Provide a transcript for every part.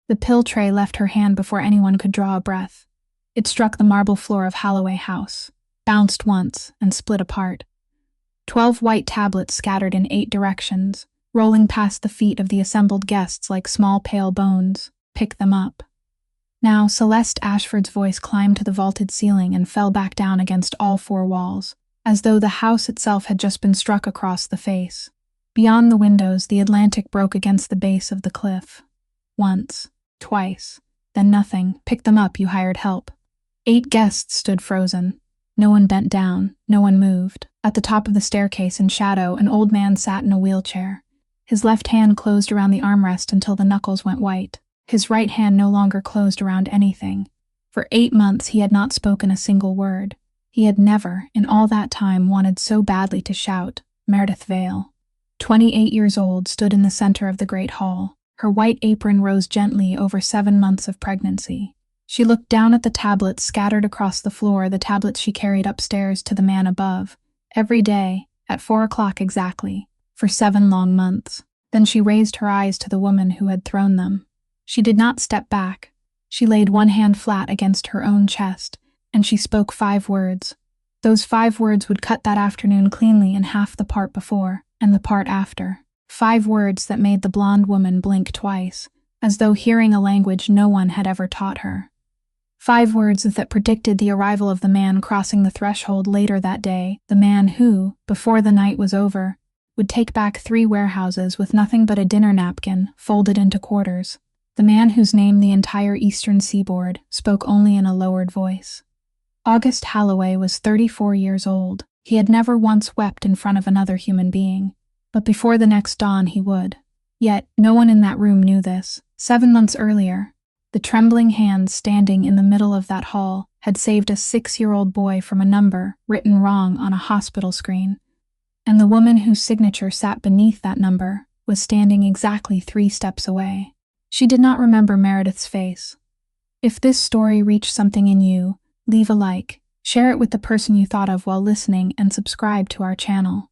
The pill tray left her hand before anyone could draw a breath. It struck the marble floor of Halloway House, bounced once, and split apart. 12 white tablets scattered in 8 directions, rolling past the feet of the assembled guests like small pale bones. Pick them up. Now Celeste Ashford's voice climbed to the vaulted ceiling and fell back down against all 4 walls, as though the house itself had just been struck across the face. Beyond the windows, the Atlantic broke against the base of the cliff. Once, twice, then nothing. Pick them up, you hired help. 8 guests stood frozen. No one bent down, no one moved. At the top of the staircase in shadow, an old man sat in a wheelchair. His left hand closed around the armrest until the knuckles went white. His right hand no longer closed around anything. For 8 months he had not spoken a single word. He had never, in all that time, wanted so badly to shout, Meredith Vale. 28 years old, stood in the center of the great hall. Her white apron rose gently over 7 months of pregnancy. She looked down at the tablets scattered across the floor, the tablets she carried upstairs to the man above, every day, at 4 o'clock exactly, for 7 long months. Then she raised her eyes to the woman who had thrown them. She did not step back. She laid one hand flat against her own chest, and she spoke 5 words. Those 5 words would cut that afternoon cleanly in half the part before and the part after. 5 words that made the blonde woman blink twice, as though hearing a language no one had ever taught her. 5 words that predicted the arrival of the man crossing the threshold later that day, the man who, before the night was over, would take back 3 warehouses with nothing but a dinner napkin folded into quarters. The man whose name the entire eastern seaboard spoke only in a lowered voice. August Halloway was 34 years old. He had never once wept in front of another human being, but before the next dawn he would. Yet no one in that room knew this. 7 months earlier, the trembling hands standing in the middle of that hall had saved a 6-year-old boy from a number written wrong on a hospital screen, and the woman whose signature sat beneath that number was standing exactly 3 steps away. She did not remember Meredith's face. If this story reached something in you, leave a like, share it with the person you thought of while listening, and subscribe to our channel,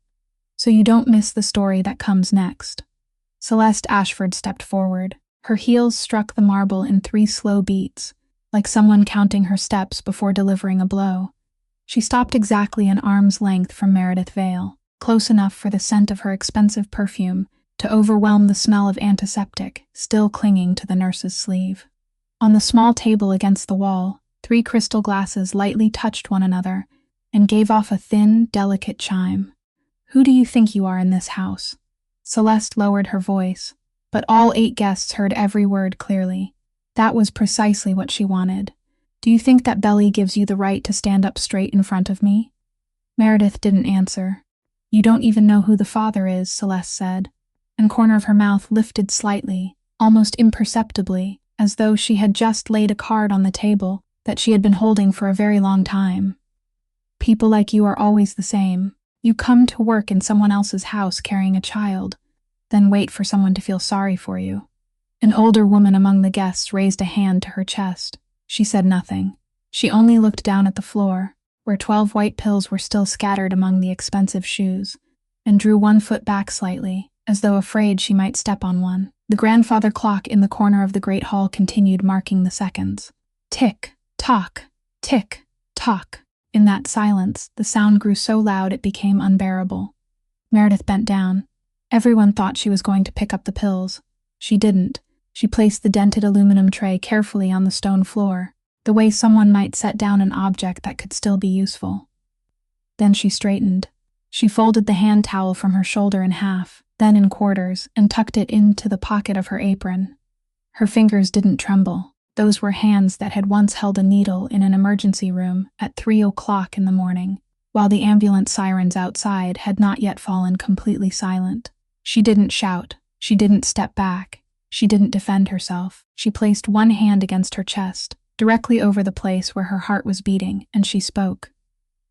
so you don't miss the story that comes next. Celeste Ashford stepped forward. Her heels struck the marble in 3 slow beats, like someone counting her steps before delivering a blow. She stopped exactly an arm's length from Meredith Vale, close enough for the scent of her expensive perfume to overwhelm the smell of antiseptic still clinging to the nurse's sleeve. On the small table against the wall, 3 crystal glasses lightly touched one another and gave off a thin, delicate chime. Who do you think you are in this house? Celeste lowered her voice, but all 8 guests heard every word clearly. That was precisely what she wanted. Do you think that belly gives you the right to stand up straight in front of me? Meredith didn't answer. You don't even know who the father is, Celeste said, and corner of her mouth lifted slightly, almost imperceptibly, as though she had just laid a card on the table that she had been holding for a very long time. People like you are always the same. You come to work in someone else's house carrying a child, then wait for someone to feel sorry for you. An older woman among the guests raised a hand to her chest. She said nothing. She only looked down at the floor, where 12 white pills were still scattered among the expensive shoes, and drew 1 foot back slightly, as though afraid she might step on one. The grandfather clock in the corner of the great hall continued marking the seconds. Tick, tock, tick, tock. In that silence, the sound grew so loud it became unbearable. Meredith bent down. Everyone thought she was going to pick up the pills. She didn't. She placed the dented aluminum tray carefully on the stone floor, the way someone might set down an object that could still be useful. Then she straightened. She folded the hand towel from her shoulder in half, then in quarters, and tucked it into the pocket of her apron. Her fingers didn't tremble. Those were hands that had once held a needle in an emergency room at 3 o'clock in the morning, while the ambulance sirens outside had not yet fallen completely silent. She didn't shout. She didn't step back. She didn't defend herself. She placed one hand against her chest, directly over the place where her heart was beating, and she spoke.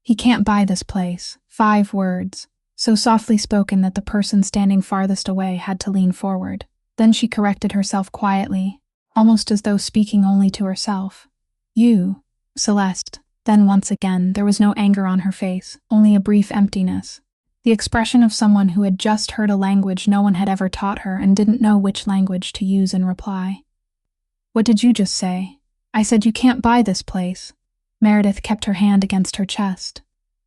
He can't buy this place. 5 words, so softly spoken that the person standing farthest away had to lean forward. Then she corrected herself quietly, almost as though speaking only to herself. You, Celeste. Then once again, there was no anger on her face, only a brief emptiness. The expression of someone who had just heard a language no one had ever taught her and didn't know which language to use in reply. What did you just say? I said you can't buy this place. Meredith kept her hand against her chest.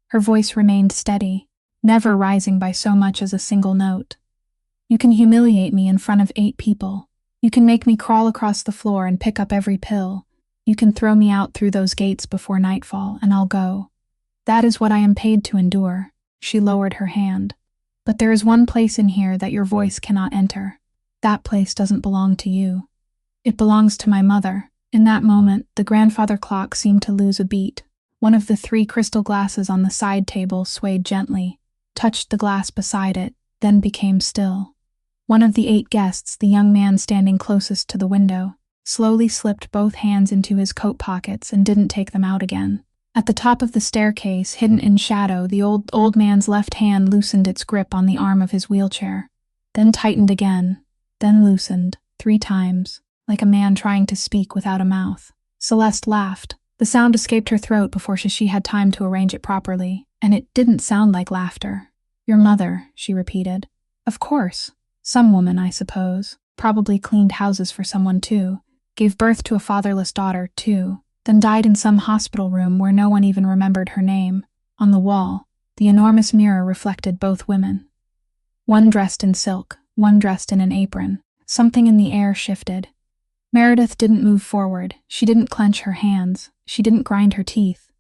Her voice remained steady, never rising by so much as a single note. You can humiliate me in front of 8 people. You can make me crawl across the floor and pick up every pill. You can throw me out through those gates before nightfall, and I'll go. That is what I am paid to endure. She lowered her hand. But there is one place in here that your voice cannot enter. That place doesn't belong to you. It belongs to my mother. In that moment, the grandfather clock seemed to lose a beat. One of the 3 crystal glasses on the side table swayed gently, touched the glass beside it, then became still. One of the 8 guests, the young man standing closest to the window, slowly slipped both hands into his coat pockets and didn't take them out again. At the top of the staircase, hidden in shadow, the old man's left hand loosened its grip on the arm of his wheelchair, then tightened again, then loosened, 3 times, like a man trying to speak without a mouth. Celeste laughed. The sound escaped her throat before she had time to arrange it properly, and it didn't sound like laughter. Your mother, she repeated. Of course. Some woman, I suppose. Probably cleaned houses for someone too. Gave birth to a fatherless daughter too. Then died in some hospital room where no one even remembered her name. On the wall, the enormous mirror reflected both women. One dressed in silk, one dressed in an apron. Something in the air shifted. Meredith didn't move forward. She didn't clench her hands. She didn't grind her teeth.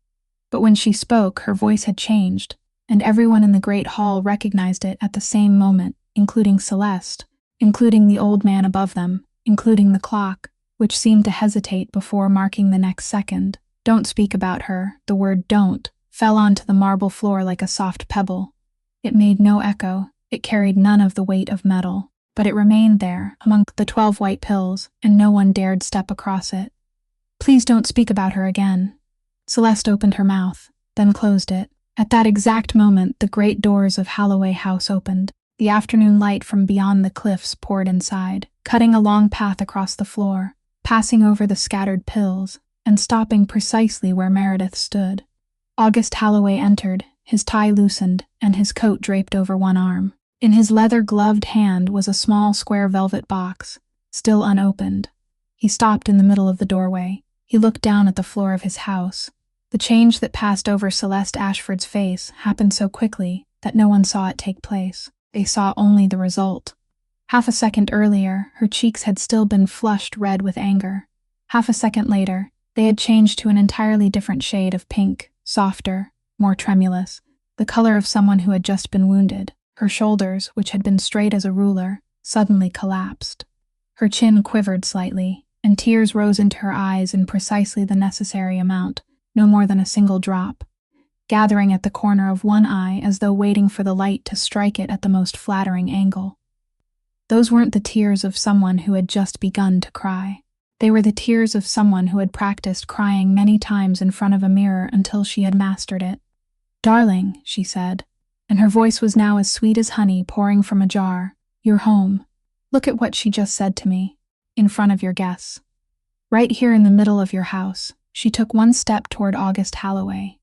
But when she spoke, her voice had changed, and everyone in the great hall recognized it at the same moment, including Celeste, including the old man above them, including the clock, which seemed to hesitate before marking the next second. Don't speak about her. The word don't fell onto the marble floor like a soft pebble. It made no echo. It carried none of the weight of metal. But it remained there, among the 12 white pills, and no one dared step across it. Please don't speak about her again. Celeste opened her mouth, then closed it. At that exact moment, the great doors of Halloway House opened. The afternoon light from beyond the cliffs poured inside, cutting a long path across the floor, passing over the scattered pills, and stopping precisely where Meredith stood. August Halloway entered, his tie loosened, and his coat draped over one arm. In his leather-gloved hand was a small square velvet box, still unopened. He stopped in the middle of the doorway. He looked down at the floor of his house. The change that passed over Celeste Ashford's face happened so quickly that no one saw it take place. They saw only the result. Half a second earlier, her cheeks had still been flushed red with anger. Half a second later, they had changed to an entirely different shade of pink, softer, more tremulous, the color of someone who had just been wounded. Her shoulders, which had been straight as a ruler, suddenly collapsed. Her chin quivered slightly, and tears rose into her eyes in precisely the necessary amount, no more than a single drop, gathering at the corner of one eye as though waiting for the light to strike it at the most flattering angle. Those weren't the tears of someone who had just begun to cry. They were the tears of someone who had practiced crying many times in front of a mirror until she had mastered it. "Darling," she said, and her voice was now as sweet as honey pouring from a jar. "You're home. Look at what she just said to me, in front of your guests. Right here in the middle of your house." She took one step toward August Halloway.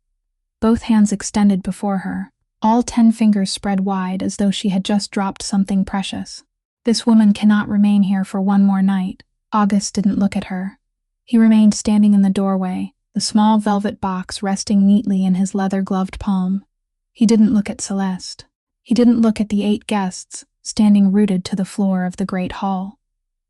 Both hands extended before her, all 10 fingers spread wide as though she had just dropped something precious. "This woman cannot remain here for one more night." August didn't look at her. He remained standing in the doorway, the small velvet box resting neatly in his leather-gloved palm. He didn't look at Celeste. He didn't look at the 8 guests, standing rooted to the floor of the great hall.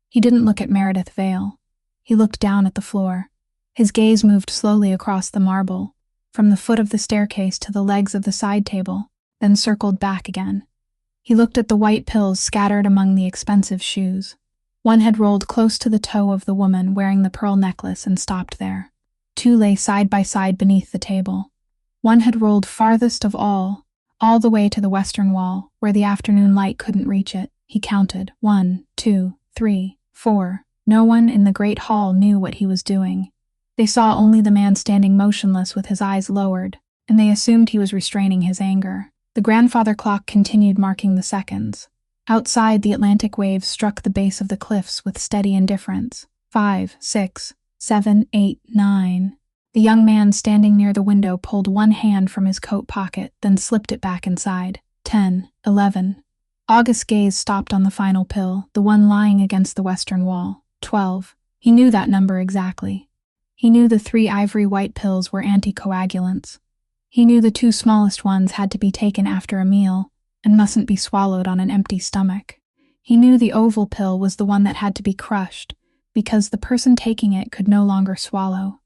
He didn't look at Meredith Vale. He looked down at the floor. His gaze moved slowly across the marble, from the foot of the staircase to the legs of the side table, then circled back again. He looked at the white pills scattered among the expensive shoes. One had rolled close to the toe of the woman wearing the pearl necklace and stopped there. 2 lay side by side beneath the table. One had rolled farthest of all the way to the western wall, where the afternoon light couldn't reach it. He counted. 1, 2, 3, 4. No one in the great hall knew what he was doing. They saw only the man standing motionless with his eyes lowered, and they assumed he was restraining his anger. The grandfather clock continued marking the seconds. Outside, the Atlantic waves struck the base of the cliffs with steady indifference. 5, 6, 7, 8, 9. The young man standing near the window pulled one hand from his coat pocket, then slipped it back inside. 10, 11. August's gaze stopped on the final pill, the one lying against the western wall. 12. He knew that number exactly. He knew the 3 ivory white pills were anticoagulants. He knew the 2 smallest ones had to be taken after a meal and mustn't be swallowed on an empty stomach. He knew the oval pill was the one that had to be crushed because the person taking it could no longer swallow.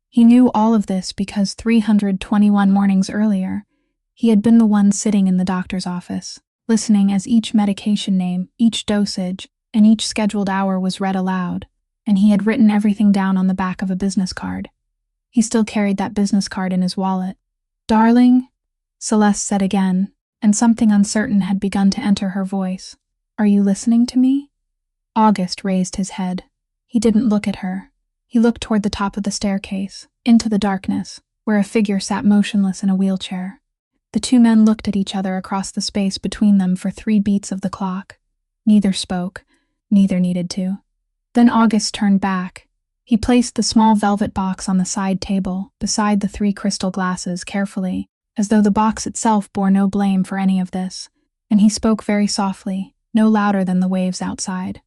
He knew all of this because 321 mornings earlier, he had been the one sitting in the doctor's office, listening as each medication name, each dosage, and each scheduled hour was read aloud, and he had written everything down on the back of a business card. He still carried that business card in his wallet. "Darling," Celeste said again, and something uncertain had begun to enter her voice. "Are you listening to me?" August raised his head. He didn't look at her. He looked toward the top of the staircase, into the darkness, where a figure sat motionless in a wheelchair. The 2 men looked at each other across the space between them for 3 beats of the clock. Neither spoke. Neither needed to. Then August turned back. He placed the small velvet box on the side table, beside the 3 crystal glasses, carefully, as though the box itself bore no blame for any of this, and he spoke very softly, no louder than the waves outside.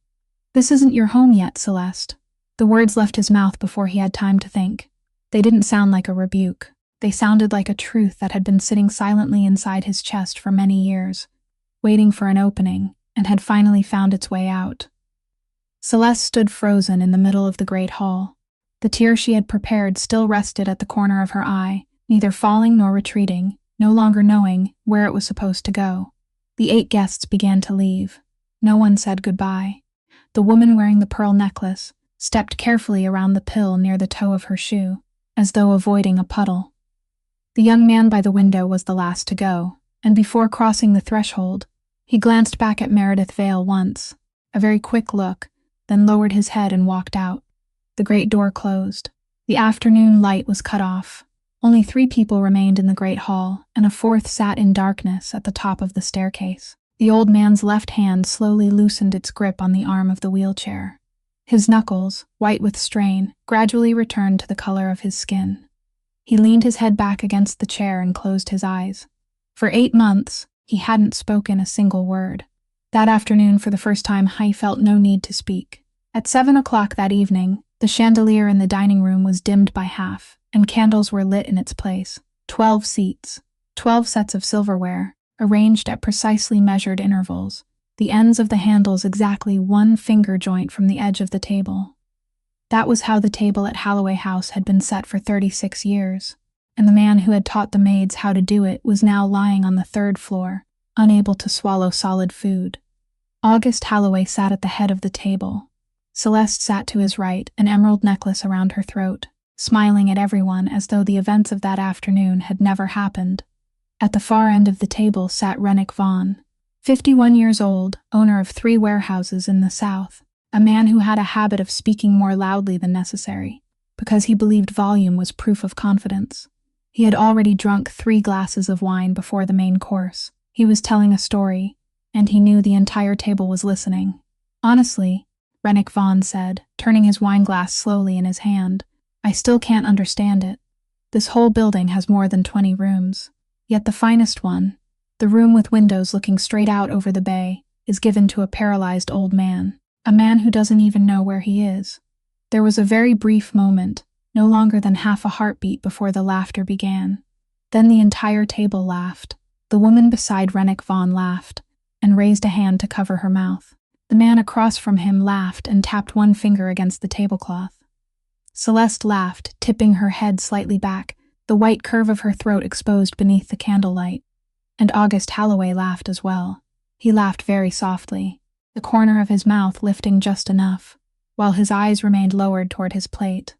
"This isn't your home yet, Celeste." The words left his mouth before he had time to think. They didn't sound like a rebuke. They sounded like a truth that had been sitting silently inside his chest for many years, waiting for an opening, and had finally found its way out. Celeste stood frozen in the middle of the great hall. The tear she had prepared still rested at the corner of her eye, neither falling nor retreating, no longer knowing where it was supposed to go. The 8 guests began to leave. No one said goodbye. The woman wearing the pearl necklace stepped carefully around the pill near the toe of her shoe, as though avoiding a puddle. The young man by the window was the last to go, and before crossing the threshold, he glanced back at Meredith Vale once, a very quick look, then lowered his head and walked out. The great door closed. The afternoon light was cut off. Only 3 people remained in the great hall, and a 4th sat in darkness at the top of the staircase. The old man's left hand slowly loosened its grip on the arm of the wheelchair. His knuckles, white with strain, gradually returned to the color of his skin. He leaned his head back against the chair and closed his eyes. For 8 months, he hadn't spoken a single word. That afternoon, for the first time, he felt no need to speak. At 7 o'clock that evening, the chandelier in the dining room was dimmed by half, and candles were lit in its place. 12 seats, 12 sets of silverware, arranged at precisely measured intervals, the ends of the handles exactly 1 finger joint from the edge of the table. That was how the table at Halloway House had been set for 36 years, and the man who had taught the maids how to do it was now lying on the 3rd floor, unable to swallow solid food. August Halloway sat at the head of the table. Celeste sat to his right, an emerald necklace around her throat, smiling at everyone as though the events of that afternoon had never happened. At the far end of the table sat Rennick Vaughn, 51 years old, owner of 3 warehouses in the South, a man who had a habit of speaking more loudly than necessary, because he believed volume was proof of confidence. He had already drunk 3 glasses of wine before the main course. He was telling a story, and he knew the entire table was listening. "Honestly," Rennick Vaughn said, turning his wine glass slowly in his hand, "I still can't understand it. This whole building has more than 20 rooms, yet the finest one, the room with windows looking straight out over the bay, is given to a paralyzed old man, a man who doesn't even know where he is." There was a very brief moment, no longer than half a heartbeat before the laughter began. Then the entire table laughed. The woman beside Rennick Vaughn laughed, and raised a hand to cover her mouth. The man across from him laughed and tapped 1 finger against the tablecloth. Celeste laughed, tipping her head slightly back, the white curve of her throat exposed beneath the candlelight. And August Halloway laughed as well. He laughed very softly, the corner of his mouth lifting just enough, while his eyes remained lowered toward his plate.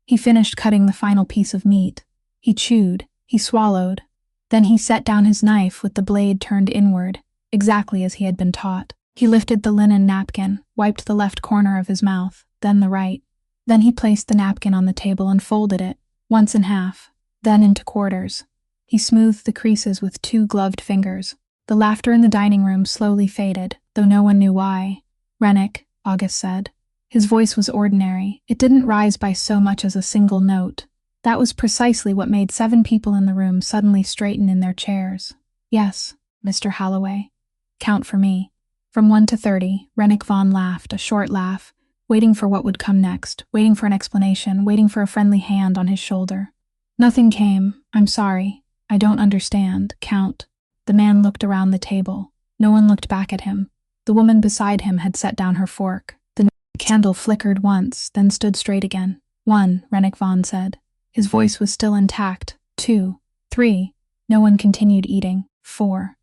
He finished cutting the final piece of meat. He chewed, he swallowed. Then he set down his knife with the blade turned inward, exactly as he had been taught. He lifted the linen napkin, wiped the left corner of his mouth, then the right. Then he placed the napkin on the table and folded it, once in half, then into quarters. He smoothed the creases with 2 gloved fingers. The laughter in the dining room slowly faded, though no one knew why. "Rennick," August said. His voice was ordinary. It didn't rise by so much as a single note. That was precisely what made 7 people in the room suddenly straighten in their chairs. "Yes, Mr. Halloway. Count for me." From 1 to 30, Rennick Vaughn laughed, a short laugh, waiting for what would come next, waiting for an explanation, waiting for a friendly hand on his shoulder. Nothing came. "I'm sorry. I don't understand, Count." The man looked around the table. No one looked back at him. The woman beside him had set down her fork. The candle flickered once, then stood straight again. "1," Rennick Vaughn said. His voice was still intact. 2, 3. No one continued eating. 4,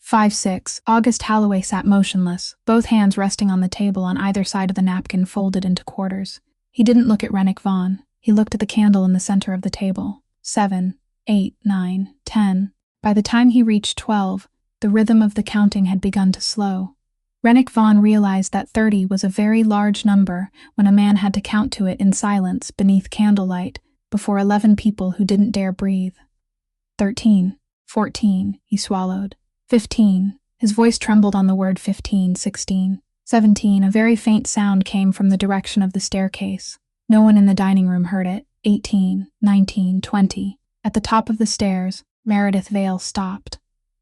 5, 6. August Halloway sat motionless, both hands resting on the table on either side of the napkin folded into quarters. He didn't look at Rennick Vaughn. He looked at the candle in the center of the table. 7, 8, 9, 10. By the time he reached 12, the rhythm of the counting had begun to slow. Rennick Vaughn realized that 30 was a very large number when a man had to count to it in silence beneath candlelight before 11 people who didn't dare breathe. 13, 14, he swallowed. 15, his voice trembled on the word 15, 16. 17, a very faint sound came from the direction of the staircase. No one in the dining room heard it. 18, 19, 20. At the top of the stairs, Meredith Vale stopped.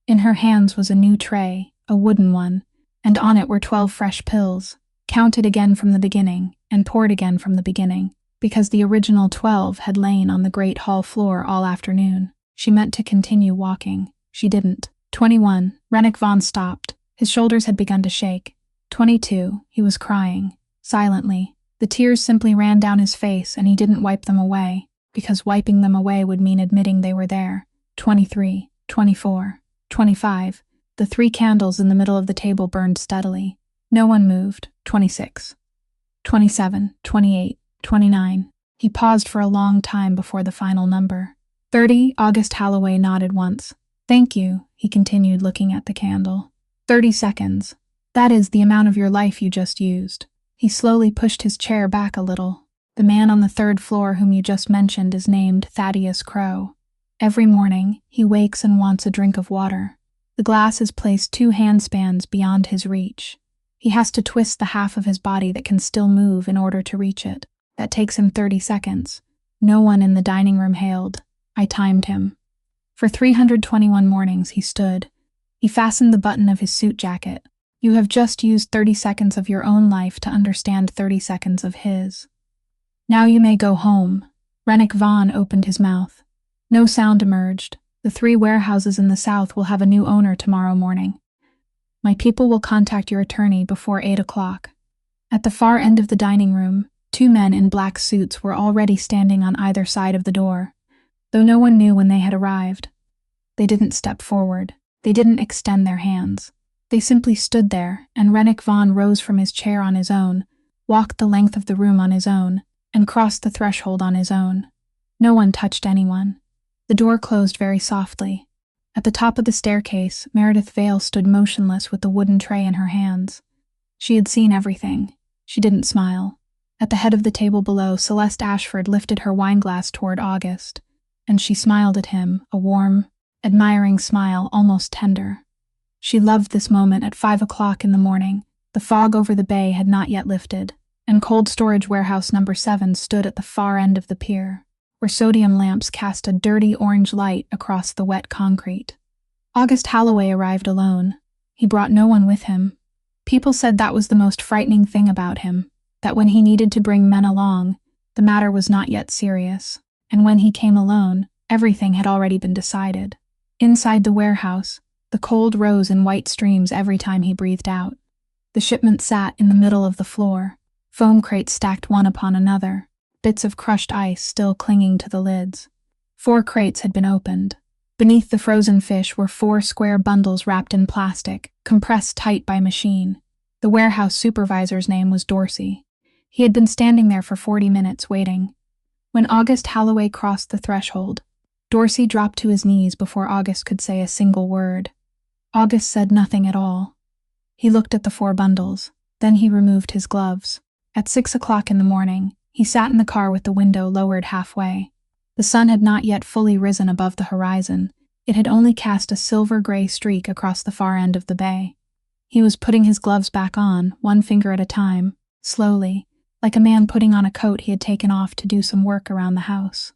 In her hands was a new tray, a wooden one, and on it were 12 fresh pills, counted again from the beginning, and poured again from the beginning, because the original 12 had lain on the great hall floor all afternoon. She meant to continue walking. She didn't. 21, Rennick Vaughn stopped. His shoulders had begun to shake. 22, he was crying, silently. The tears simply ran down his face and he didn't wipe them away, because wiping them away would mean admitting they were there. 23, 24, 25. The 3 candles in the middle of the table burned steadily. No one moved. 26, 27, 28, 29. He paused for a long time before the final number. 30, August Halloway nodded once. "Thank you," he continued, looking at the candle. 30 seconds. "That is the amount of your life you just used." He slowly pushed his chair back a little. "The man on the 3rd floor whom you just mentioned is named Thaddeus Crow. Every morning, he wakes and wants a drink of water. The glass is placed 2 handspans beyond his reach. He has to twist the half of his body that can still move in order to reach it. That takes him 30 seconds. No one in the dining room hailed. I timed him. For 321 mornings he stood. He fastened the button of his suit jacket. You have just used 30 seconds of your own life to understand 30 seconds of his. Now you may go home." Rennick Vaughn opened his mouth. No sound emerged. "The 3 warehouses in the south will have a new owner tomorrow morning. My people will contact your attorney before 8 o'clock. At the far end of the dining room, 2 men in black suits were already standing on either side of the door, though no one knew when they had arrived. They didn't step forward. They didn't extend their hands. They simply stood there, and Rennick Vaughn rose from his chair on his own, walked the length of the room on his own, and crossed the threshold on his own. No one touched anyone. The door closed very softly. At the top of the staircase, Meredith Vale stood motionless with the wooden tray in her hands. She had seen everything. She didn't smile. At the head of the table below, Celeste Ashford lifted her wineglass toward August, and she smiled at him, a warm, admiring smile, almost tender. She loved this moment at 5 o'clock in the morning. The fog over the bay had not yet lifted, and cold storage warehouse number 7 stood at the far end of the pier, where sodium lamps cast a dirty orange light across the wet concrete. August Halloway arrived alone. He brought no one with him. People said that was the most frightening thing about him, that when he needed to bring men along, the matter was not yet serious, and when he came alone, everything had already been decided. Inside the warehouse, the cold rose in white streams every time he breathed out. The shipment sat in the middle of the floor, foam crates stacked one upon another, bits of crushed ice still clinging to the lids. 4 crates had been opened. Beneath the frozen fish were 4 square bundles wrapped in plastic, compressed tight by machine. The warehouse supervisor's name was Dorsey. He had been standing there for 40 minutes waiting. When August Halloway crossed the threshold, Dorsey dropped to his knees before August could say a single word. August said nothing at all. He looked at the 4 bundles. Then he removed his gloves. At 6 o'clock in the morning, he sat in the car with the window lowered halfway. The sun had not yet fully risen above the horizon. It had only cast a silver-gray streak across the far end of the bay. He was putting his gloves back on, one finger at a time, slowly, like a man putting on a coat he had taken off to do some work around the house.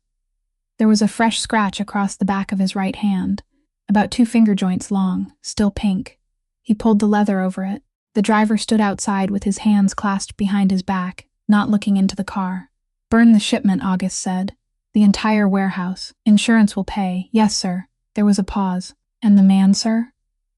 There was a fresh scratch across the back of his right hand, about 2 finger joints long, still pink. He pulled the leather over it. The driver stood outside with his hands clasped behind his back, not looking into the car. Burn the shipment, August said. The entire warehouse. Insurance will pay. Yes, sir. There was a pause. And the man, sir?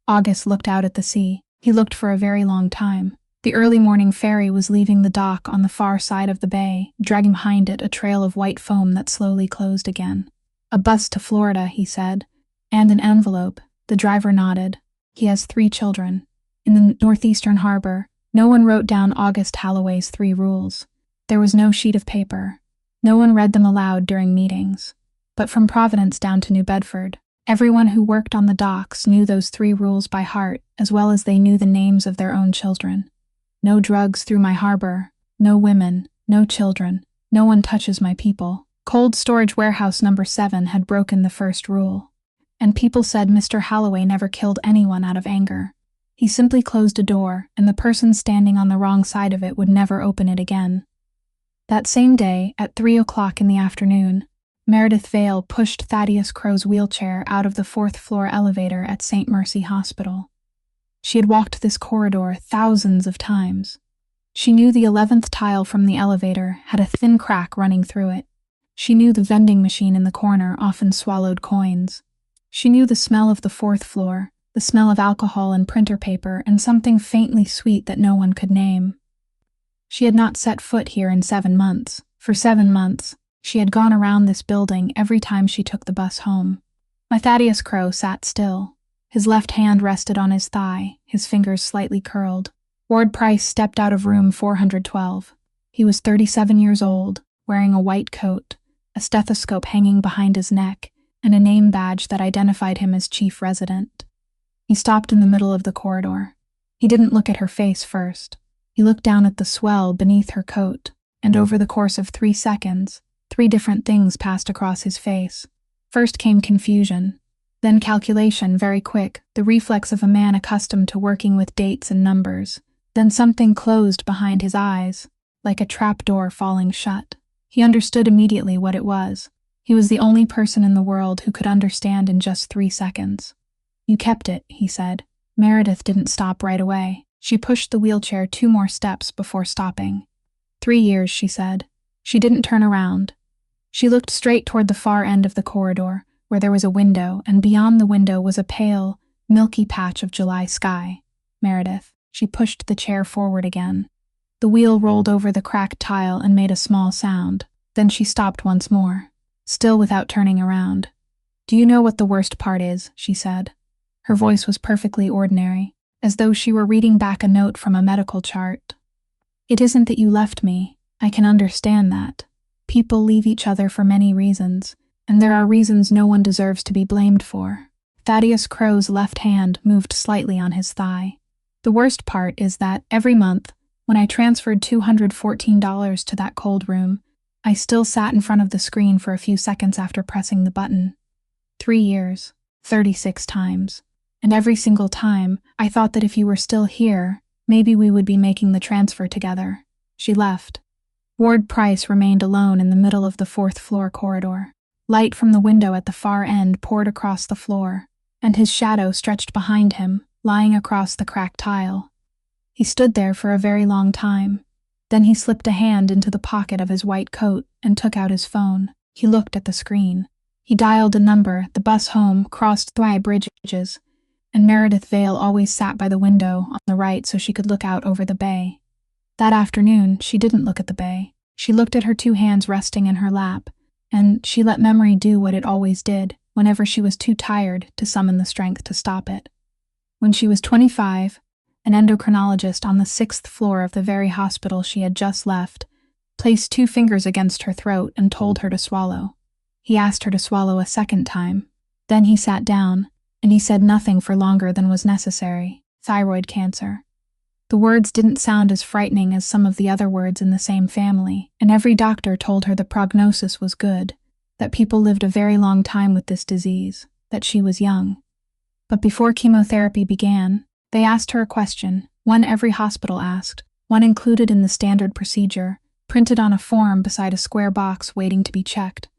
August looked out at the sea. He looked for a very long time. The early morning ferry was leaving the dock on the far side of the bay, dragging behind it a trail of white foam that slowly closed again. A bus to Florida, he said. And an envelope. The driver nodded. He has 3 children. In the northeastern harbor, no one wrote down August Halloway's 3 rules. There was no sheet of paper. No one read them aloud during meetings. But from Providence down to New Bedford, everyone who worked on the docks knew those 3 rules by heart, as well as they knew the names of their own children. No drugs through my harbor. No women. No children. No one touches my people. Cold storage warehouse number 7 had broken the first rule. And people said Mr. Halloway never killed anyone out of anger. He simply closed a door, and the person standing on the wrong side of it would never open it again. That same day, at 3 o'clock in the afternoon, Meredith Vale pushed Thaddeus Crow's wheelchair out of the 4th floor elevator at St. Mercy Hospital. She had walked this corridor thousands of times. She knew the 11th tile from the elevator had a thin crack running through it. She knew the vending machine in the corner often swallowed coins. She knew the smell of the 4th floor, the smell of alcohol and printer paper, and something faintly sweet that no one could name. She had not set foot here in 7 months. For 7 months, she had gone around this building every time she took the bus home. My Thaddeus Crow sat still. His left hand rested on his thigh, his fingers slightly curled. Ward Price stepped out of room 412. He was 37 years old, wearing a white coat, a stethoscope hanging behind his neck, and a name badge that identified him as chief resident. He stopped in the middle of the corridor. He didn't look at her face first. He looked down at the swell beneath her coat, and over the course of 3 seconds, 3 different things passed across his face. First came confusion, then calculation, very quick, the reflex of a man accustomed to working with dates and numbers. Then something closed behind his eyes, like a trapdoor falling shut. He understood immediately what it was. He was the only person in the world who could understand in just 3 seconds. You kept it, he said. Meredith didn't stop right away. She pushed the wheelchair 2 more steps before stopping. 3 years, she said. She didn't turn around. She looked straight toward the far end of the corridor, where there was a window, and beyond the window was a pale, milky patch of July sky. Meredith. She pushed the chair forward again. The wheel rolled over the cracked tile and made a small sound. Then she stopped once more, still without turning around. Do you know what the worst part is? She said. Her voice was perfectly ordinary, as though she were reading back a note from a medical chart. It isn't that you left me. I can understand that. People leave each other for many reasons, and there are reasons no one deserves to be blamed for. Thaddeus Crow's left hand moved slightly on his thigh. The worst part is that every month, when I transferred $214 to that cold room, I still sat in front of the screen for a few seconds after pressing the button. 3 years, 36 times. And every single time, I thought that if you were still here, maybe we would be making the transfer together. She left. Ward Price remained alone in the middle of the 4th floor corridor. Light from the window at the far end poured across the floor, and his shadow stretched behind him, lying across the cracked tile. He stood there for a very long time. Then he slipped a hand into the pocket of his white coat and took out his phone. He looked at the screen. He dialed a number. The bus home crossed 3 bridges, and Meredith Vale always sat by the window on the right so she could look out over the bay. That afternoon, she didn't look at the bay. She looked at her 2 hands resting in her lap, and she let memory do what it always did whenever she was too tired to summon the strength to stop it. When she was 25, an endocrinologist on the 6th floor of the very hospital she had just left placed 2 fingers against her throat and told her to swallow. He asked her to swallow a second time. Then he sat down, and he said nothing for longer than was necessary. Thyroid cancer. The words didn't sound as frightening as some of the other words in the same family, and every doctor told her the prognosis was good, that people lived a very long time with this disease, that she was young. But before chemotherapy began, they asked her a question, one every hospital asked, one included in the standard procedure, printed on a form beside a square box waiting to be checked.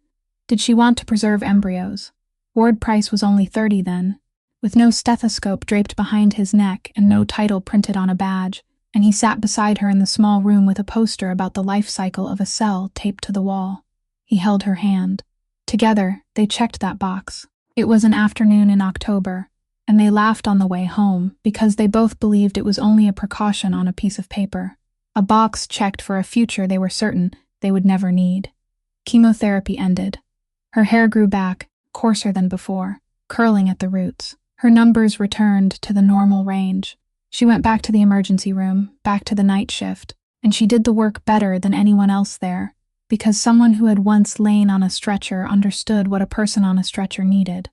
Did she want to preserve embryos? Ward Price was only 30 then, with no stethoscope draped behind his neck and no title printed on a badge, and he sat beside her in the small room with a poster about the life cycle of a cell taped to the wall. He held her hand. Together, they checked that box. It was an afternoon in October, and they laughed on the way home because they both believed it was only a precaution on a piece of paper. A box checked for a future they were certain they would never need. Chemotherapy ended. Her hair grew back, coarser than before, curling at the roots. Her numbers returned to the normal range. She went back to the emergency room, back to the night shift, and she did the work better than anyone else there, because someone who had once lain on a stretcher understood what a person on a stretcher needed.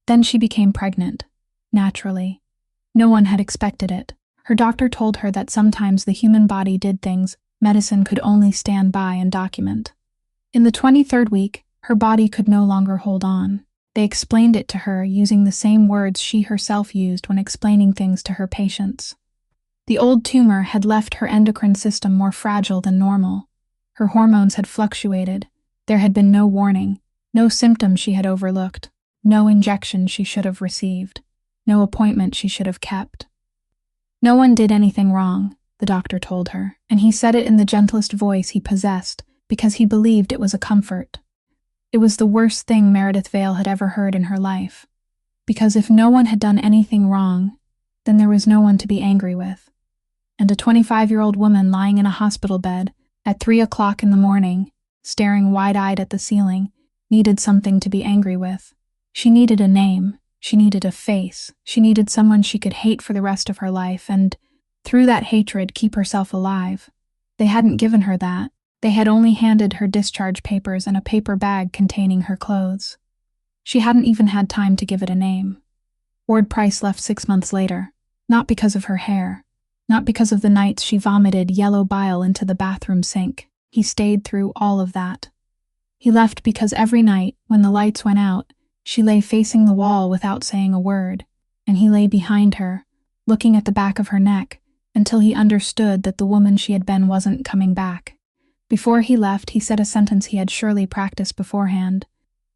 Then she became pregnant. Naturally. No one had expected it. Her doctor told her that sometimes the human body did things medicine could only stand by and document. In the 23rd week, her body could no longer hold on. They explained it to her using the same words she herself used when explaining things to her patients. The old tumor had left her endocrine system more fragile than normal. Her hormones had fluctuated. There had been no warning, no symptoms she had overlooked, no injection she should have received, no appointment she should have kept. No one did anything wrong, the doctor told her, and he said it in the gentlest voice he possessed because he believed it was a comfort. It was the worst thing Meredith Vale had ever heard in her life, because if no one had done anything wrong, then there was no one to be angry with. And a 25-year-old woman lying in a hospital bed at 3 o'clock in the morning, staring wide-eyed at the ceiling, needed something to be angry with. She needed a name. She needed a face. She needed someone she could hate for the rest of her life and, through that hatred, keep herself alive. They hadn't given her that. They had only handed her discharge papers and a paper bag containing her clothes. She hadn't even had time to give it a name. Ward Price left 6 months later, not because of her hair, not because of the nights she vomited yellow bile into the bathroom sink. He stayed through all of that. He left because every night, when the lights went out, she lay facing the wall without saying a word, and he lay behind her, looking at the back of her neck, until he understood that the woman she had been wasn't coming back. Before he left, he said a sentence he had surely practiced beforehand.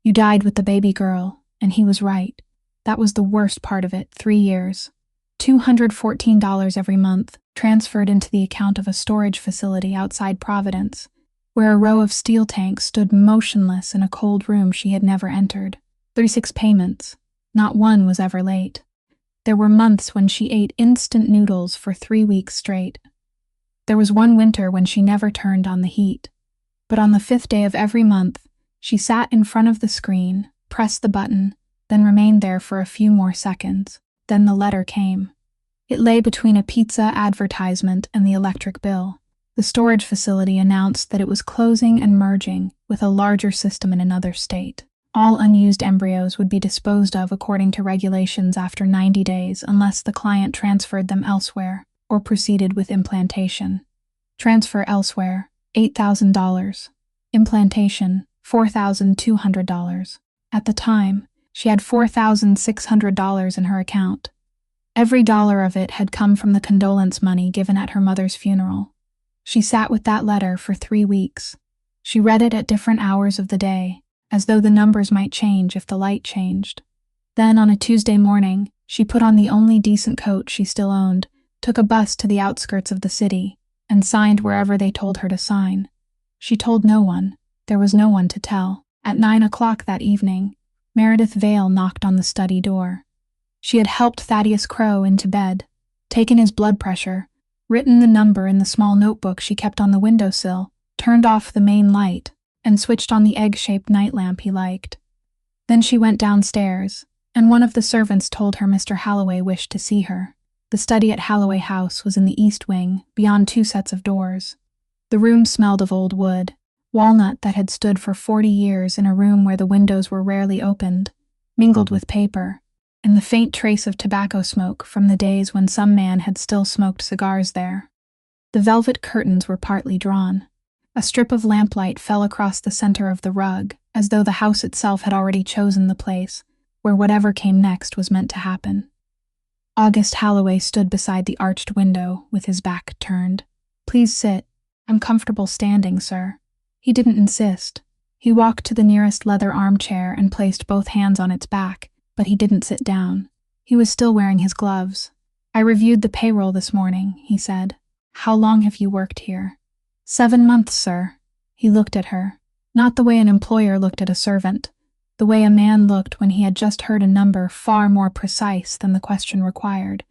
"You died with the baby girl," and he was right. That was the worst part of it, 3 years. $214 every month, transferred into the account of a storage facility outside Providence, where a row of steel tanks stood motionless in a cold room she had never entered. 36 payments. Not one was ever late. There were months when she ate instant noodles for 3 weeks straight. There was one winter when she never turned on the heat. But on the 5th day of every month, she sat in front of the screen, pressed the button, then remained there for a few more seconds. Then the letter came. It lay between a pizza advertisement and the electric bill. The storage facility announced that it was closing and merging with a larger system in another state. All unused embryos would be disposed of according to regulations after 90 days unless the client transferred them elsewhere or proceeded with implantation. Transfer elsewhere, $8,000. Implantation, $4,200. At the time, she had $4,600 in her account. Every dollar of it had come from the condolence money given at her mother's funeral. She sat with that letter for 3 weeks. She read it at different hours of the day, as though the numbers might change if the light changed. Then, on a Tuesday morning, she put on the only decent coat she still owned, took a bus to the outskirts of the city, and signed wherever they told her to sign. She told no one. There was no one to tell. At 9 o'clock that evening, Meredith Vale knocked on the study door. She had helped Thaddeus Crow into bed, taken his blood pressure, written the number in the small notebook she kept on the windowsill, turned off the main light, and switched on the egg-shaped night lamp he liked. Then she went downstairs, and one of the servants told her Mr. Halloway wished to see her. The study at Halloway House was in the east wing, beyond 2 sets of doors. The room smelled of old wood, walnut that had stood for 40 years in a room where the windows were rarely opened, mingled with paper, and the faint trace of tobacco smoke from the days when some man had still smoked cigars there. The velvet curtains were partly drawn. A strip of lamplight fell across the center of the rug, as though the house itself had already chosen the place where whatever came next was meant to happen. August Halloway stood beside the arched window, with his back turned. "Please sit. I'm comfortable standing, sir." He didn't insist. He walked to the nearest leather armchair and placed both hands on its back, but he didn't sit down. He was still wearing his gloves. "I reviewed the payroll this morning," he said. How long have you worked here? 7 months, sir. He looked at her, not the way an employer looked at a servant, the way a man looked when he had just heard a number far more precise than the question required.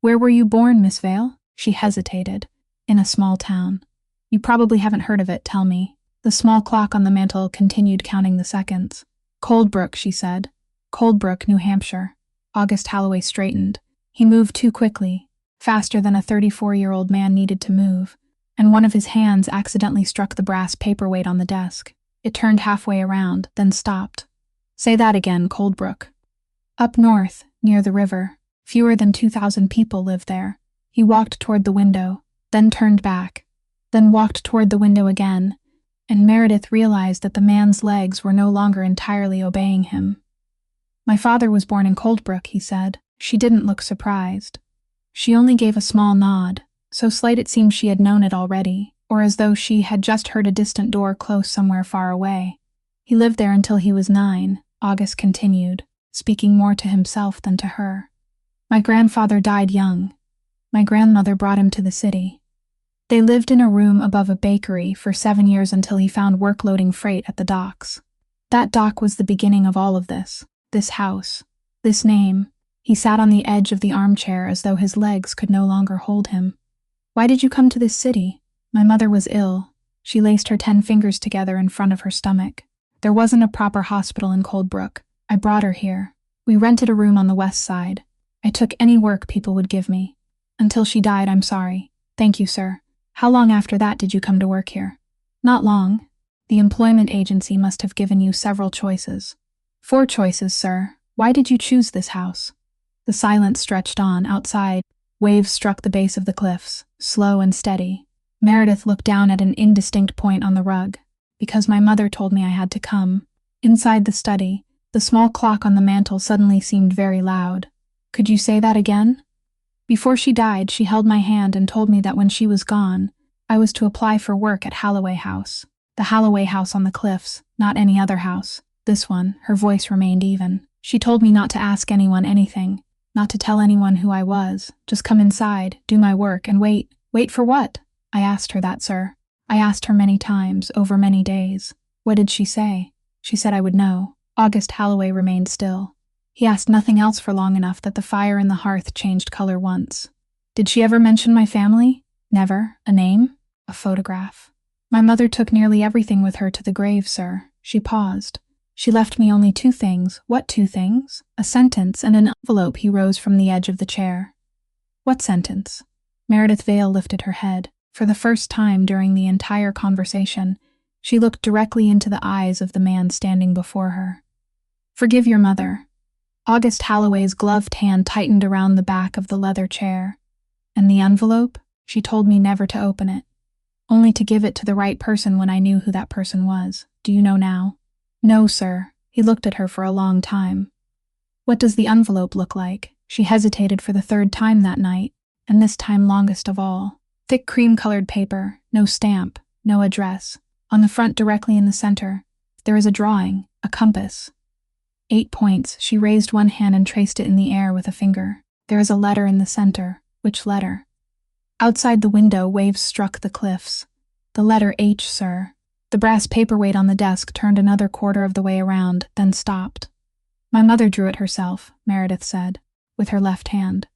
Where were you born, Miss Vale? She hesitated. In a small town. You probably haven't heard of it, tell me. The small clock on the mantel continued counting the seconds. Coldbrook, she said. Coldbrook, New Hampshire. August Halloway straightened. He moved too quickly, faster than a 34-year-old man needed to move, and one of his hands accidentally struck the brass paperweight on the desk. It turned halfway around, then stopped. Say that again, Coldbrook. Up north, near the river, fewer than 2,000 people live there. He walked toward the window, then turned back, then walked toward the window again, and Meredith realized that the man's legs were no longer entirely obeying him. My father was born in Coldbrook, he said. She didn't look surprised. She only gave a small nod, so slight it seemed she had known it already, or as though she had just heard a distant door close somewhere far away. He lived there until he was 9, August continued, speaking more to himself than to her. My grandfather died young. My grandmother brought him to the city. They lived in a room above a bakery for 7 years until he found work loading freight at the docks. That dock was the beginning of all of this house, this name. He sat on the edge of the armchair as though his legs could no longer hold him. Why did you come to this city? My mother was ill. She laced her 10 fingers together in front of her stomach. There wasn't a proper hospital in Coldbrook. I brought her here. We rented a room on the west side. I took any work people would give me. Until she died, I'm sorry. Thank you, sir. How long after that did you come to work here? Not long. The employment agency must have given you several choices. 4 choices, sir. Why did you choose this house? The silence stretched on. Outside, waves struck the base of the cliffs, slow and steady. Meredith looked down at an indistinct point on the rug. Because my mother told me I had to come. Inside the study, the small clock on the mantel suddenly seemed very loud. Could you say that again? Before she died, she held my hand and told me that when she was gone, I was to apply for work at Halloway House. The Halloway House on the cliffs, not any other house. This one, her voice remained even. She told me not to ask anyone anything, not to tell anyone who I was. Just come inside, do my work, and wait. Wait for what? I asked her that, sir. I asked her many times, over many days. What did she say? She said I would know. August Halloway remained still. He asked nothing else for long enough that the fire in the hearth changed color once. Did she ever mention my family? Never. A name? A photograph. My mother took nearly everything with her to the grave, sir. She paused. She left me only 2 things. What 2 things? A sentence and an envelope. He rose from the edge of the chair. What sentence? Meredith Vale lifted her head. For the first time during the entire conversation, she looked directly into the eyes of the man standing before her. Forgive your mother. August Halloway's gloved hand tightened around the back of the leather chair. And the envelope? She told me never to open it. Only to give it to the right person when I knew who that person was. Do you know now? No, sir. He looked at her for a long time. What does the envelope look like? She hesitated for the 3rd time that night, and this time longest of all. Thick cream-colored paper, no stamp, no address. On the front directly in the center, there is a drawing, a compass. 8 points. She raised one hand and traced it in the air with a finger. There is a letter in the center. Which letter? Outside the window, waves struck the cliffs. The letter H, sir. The brass paperweight on the desk turned another quarter of the way around, then stopped. My mother drew it herself, Meredith said, with her left hand.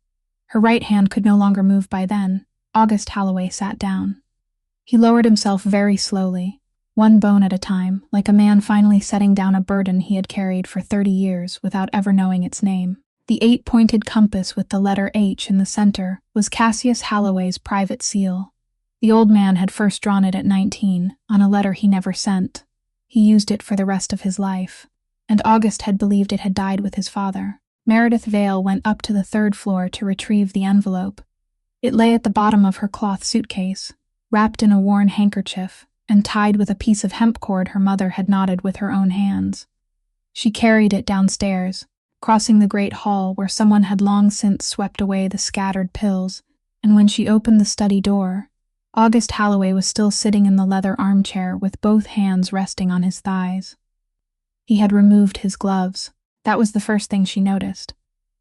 Her right hand could no longer move by then. August Halloway sat down. He lowered himself very slowly, one bone at a time, like a man finally setting down a burden he had carried for 30 years without ever knowing its name. The 8-pointed compass with the letter H in the center was Cassius Halloway's private seal. The old man had first drawn it at 19, on a letter he never sent. He used it for the rest of his life, and August had believed it had died with his father. Meredith Vale went up to the 3rd floor to retrieve the envelope. It lay at the bottom of her cloth suitcase, wrapped in a worn handkerchief, and tied with a piece of hemp cord her mother had knotted with her own hands. She carried it downstairs, crossing the great hall where someone had long since swept away the scattered pills, and when she opened the study door, August Halloway was still sitting in the leather armchair with both hands resting on his thighs. He had removed his gloves. That was the first thing she noticed.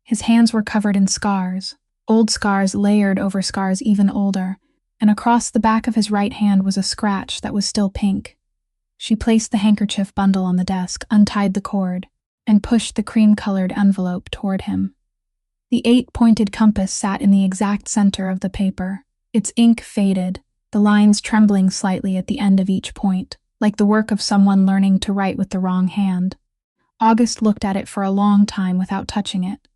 His hands were covered in scars, old scars layered over scars even older, and across the back of his right hand was a scratch that was still pink. She placed the handkerchief bundle on the desk, untied the cord, and pushed the cream-colored envelope toward him. The 8-pointed compass sat in the exact center of the paper, its ink faded, the lines trembling slightly at the end of each point, like the work of someone learning to write with the wrong hand. August looked at it for a long time without touching it.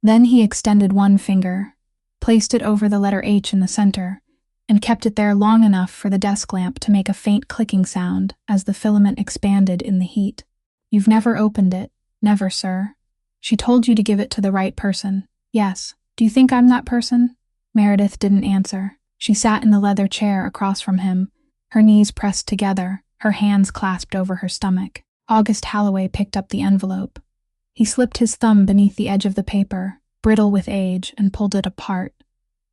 Then he extended one finger, placed it over the letter H in the center, and kept it there long enough for the desk lamp to make a faint clicking sound as the filament expanded in the heat. "You've never opened it." "Never, sir." "She told you to give it to the right person." "Yes." "Do you think I'm that person?" Meredith didn't answer. She sat in the leather chair across from him, her knees pressed together, her hands clasped over her stomach. August Halloway picked up the envelope. He slipped his thumb beneath the edge of the paper, brittle with age, and pulled it apart.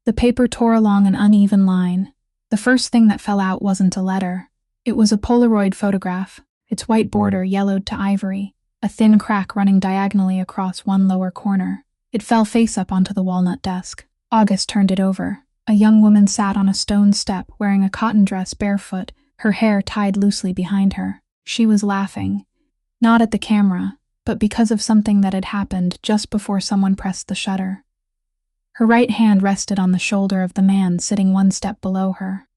The paper tore along an uneven line. The first thing that fell out wasn't a letter. It was a Polaroid photograph, its white border yellowed to ivory, a thin crack running diagonally across one lower corner. It fell face up onto the walnut desk. August turned it over. A young woman sat on a stone step wearing a cotton dress barefoot, her hair tied loosely behind her. She was laughing, not at the camera, but because of something that had happened just before someone pressed the shutter. Her right hand rested on the shoulder of the man sitting one step below her.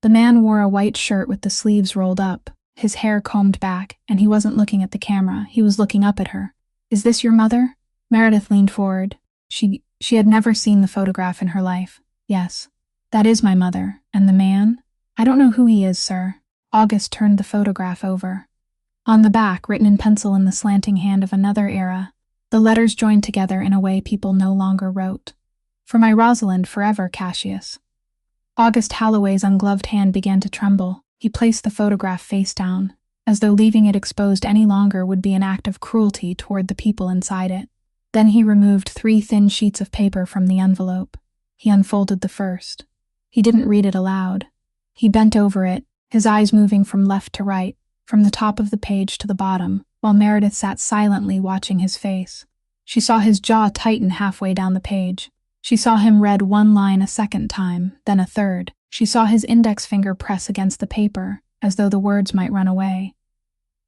The man wore a white shirt with the sleeves rolled up, his hair combed back, and he wasn't looking at the camera, he was looking up at her. "Is this your mother?" Meredith leaned forward. She had never seen the photograph in her life. "Yes, that is my mother. And the man? I don't know who he is, sir." August turned the photograph over. On the back, written in pencil in the slanting hand of another era, the letters joined together in a way people no longer wrote. "For my Rosalind forever, Cassius." August Halloway's ungloved hand began to tremble. He placed the photograph face down, as though leaving it exposed any longer would be an act of cruelty toward the people inside it. Then he removed 3 thin sheets of paper from the envelope. He unfolded the first. He didn't read it aloud. He bent over it, his eyes moving from left to right, from the top of the page to the bottom, while Meredith sat silently watching his face. She saw his jaw tighten halfway down the page. She saw him read one line a second time, then a third. She saw his index finger press against the paper, as though the words might run away.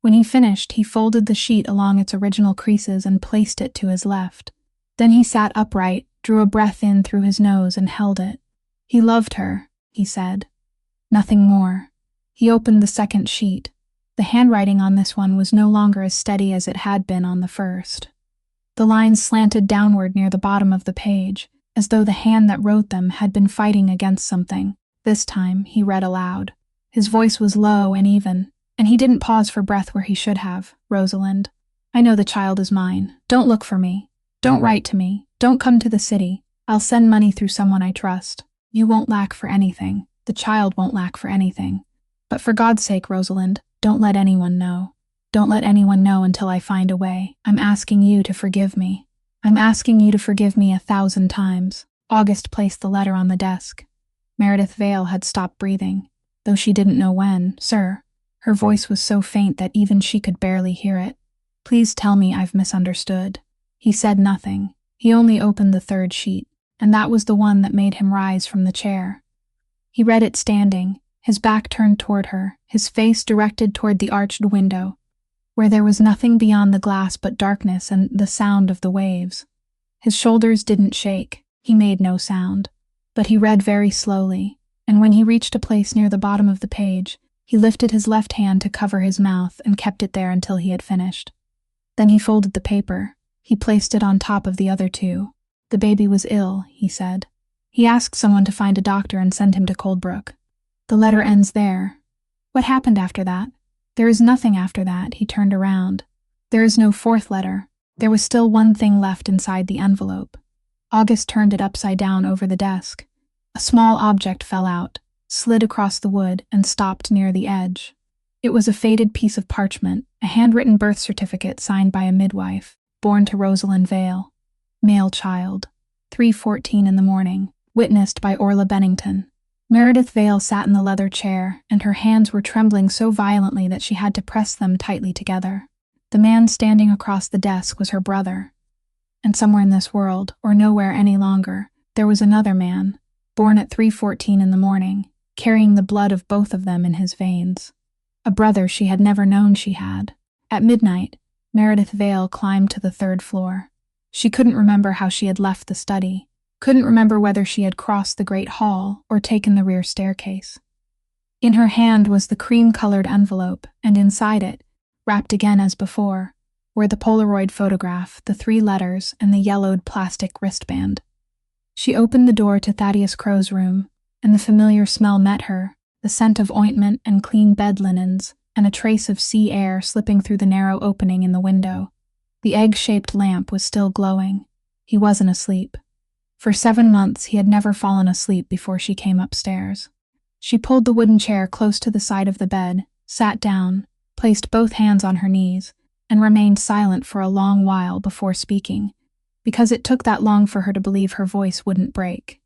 When he finished, he folded the sheet along its original creases and placed it to his left. Then he sat upright, drew a breath in through his nose and held it. He loved her, he said. Nothing more. He opened the second sheet. The handwriting on this one was no longer as steady as it had been on the first. The lines slanted downward near the bottom of the page, as though the hand that wrote them had been fighting against something. This time, he read aloud. His voice was low and even, and he didn't pause for breath where he should have. "Rosalind, I know the child is mine. Don't look for me. Don't write to me. Don't come to the city. I'll send money through someone I trust. You won't lack for anything. The child won't lack for anything. But for God's sake, Rosalind, don't let anyone know. Don't let anyone know until I find a way. I'm asking you to forgive me. I'm asking you to forgive me 1,000 times." August placed the letter on the desk. Meredith Vale had stopped breathing, though she didn't know when. "Sir." Her voice was so faint that even she could barely hear it. "Please tell me I've misunderstood." He said nothing. He only opened the third sheet, and that was the one that made him rise from the chair. He read it standing, his back turned toward her, his face directed toward the arched window, where there was nothing beyond the glass but darkness and the sound of the waves. His shoulders didn't shake. He made no sound. But he read very slowly, and when he reached a place near the bottom of the page, he lifted his left hand to cover his mouth and kept it there until he had finished. Then he folded the paper. He placed it on top of the other 2. "The baby was ill," he said. He asked someone to find a doctor and send him to Coldbrook. The letter ends there. What happened after that? There is nothing after that. He turned around. There is no 4th letter. There was still one thing left inside the envelope. August turned it upside down over the desk. A small object fell out, slid across the wood, and stopped near the edge. It was a faded piece of parchment, a handwritten birth certificate signed by a midwife, born to Rosalind Vale. Male child. 3:14 in the morning. Witnessed by Orla Bennington. Meredith Vale sat in the leather chair, and her hands were trembling so violently that she had to press them tightly together. The man standing across the desk was her brother. And somewhere in this world, or nowhere any longer, there was another man, born at 3:14 in the morning, carrying the blood of both of them in his veins. A brother she had never known she had. At midnight, Meredith Vale climbed to the 3rd floor. She couldn't remember how she had left the study, couldn't remember whether she had crossed the great hall or taken the rear staircase. In her hand was the cream-colored envelope, and inside it, wrapped again as before, were the Polaroid photograph, the 3 letters, and the yellowed plastic wristband. She opened the door to Thaddeus Crow's room, and the familiar smell met her, the scent of ointment and clean bed linens, and a trace of sea air slipping through the narrow opening in the window. The egg-shaped lamp was still glowing. He wasn't asleep. For 7 months he had never fallen asleep before she came upstairs. She pulled the wooden chair close to the side of the bed, sat down, placed both hands on her knees, and remained silent for a long while before speaking, because it took that long for her to believe her voice wouldn't break.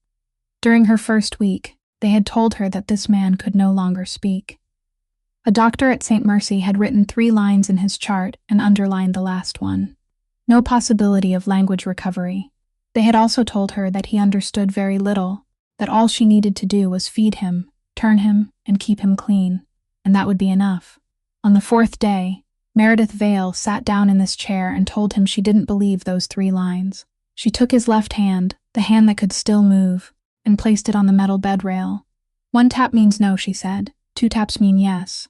During her first week, they had told her that this man could no longer speak. A doctor at St. Mercy had written 3 lines in his chart and underlined the last one. No possibility of language recovery. They had also told her that he understood very little, that all she needed to do was feed him, turn him, and keep him clean, and that would be enough. On the 4th day, Meredith Vale sat down in this chair and told him she didn't believe those 3 lines. She took his left hand, the hand that could still move, and placed it on the metal bed rail. 1 tap means no, she said. 2 taps mean yes.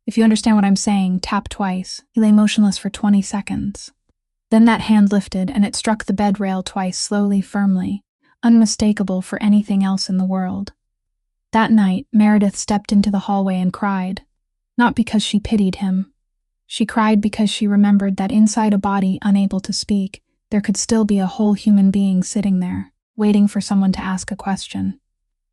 If you understand what I'm saying, tap twice. He lay motionless for 20 seconds. Then that hand lifted and it struck the bed rail twice, slowly, firmly, unmistakable for anything else in the world. That night, Meredith stepped into the hallway and cried. Not because she pitied him. She cried because she remembered that inside a body unable to speak, there could still be a whole human being sitting there, waiting for someone to ask a question.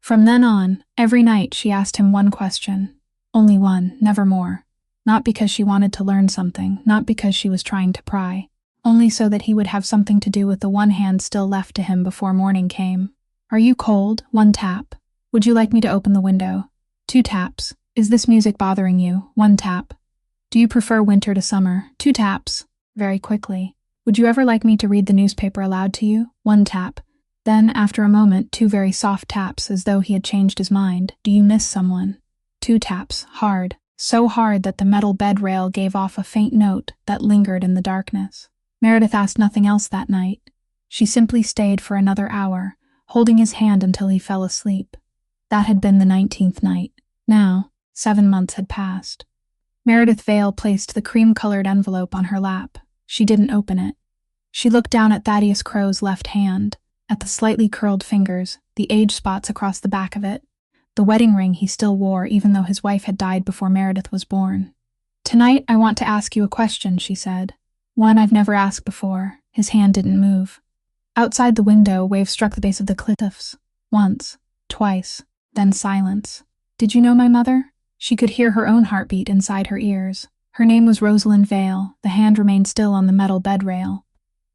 From then on, every night she asked him 1 question. Only 1, never more. Not because she wanted to learn something, not because she was trying to pry. Only so that he would have something to do with the 1 hand still left to him before morning came. Are you cold? 1 tap. Would you like me to open the window? 2 taps. Is this music bothering you? 1 tap. Do you prefer winter to summer? 2 taps. Very quickly. Would you ever like me to read the newspaper aloud to you? 1 tap. Then, after a moment, 2 very soft taps, as though he had changed his mind. Do you miss someone? 2 taps, hard, so hard that the metal bed rail gave off a faint note that lingered in the darkness. Meredith asked nothing else that night. She simply stayed for another hour, holding his hand until he fell asleep. That had been the 19th night. Now, 7 months had passed. Meredith Vale placed the cream-colored envelope on her lap. She didn't open it. She looked down at Thaddeus Crow's left hand, at the slightly curled fingers, the age spots across the back of it, the wedding ring he still wore even though his wife had died before Meredith was born. Tonight I want to ask you a question, she said. One I've never asked before. His hand didn't move. Outside the window, waves struck the base of the cliffs. Once, twice, then silence. Did you know my mother? She could hear her own heartbeat inside her ears. Her name was Rosalind Vale. The hand remained still on the metal bed rail.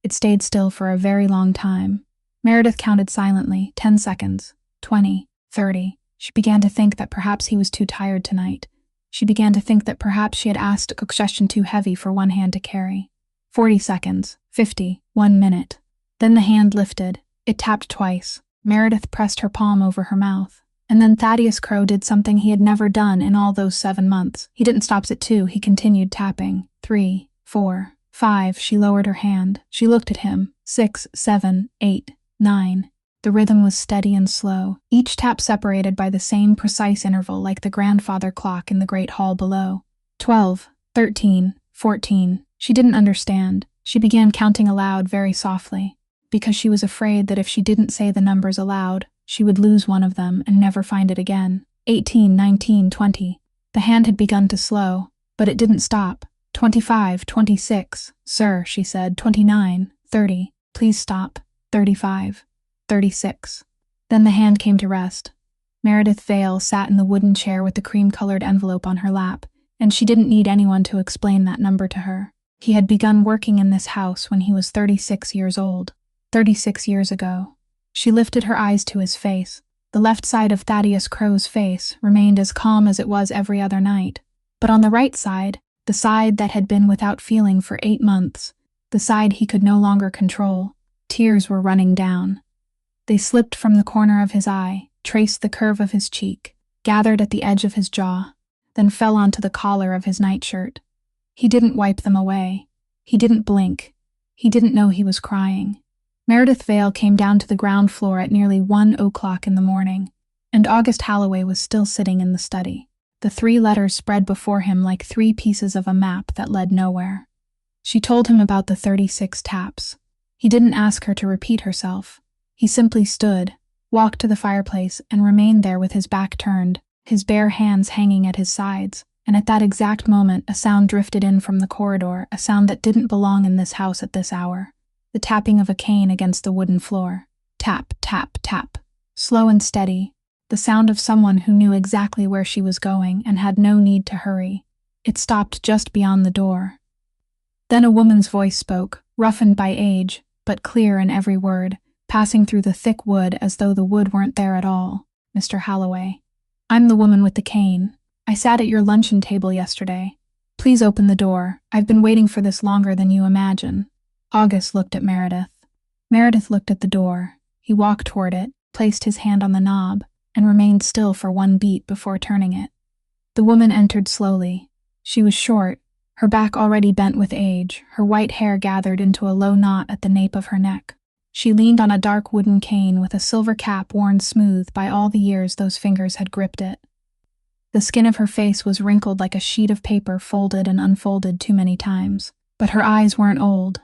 It stayed still for a very long time. Meredith counted silently, 10 seconds, 20, 30. She began to think that perhaps he was too tired tonight. She began to think that perhaps she had asked a question too heavy for one hand to carry. 40 seconds, 50, 1 minute. Then the hand lifted. It tapped twice. Meredith pressed her palm over her mouth. And then Thaddeus Crow did something he had never done in all those 7 months. He didn't stop at 2, he continued tapping. 3, 4, 5, she lowered her hand. She looked at him. 6, 7, 8, 9. The rhythm was steady and slow, each tap separated by the same precise interval like the grandfather clock in the great hall below. 12, 13, 14. She didn't understand. She began counting aloud very softly, because she was afraid that if she didn't say the numbers aloud, she would lose one of them and never find it again. 18, 19, 20. The hand had begun to slow, but it didn't stop. 25, 26. Sir, she said. 29, 30. Please stop. 35, 36. Then the hand came to rest. Meredith Vale sat in the wooden chair with the cream-colored envelope on her lap, and she didn't need anyone to explain that number to her. He had begun working in this house when he was 36 years old. 36 years ago. She lifted her eyes to his face. The left side of Thaddeus Crow's face remained as calm as it was every other night. But on the right side, the side that had been without feeling for 8 months, the side he could no longer control, tears were running down. They slipped from the corner of his eye, traced the curve of his cheek, gathered at the edge of his jaw, then fell onto the collar of his nightshirt. He didn't wipe them away. He didn't blink. He didn't know he was crying. Meredith Vale came down to the ground floor at nearly 1:00 in the morning, and August Halloway was still sitting in the study. The 3 letters spread before him like 3 pieces of a map that led nowhere. She told him about the 36 taps. He didn't ask her to repeat herself. He simply stood, walked to the fireplace, and remained there with his back turned, his bare hands hanging at his sides, and at that exact moment a sound drifted in from the corridor, a sound that didn't belong in this house at this hour. The tapping of a cane against the wooden floor. Tap, tap, tap. Slow and steady. The sound of someone who knew exactly where she was going and had no need to hurry. It stopped just beyond the door. Then a woman's voice spoke, roughened by age, but clear in every word, passing through the thick wood as though the wood weren't there at all. Mr. Halloway. I'm the woman with the cane. I sat at your luncheon table yesterday. Please open the door. I've been waiting for this longer than you imagine. August looked at Meredith. Meredith looked at the door. He walked toward it, placed his hand on the knob, and remained still for 1 beat before turning it. The woman entered slowly. She was short, her back already bent with age, her white hair gathered into a low knot at the nape of her neck. She leaned on a dark wooden cane with a silver cap worn smooth by all the years those fingers had gripped it. The skin of her face was wrinkled like a sheet of paper folded and unfolded too many times, but her eyes weren't old.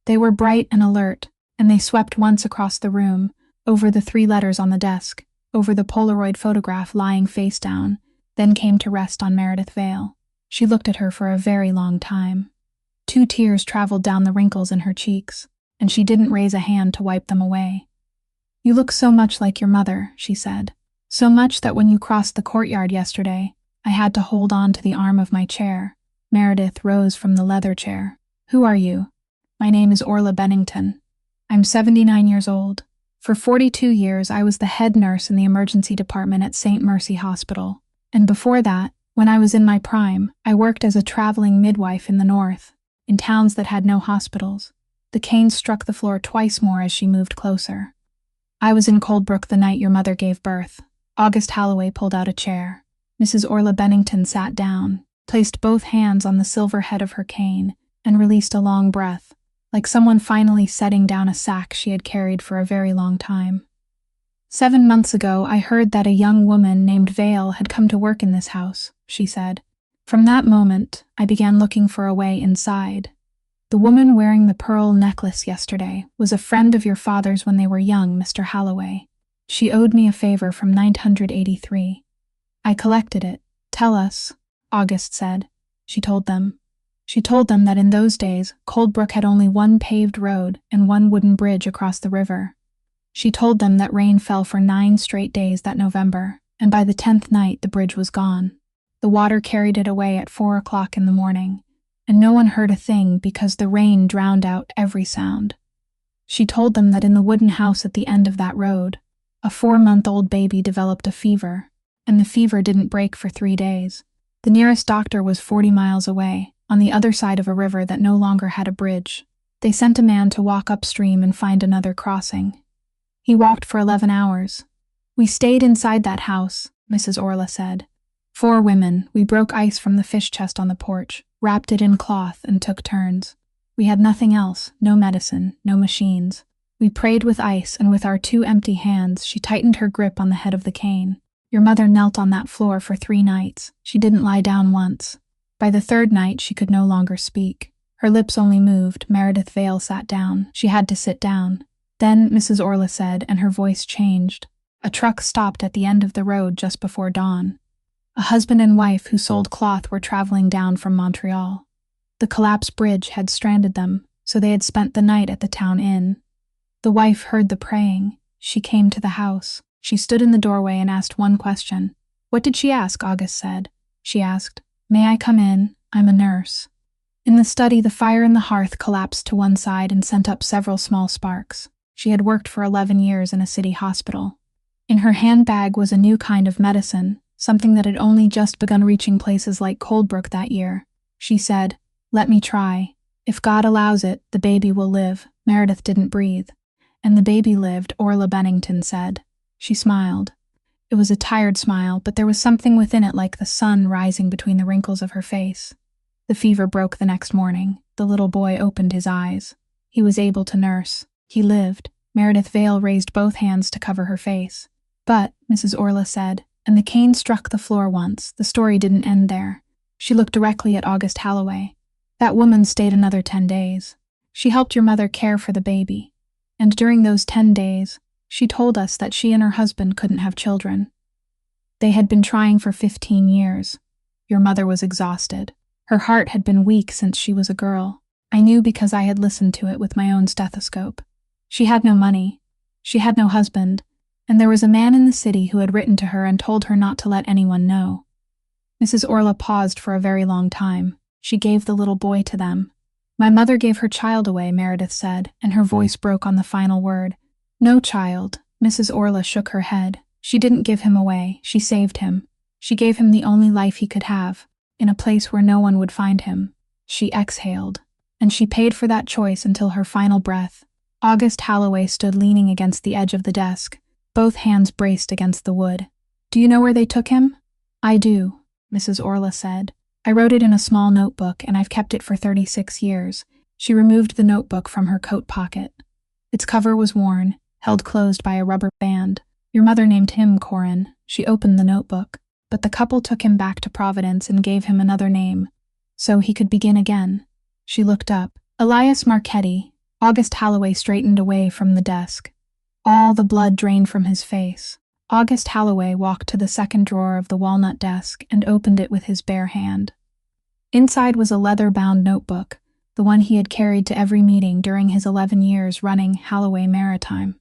They were bright and alert, and they swept once across the room, over the 3 letters on the desk, over the Polaroid photograph lying face down, then came to rest on Meredith Vale. She looked at her for a very long time. 2 tears traveled down the wrinkles in her cheeks, and she didn't raise a hand to wipe them away. You look so much like your mother, she said. So much that when you crossed the courtyard yesterday, I had to hold on to the arm of my chair. Meredith rose from the leather chair. Who are you? My name is Orla Bennington. I'm 79 years old. For 42 years, I was the head nurse in the emergency department at St. Mercy Hospital. And before that, when I was in my prime, I worked as a traveling midwife in the north, in towns that had no hospitals. The cane struck the floor twice more as she moved closer. I was in Coldbrook the night your mother gave birth. August Halloway pulled out a chair. Mrs. Orla Bennington sat down, placed both hands on the silver head of her cane, and released a long breath, like someone finally setting down a sack she had carried for a very long time. 7 months ago, I heard that a young woman named Vale had come to work in this house, she said. From that moment, I began looking for a way inside. The woman wearing the pearl necklace yesterday was a friend of your father's when they were young, Mr. Halloway. She owed me a favor from 983. I collected it. Tell us, August said. She told them. She told them that in those days, Coldbrook had only 1 paved road and 1 wooden bridge across the river. She told them that rain fell for 9 straight days that November, and by the 10th night the bridge was gone. The water carried it away at 4 o'clock in the morning, and no one heard a thing because the rain drowned out every sound. She told them that in the wooden house at the end of that road, a 4-month-old baby developed a fever, and the fever didn't break for 3 days. The nearest doctor was 40 miles away, on the other side of a river that no longer had a bridge. They sent a man to walk upstream and find another crossing. He walked for 11 hours. We stayed inside that house, Mrs. Orla said. 4 women, we broke ice from the fish chest on the porch, wrapped it in cloth, and took turns. We had nothing else, no medicine, no machines. We prayed with ice, and with our 2 empty hands, she tightened her grip on the head of the cane. Your mother knelt on that floor for 3 nights. She didn't lie down once. By the 3rd night, she could no longer speak. Her lips only moved. Meredith Vale sat down. She had to sit down. Then, Mrs. Orla said, and her voice changed. A truck stopped at the end of the road just before dawn. A husband and wife who sold cloth were traveling down from Montreal. The collapsed bridge had stranded them, so they had spent the night at the town inn. The wife heard the praying. She came to the house. She stood in the doorway and asked 1 question. What did she ask? August said. She asked, May I come in? I'm a nurse. In the study, the fire in the hearth collapsed to one side and sent up several small sparks. She had worked for 11 years in a city hospital. In her handbag was a new kind of medicine, something that had only just begun reaching places like Coldbrook that year. She said, Let me try. If God allows it, the baby will live. Meredith didn't breathe. And the baby lived, Orla Bennington said. She smiled. It was a tired smile, but there was something within it like the sun rising between the wrinkles of her face. The fever broke the next morning. The little boy opened his eyes. He was able to nurse. He lived. Meredith Vale raised both hands to cover her face. But, Mrs. Orla said, and the cane struck the floor once, the story didn't end there. She looked directly at August Halloway. That woman stayed another 10 days. She helped your mother care for the baby. And during those 10 days, she told us that she and her husband couldn't have children. They had been trying for 15 years. Your mother was exhausted. Her heart had been weak since she was a girl. I knew because I had listened to it with my own stethoscope. She had no money. She had no husband. And there was a man in the city who had written to her and told her not to let anyone know. Mrs. Orla paused for a very long time. She gave the little boy to them. My mother gave her child away, Meredith said, and her voice broke on the final word. No child. Mrs. Orla shook her head. She didn't give him away. She saved him. She gave him the only life he could have, in a place where no one would find him. She exhaled. And she paid for that choice until her final breath. August Halloway stood leaning against the edge of the desk, both hands braced against the wood. Do you know where they took him? I do, Mrs. Orla said. I wrote it in a small notebook, and I've kept it for 36 years. She removed the notebook from her coat pocket. Its cover was worn, held closed by a rubber band. Your mother named him Corin. She opened the notebook, but the couple took him back to Providence and gave him another name, so he could begin again. She looked up. Elias Marchetti. August Halloway straightened away from the desk. All the blood drained from his face. August Halloway walked to the second drawer of the walnut desk and opened it with his bare hand. Inside was a leather-bound notebook, the one he had carried to every meeting during his 11 years running Halloway Maritime.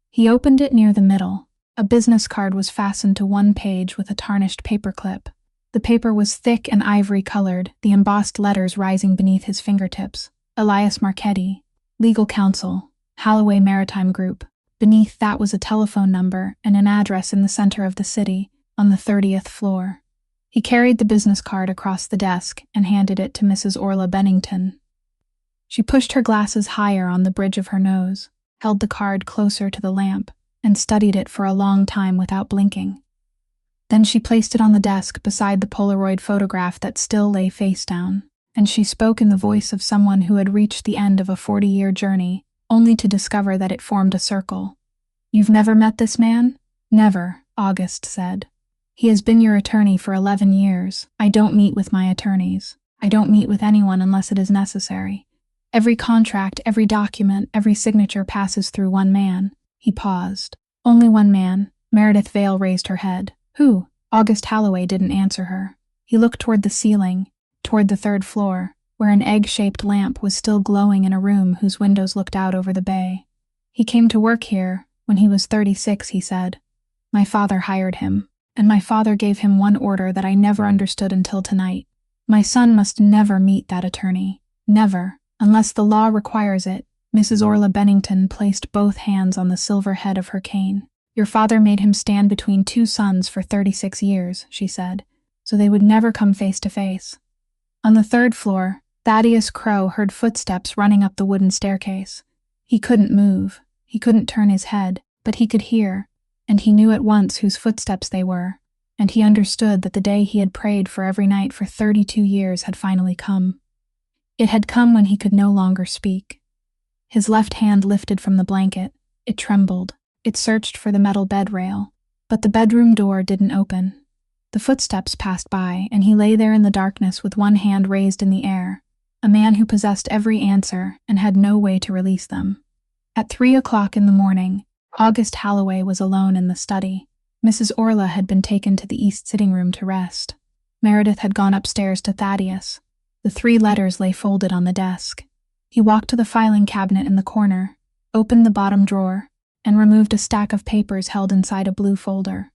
He opened it near the middle. A business card was fastened to one page with a tarnished paperclip. The paper was thick and ivory-colored, the embossed letters rising beneath his fingertips. Elias Marchetti, Legal Counsel, Halloway Maritime Group. Beneath that was a telephone number and an address in the center of the city, on the 30th floor. He carried the business card across the desk and handed it to Mrs. Orla Bennington. She pushed her glasses higher on the bridge of her nose, held the card closer to the lamp, and studied it for a long time without blinking. Then she placed it on the desk beside the Polaroid photograph that still lay face down, and she spoke in the voice of someone who had reached the end of a 40-year journey, only to discover that it formed a circle. You've never met this man? Never, August said. He has been your attorney for 11 years. I don't meet with my attorneys. I don't meet with anyone unless it is necessary. Every contract, every document, every signature passes through one man. He paused. Only one man. Meredith Vale raised her head. Who? August Halloway didn't answer her. He looked toward the ceiling, toward the 3rd floor, where an egg-shaped lamp was still glowing in a room whose windows looked out over the bay. He came to work here when he was 36, he said. My father hired him, and my father gave him one order that I never understood until tonight. My son must never meet that attorney. Never, unless the law requires it. Mrs. Orla Bennington placed both hands on the silver head of her cane. Your father made him stand between two sons for 36 years, she said, so they would never come face to face. On the 3rd floor, Thaddeus Crow heard footsteps running up the wooden staircase. He couldn't move. He couldn't turn his head, but he could hear, and he knew at once whose footsteps they were, and he understood that the day he had prayed for every night for 32 years had finally come. It had come when he could no longer speak. His left hand lifted from the blanket. It trembled. It searched for the metal bed rail, but the bedroom door didn't open. The footsteps passed by, and he lay there in the darkness with one hand raised in the air, a man who possessed every answer and had no way to release them. At 3 o'clock in the morning, August Halloway was alone in the study. Mrs. Orla had been taken to the east sitting room to rest. Meredith had gone upstairs to Thaddeus. The 3 letters lay folded on the desk. He walked to the filing cabinet in the corner, opened the bottom drawer, and removed a stack of papers held inside a blue folder.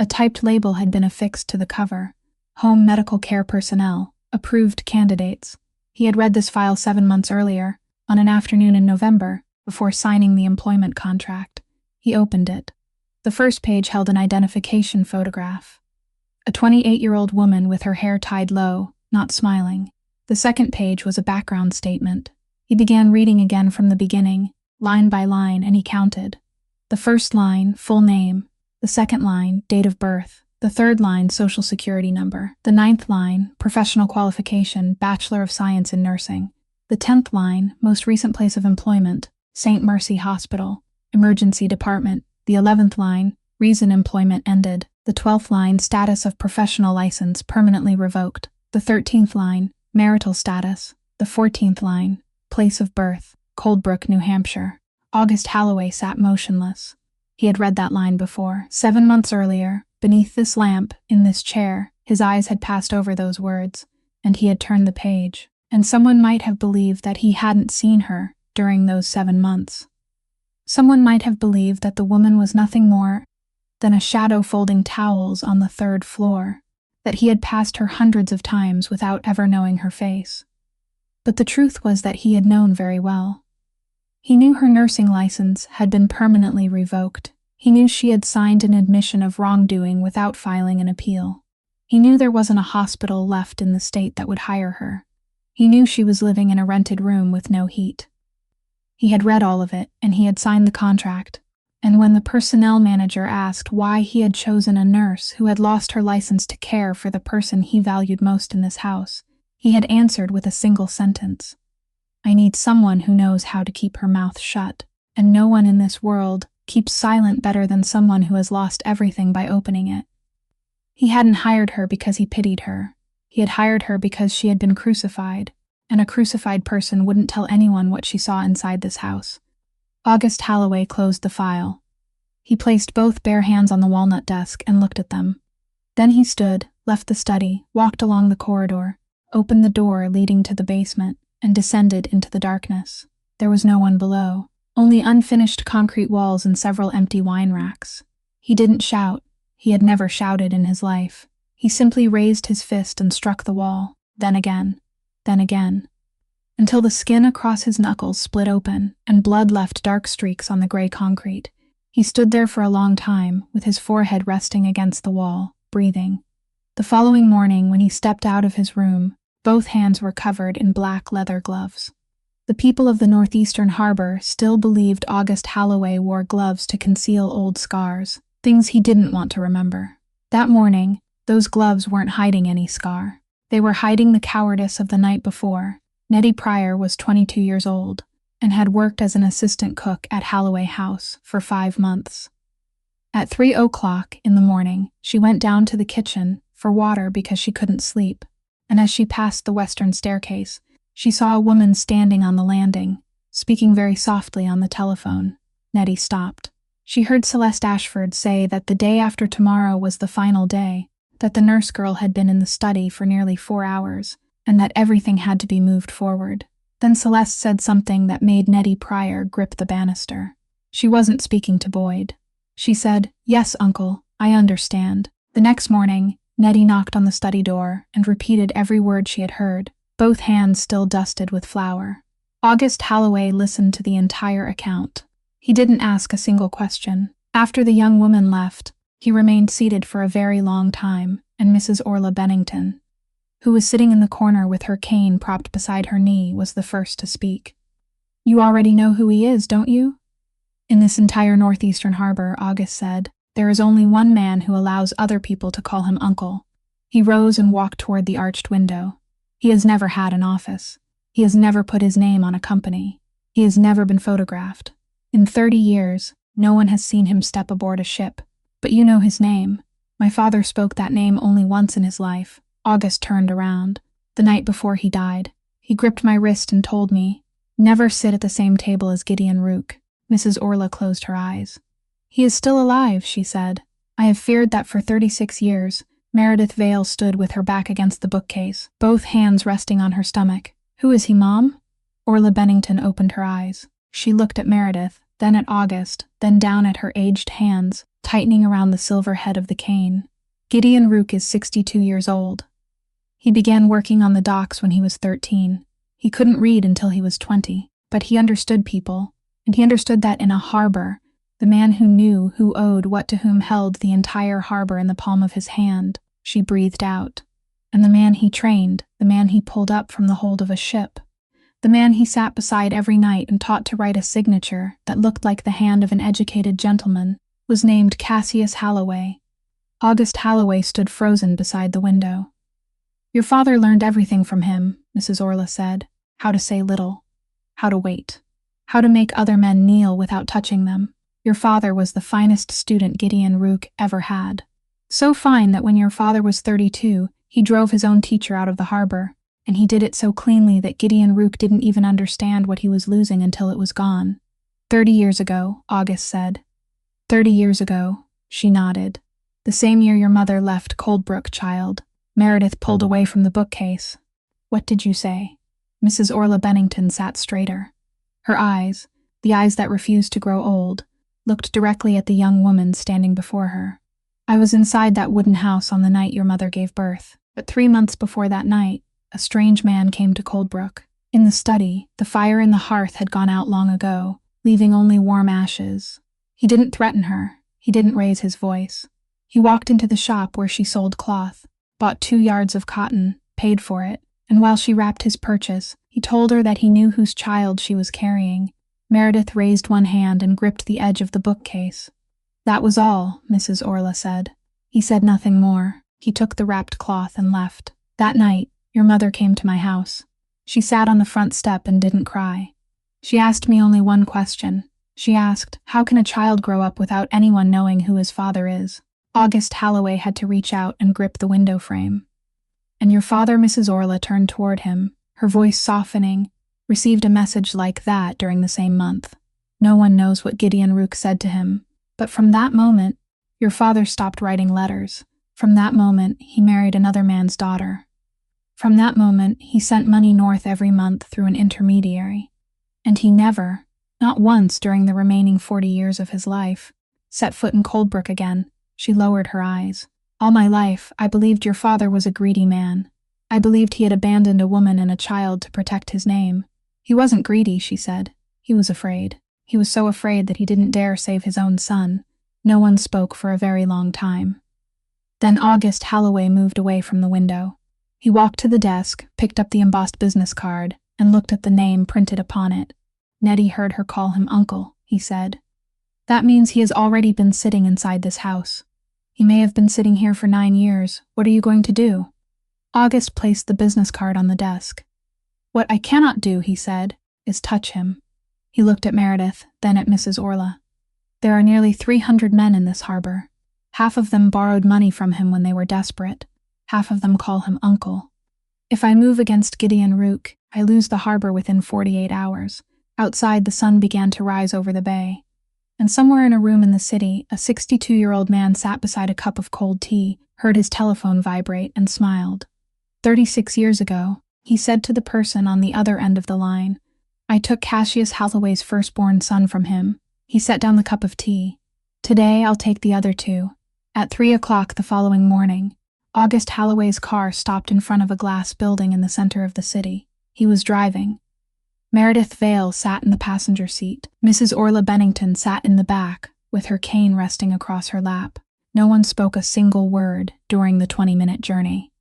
A typed label had been affixed to the cover. Home Medical Care Personnel, Approved Candidates. He had read this file 7 months earlier, on an afternoon in November, before signing the employment contract. He opened it. The first page held an identification photograph. A 28-year-old woman with her hair tied low, not smiling. The second page was a background statement. He began reading again from the beginning, line by line, and he counted. The first line, full name. The second line, date of birth. The third line, social security number. The ninth line, professional qualification, Bachelor of Science in Nursing. The 10th line, most recent place of employment, St. Mercy Hospital, Emergency Department. The 11th line, reason employment ended. The 12th line, status of professional license permanently revoked. The 13th line, marital status. The 14th line, place of birth, Coldbrook, New Hampshire. August Halloway sat motionless. He had read that line before. 7 months earlier, beneath this lamp, in this chair, his eyes had passed over those words, and he had turned the page. And someone might have believed that he hadn't seen her during those 7 months. Someone might have believed that the woman was nothing more than a shadow folding towels on the 3rd floor, that he had passed her hundreds of times without ever knowing her face. But the truth was that he had known very well. He knew her nursing license had been permanently revoked. He knew she had signed an admission of wrongdoing without filing an appeal. He knew there wasn't a hospital left in the state that would hire her. He knew she was living in a rented room with no heat. He had read all of it, and he had signed the contract. And when the personnel manager asked why he had chosen a nurse who had lost her license to care for the person he valued most in this house, he had answered with a single sentence: "I need someone who knows how to keep her mouth shut, and no one in this world keeps silent better than someone who has lost everything by opening it." He hadn't hired her because he pitied her. He had hired her because she had been crucified, and a crucified person wouldn't tell anyone what she saw inside this house. August Halloway closed the file. He placed both bare hands on the walnut desk and looked at them. Then he stood, left the study, walked along the corridor, opened the door leading to the basement, and descended into the darkness. There was no one below, only unfinished concrete walls and several empty wine racks. He didn't shout. He had never shouted in his life. He simply raised his fist and struck the wall, then again, until the skin across his knuckles split open and blood left dark streaks on the gray concrete. He stood there for a long time, with his forehead resting against the wall, breathing. The following morning, when he stepped out of his room, both hands were covered in black leather gloves. The people of the northeastern harbor still believed August Halloway wore gloves to conceal old scars, things he didn't want to remember. That morning, those gloves weren't hiding any scar. They were hiding the cowardice of the night before. Nettie Pryor was 22 years old and had worked as an assistant cook at Halloway House for 5 months. At 3:00 in the morning, she went down to the kitchen for water because she couldn't sleep, and as she passed the western staircase, she saw a woman standing on the landing, speaking very softly on the telephone. Nettie stopped. She heard Celeste Ashford say that the day after tomorrow was the final day, that the nurse girl had been in the study for nearly 4 hours, and that everything had to be moved forward. Then Celeste said something that made Nettie Pryor grip the banister. She wasn't speaking to Boyd. She said, "Yes, Uncle, I understand." The next morning, Nettie knocked on the study door and repeated every word she had heard, both hands still dusted with flour. August Halloway listened to the entire account. He didn't ask a single question. After the young woman left, he remained seated for a very long time, and Mrs. Orla Bennington, who was sitting in the corner with her cane propped beside her knee, was the first to speak. "You already know who he is, don't you?" "In this entire northeastern harbor," August said, "there is only one man who allows other people to call him uncle." He rose and walked toward the arched window. "He has never had an office. He has never put his name on a company. He has never been photographed. In 30 years, no one has seen him step aboard a ship. But you know his name. My father spoke that name only once in his life." August turned around. "The night before he died. He gripped my wrist and told me, 'Never sit at the same table as Gideon Rook.'" Mrs. Orla closed her eyes. "He is still alive," she said. "I have feared that for 36 years. Meredith Vale stood with her back against the bookcase, both hands resting on her stomach. "Who is he, Mom?" Orla Bennington opened her eyes. She looked at Meredith, then at August, then down at her aged hands, tightening around the silver head of the cane. "Gideon Rook is 62 years old. He began working on the docks when he was 13. He couldn't read until he was 20, but he understood people, and he understood that in a harbor, the man who knew who owed what to whom held the entire harbor in the palm of his hand." She breathed out. "And the man he trained, the man he pulled up from the hold of a ship, The man he sat beside every night and taught to write a signature that looked like the hand of an educated gentleman was named Cassius Halloway. August Halloway stood frozen beside the window. "Your father learned everything from him," Mrs. Orla said. "How to say little. How to wait. How to make other men kneel without touching them. Your father was the finest student Gideon Rook ever had. So fine that when your father was 32, he drove his own teacher out of the harbor, and he did it so cleanly that Gideon Rook didn't even understand what he was losing until it was gone." 30 years ago, August said. 30 years ago, she nodded. "The same year your mother left Coldbrook, child." Meredith pulled away from the bookcase. "What did you say?" Mrs. Orla Bennington sat straighter. Her eyes, the eyes that refused to grow old, looked directly at the young woman standing before her. "I was inside that wooden house on the night your mother gave birth, but 3 months before that night, a strange man came to Coldbrook. In the study, the fire in the hearth had gone out long ago, leaving only warm ashes. He didn't threaten her. He didn't raise his voice. He walked into the shop where she sold cloth, bought 2 yards of cotton, paid for it, and while she wrapped his purchase, he told her that he knew whose child she was carrying." Meredith raised one hand and gripped the edge of the bookcase. "That was all," Mrs. Orla said. "He said nothing more. He took the wrapped cloth and left. That night, your mother came to my house. She sat on the front step and didn't cry. She asked me only one question. She asked, how can a child grow up without anyone knowing who his father is?" August Halloway had to reach out and grip the window frame. "And your father," Mrs. Orla turned toward him, her voice softening, "received a message like that during the same month. No one knows what Gideon Rook said to him, but from that moment, your father stopped writing letters. From that moment, he married another man's daughter. From that moment, he sent money north every month through an intermediary. And he never, not once during the remaining 40 years of his life, set foot in Coldbrook again." She lowered her eyes. "All my life, I believed your father was a greedy man. I believed he had abandoned a woman and a child to protect his name. He wasn't greedy," she said. "He was afraid. He was so afraid that he didn't dare save his own son." No one spoke for a very long time. Then August Halloway moved away from the window. He walked to the desk, picked up the embossed business card, and looked at the name printed upon it. "Nettie heard her call him uncle," he said. "That means he has already been sitting inside this house. He may have been sitting here for 9 years. What are you going to do?" August placed the business card on the desk. "What I cannot do," he said, "is touch him." He looked at Meredith, then at Mrs. Orla. "There are nearly 300 men in this harbor. Half of them borrowed money from him when they were desperate. Half of them call him uncle. If I move against Gideon Rook, I lose the harbor within 48 hours. Outside, the sun began to rise over the bay. And somewhere in a room in the city, a 62-year-old man sat beside a cup of cold tea, heard his telephone vibrate, and smiled. 36 years ago, he said to the person on the other end of the line, I took Cassius Halloway's firstborn son from him. He set down the cup of tea. Today, I'll take the other 2. At 3 o'clock the following morning, August Halloway's car stopped in front of a glass building in the center of the city. He was driving. Meredith Vale sat in the passenger seat. Mrs. Orla Bennington sat in the back, with her cane resting across her lap. No one spoke a single word during the 20-minute journey.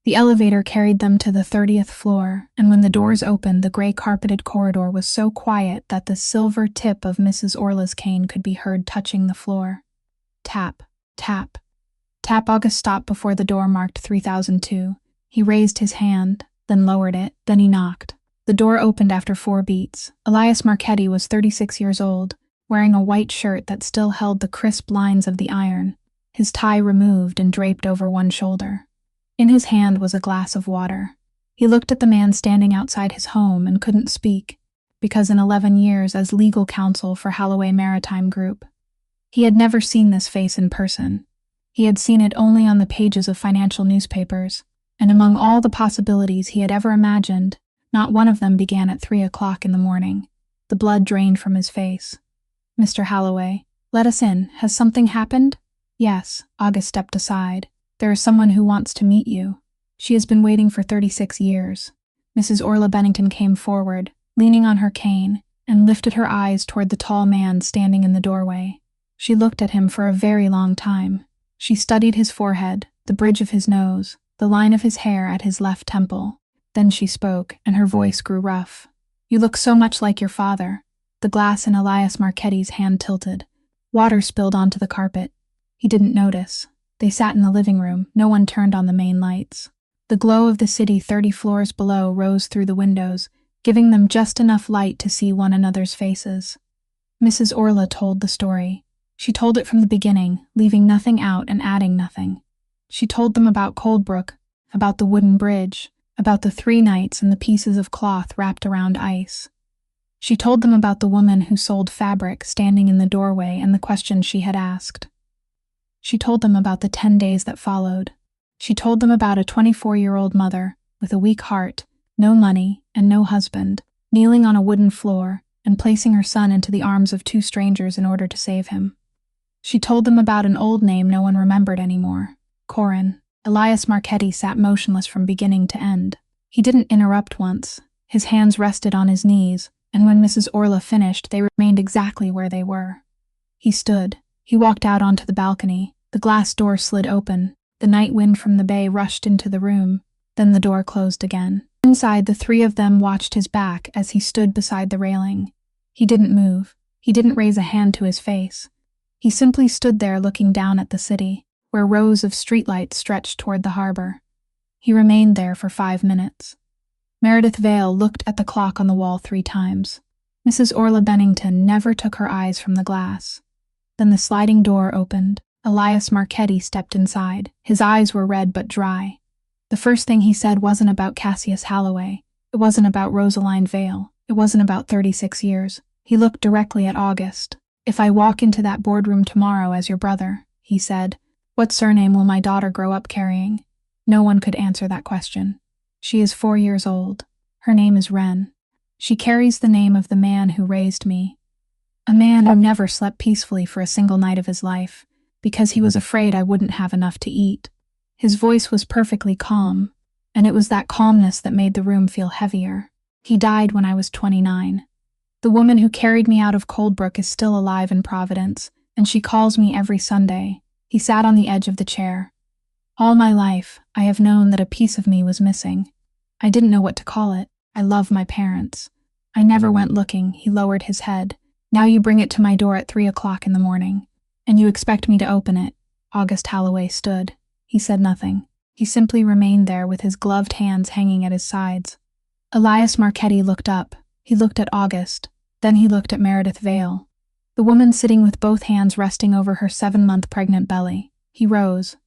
The elevator carried them to the 30th floor, and when the doors opened, the gray-carpeted corridor was so quiet that the silver tip of Mrs. Orla's cane could be heard touching the floor. Tap, tap, tap. August stopped before the door marked 3002. He raised his hand, then lowered it, then he knocked. The door opened after 4 beats. Elias Marchetti was 36 years old, wearing a white shirt that still held the crisp lines of the iron, his tie removed and draped over one shoulder. In his hand was a glass of water. He looked at the man standing outside his home and couldn't speak, because in 11 years as legal counsel for Halloway Maritime Group, he had never seen this face in person. He had seen it only on the pages of financial newspapers, and among all the possibilities he had ever imagined, not one of them began at 3 o'clock in the morning. The blood drained from his face. "Mr. Halloway, let us in. Has something happened?" "Yes." August stepped aside. "There is someone who wants to meet you. She has been waiting for 36 years. Mrs. Orla Bennington came forward, leaning on her cane, and lifted her eyes toward the tall man standing in the doorway. She looked at him for a very long time. She studied his forehead, the bridge of his nose, the line of his hair at his left temple. Then she spoke, and her voice grew rough. You look so much like your father." The glass in Elias Marchetti's hand tilted. Water spilled onto the carpet. He didn't notice. They sat in the living room. No one turned on the main lights. The glow of the city 30 floors below rose through the windows, giving them just enough light to see one another's faces. Mrs. Orla told the story. She told it from the beginning, leaving nothing out and adding nothing. She told them about Coldbrook, about the wooden bridge, about the 3 nights and the pieces of cloth wrapped around ice. She told them about the woman who sold fabric standing in the doorway and the questions she had asked. She told them about the 10 days that followed. She told them about a 24-year-old mother, with a weak heart, no money, and no husband, kneeling on a wooden floor and placing her son into the arms of 2 strangers in order to save him. She told them about an old name no one remembered anymore, Corin. Elias Marchetti sat motionless from beginning to end. He didn't interrupt once. His hands rested on his knees, and when Mrs. Orla finished, they remained exactly where they were. He stood. He walked out onto the balcony. The glass door slid open. The night wind from the bay rushed into the room. Then the door closed again. Inside, the 3 of them watched his back as he stood beside the railing. He didn't move. He didn't raise a hand to his face. He simply stood there looking down at the city, where rows of streetlights stretched toward the harbor. He remained there for 5 minutes. Meredith Vale looked at the clock on the wall 3 times. Mrs. Orla Bennington never took her eyes from the glass. Then the sliding door opened. Elias Marchetti stepped inside. His eyes were red but dry. The first thing he said wasn't about Cassius Halloway. It wasn't about Rosaline Vale. It wasn't about 36 years. He looked directly at August. "If I walk into that boardroom tomorrow as your brother," he said, "what surname will my daughter grow up carrying?" No one could answer that question. "She is 4 years old. Her name is Wren. She carries the name of the man who raised me. A man who never slept peacefully for a single night of his life, because he was afraid I wouldn't have enough to eat." His voice was perfectly calm, and it was that calmness that made the room feel heavier. "He died when I was 29. The woman who carried me out of Coldbrook is still alive in Providence, and she calls me every Sunday." He sat on the edge of the chair. "All my life, I have known that a piece of me was missing. I didn't know what to call it. I love my parents. I never went looking." He lowered his head. "Now you bring it to my door at 3 o'clock in the morning, and you expect me to open it." August Halloway stood. He said nothing. He simply remained there with his gloved hands hanging at his sides. Elias Marchetti looked up. He looked at August. Then he looked at Meredith Vale, the woman sitting with both hands resting over her 7-month pregnant belly. He rose.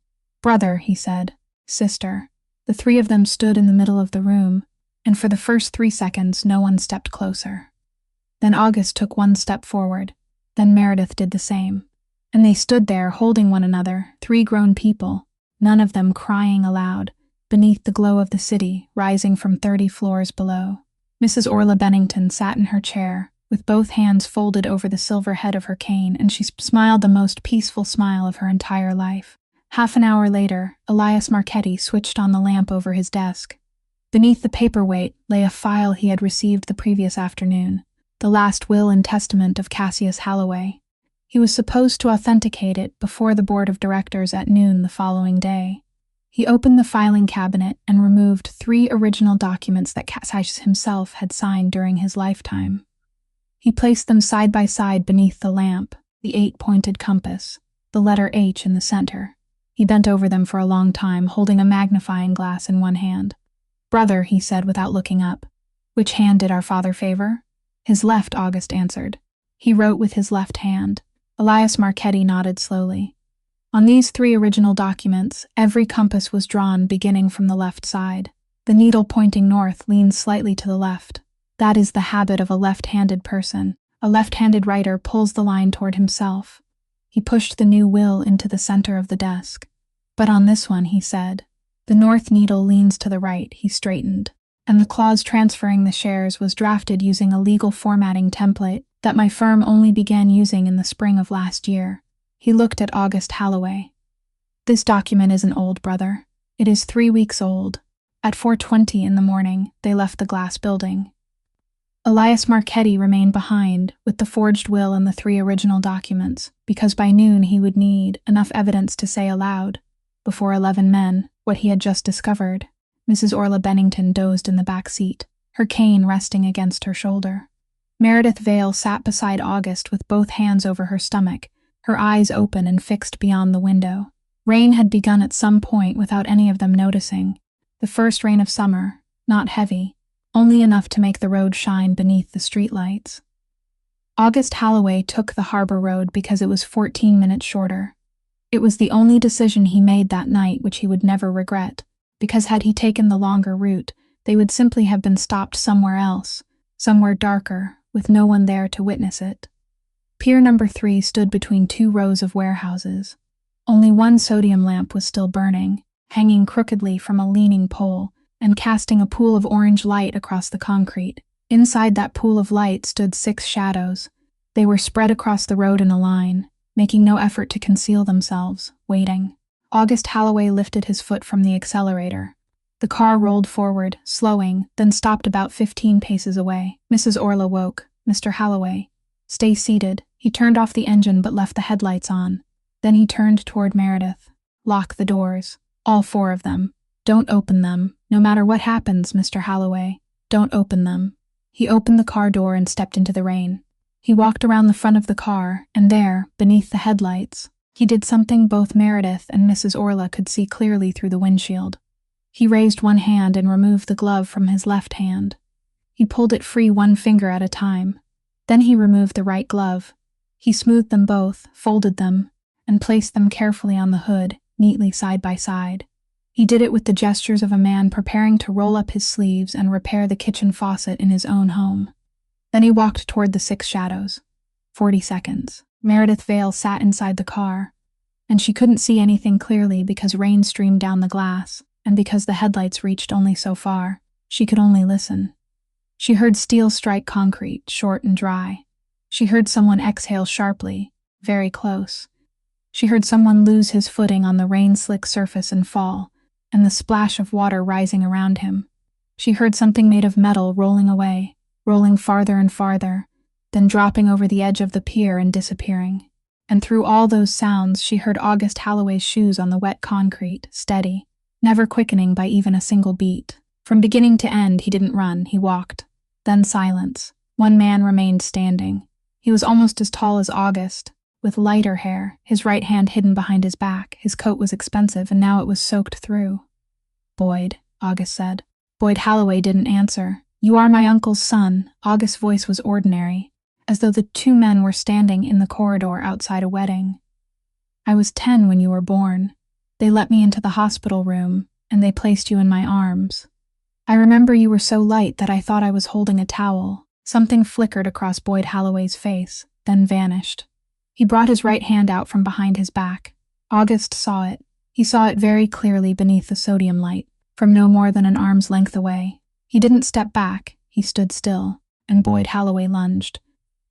"Brother," he said. "Sister." The 3 of them stood in the middle of the room, and for the first 3 seconds no one stepped closer. Then August took 1 step forward. Then Meredith did the same. And they stood there holding one another, 3 grown people, none of them crying aloud, beneath the glow of the city rising from 30 floors below. Mrs. Orla Bennington sat in her chair, with both hands folded over the silver head of her cane, and she smiled the most peaceful smile of her entire life. Half an hour later, Elias Marchetti switched on the lamp over his desk. Beneath the paperweight lay a file he had received the previous afternoon, the last will and testament of Cassius Halloway. He was supposed to authenticate it before the board of directors at noon the following day. He opened the filing cabinet and removed 3 original documents that Cassius himself had signed during his lifetime. He placed them side by side beneath the lamp, the 8-pointed compass, the letter H in the center. He bent over them for a long time, holding a magnifying glass in one hand. "Brother," he said without looking up. "Which hand did our father favor?" "His left," August answered. "He wrote with his left hand." Elias Marchetti nodded slowly. On these 3 original documents, every compass was drawn beginning from the left side. The needle pointing north leans slightly to the left. That is the habit of a left-handed person. A left-handed writer pulls the line toward himself. He pushed the new will into the center of the desk. "But on this one," he said, "the north needle leans to the right." He straightened. "And the clause transferring the shares was drafted using a legal formatting template that my firm only began using in the spring of last year." He looked at August Halloway. "This document isn't old, brother. It is 3 weeks old. At 4:20 in the morning, they left the glass building." Elias Marchetti remained behind with the forged will and the 3 original documents, because by noon he would need enough evidence to say aloud, before 11 men, what he had just discovered. Mrs. Orla Bennington dozed in the back seat. her cane resting against her shoulder. Meredith Vale sat beside August with both hands over her stomach, her eyes open and fixed beyond the window. Rain had begun at some point without any of them noticing. The first rain of summer, not heavy, only enough to make the road shine beneath the streetlights. August Halloway took the Harbor Road because it was 14 minutes shorter. It was the only decision he made that night which he would never regret, because had he taken the longer route, they would simply have been stopped somewhere else, somewhere darker, with no one there to witness it. Pier number 3 stood between two rows of warehouses. Only one sodium lamp was still burning, hanging crookedly from a leaning pole, and casting a pool of orange light across the concrete. Inside that pool of light stood 6 shadows. They were spread across the road in a line, making no effort to conceal themselves, waiting. August Halloway lifted his foot from the accelerator. The car rolled forward, slowing, then stopped about 15 paces away. Mrs. Orla woke. Mr. Halloway. Stay seated. He turned off the engine but left the headlights on. Then he turned toward Meredith. Lock the doors. All 4 of them. Don't open them. No matter what happens, Mr. Halloway. Don't open them. He opened the car door and stepped into the rain. He walked around the front of the car, and there, beneath the headlights, he did something both Meredith and Mrs. Orla could see clearly through the windshield. He raised one hand and removed the glove from his left hand. He pulled it free one finger at a time. Then he removed the right glove. He smoothed them both, folded them, and placed them carefully on the hood, neatly side by side. He did it with the gestures of a man preparing to roll up his sleeves and repair the kitchen faucet in his own home. Then he walked toward the 6 shadows. 40 seconds. Meredith Vale sat inside the car, and she couldn't see anything clearly because rain streamed down the glass, and because the headlights reached only so far. She could only listen. She heard steel strike concrete, short and dry. She heard someone exhale sharply, very close. She heard someone lose his footing on the rain-slick surface and fall, and the splash of water rising around him. She heard something made of metal rolling away, rolling farther and farther, then dropping over the edge of the pier and disappearing. And through all those sounds, she heard August Halloway's shoes on the wet concrete, steady, never quickening by even a single beat. From beginning to end, he didn't run, he walked. Then silence. One man remained standing. He was almost as tall as August, with lighter hair, his right hand hidden behind his back. His coat was expensive, and now it was soaked through. Boyd, August said. Boyd Halloway didn't answer. You are my uncle's son. August's voice was ordinary, as though the 2 men were standing in the corridor outside a wedding. I was 10 when you were born. They let me into the hospital room, and they placed you in my arms. I remember you were so light that I thought I was holding a towel. Something flickered across Boyd Halloway's face, then vanished. He brought his right hand out from behind his back. August saw it. He saw it very clearly beneath the sodium light, from no more than an arm's length away. He didn't step back, he stood still, and Boyd Halloway lunged.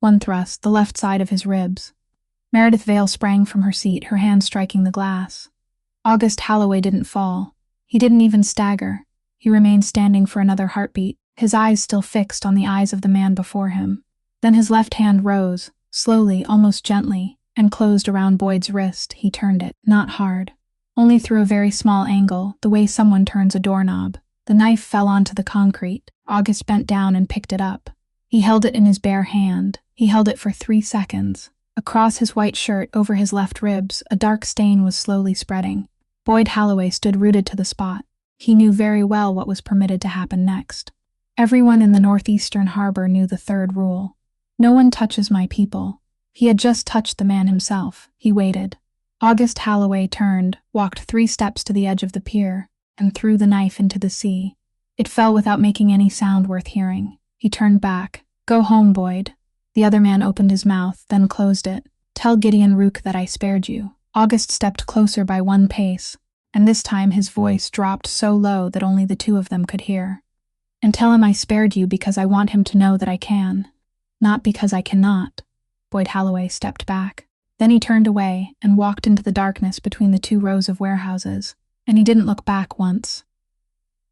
One thrust, the left side of his ribs. Meredith Vale sprang from her seat, her hand striking the glass. August Halloway didn't fall. He didn't even stagger. He remained standing for another heartbeat, his eyes still fixed on the eyes of the man before him. Then his left hand rose, slowly, almost gently, and closed around Boyd's wrist. He turned it, not hard, only through a very small angle, the way someone turns a doorknob. The knife fell onto the concrete. August bent down and picked it up. He held it in his bare hand. He held it for 3 seconds. Across his white shirt, over his left ribs, a dark stain was slowly spreading. Boyd Halloway stood rooted to the spot. He knew very well what was permitted to happen next. Everyone in the northeastern harbor knew the 3rd rule. No one touches my people. He had just touched the man himself. He waited. August Halloway turned, walked 3 steps to the edge of the pier, and threw the knife into the sea. It fell without making any sound worth hearing. He turned back. Go home, Boyd. The other man opened his mouth, then closed it. Tell Gideon Rook that I spared you. August stepped closer by 1 pace, and this time his voice dropped so low that only the 2 of them could hear. And tell him I spared you because I want him to know that I can, not because I cannot. Boyd Halloway stepped back. Then he turned away and walked into the darkness between the 2 rows of warehouses, and he didn't look back once.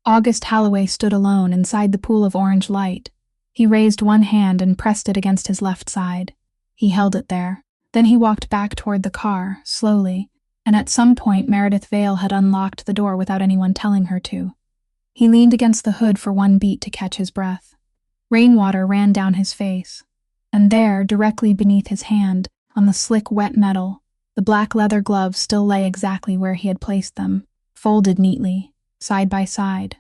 August Halloway stood alone inside the pool of orange light. He raised one hand and pressed it against his left side. He held it there. Then he walked back toward the car, slowly, and at some point Meredith Vale had unlocked the door without anyone telling her to. He leaned against the hood for one beat to catch his breath. Rainwater ran down his face. And there, directly beneath his hand, on the slick, wet metal, the black leather gloves still lay exactly where he had placed them, folded neatly, side by side.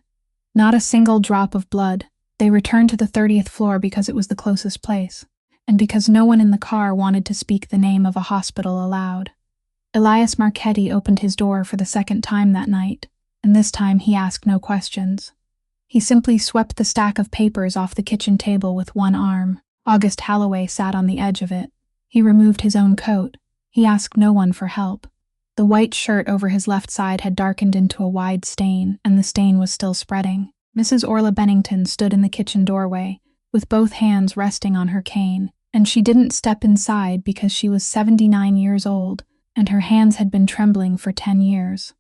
Not a single drop of blood. They returned to the 30th floor because it was the closest place, and because no one in the car wanted to speak the name of a hospital aloud. Elias Marchetti opened his door for the second time that night, and this time he asked no questions. He simply swept the stack of papers off the kitchen table with one arm. August Halloway sat on the edge of it. He removed his own coat. He asked no one for help. The white shirt over his left side had darkened into a wide stain, and the stain was still spreading. Mrs. Orla Bennington stood in the kitchen doorway, with both hands resting on her cane, and she didn't step inside because she was 79 years old, and her hands had been trembling for 10 years.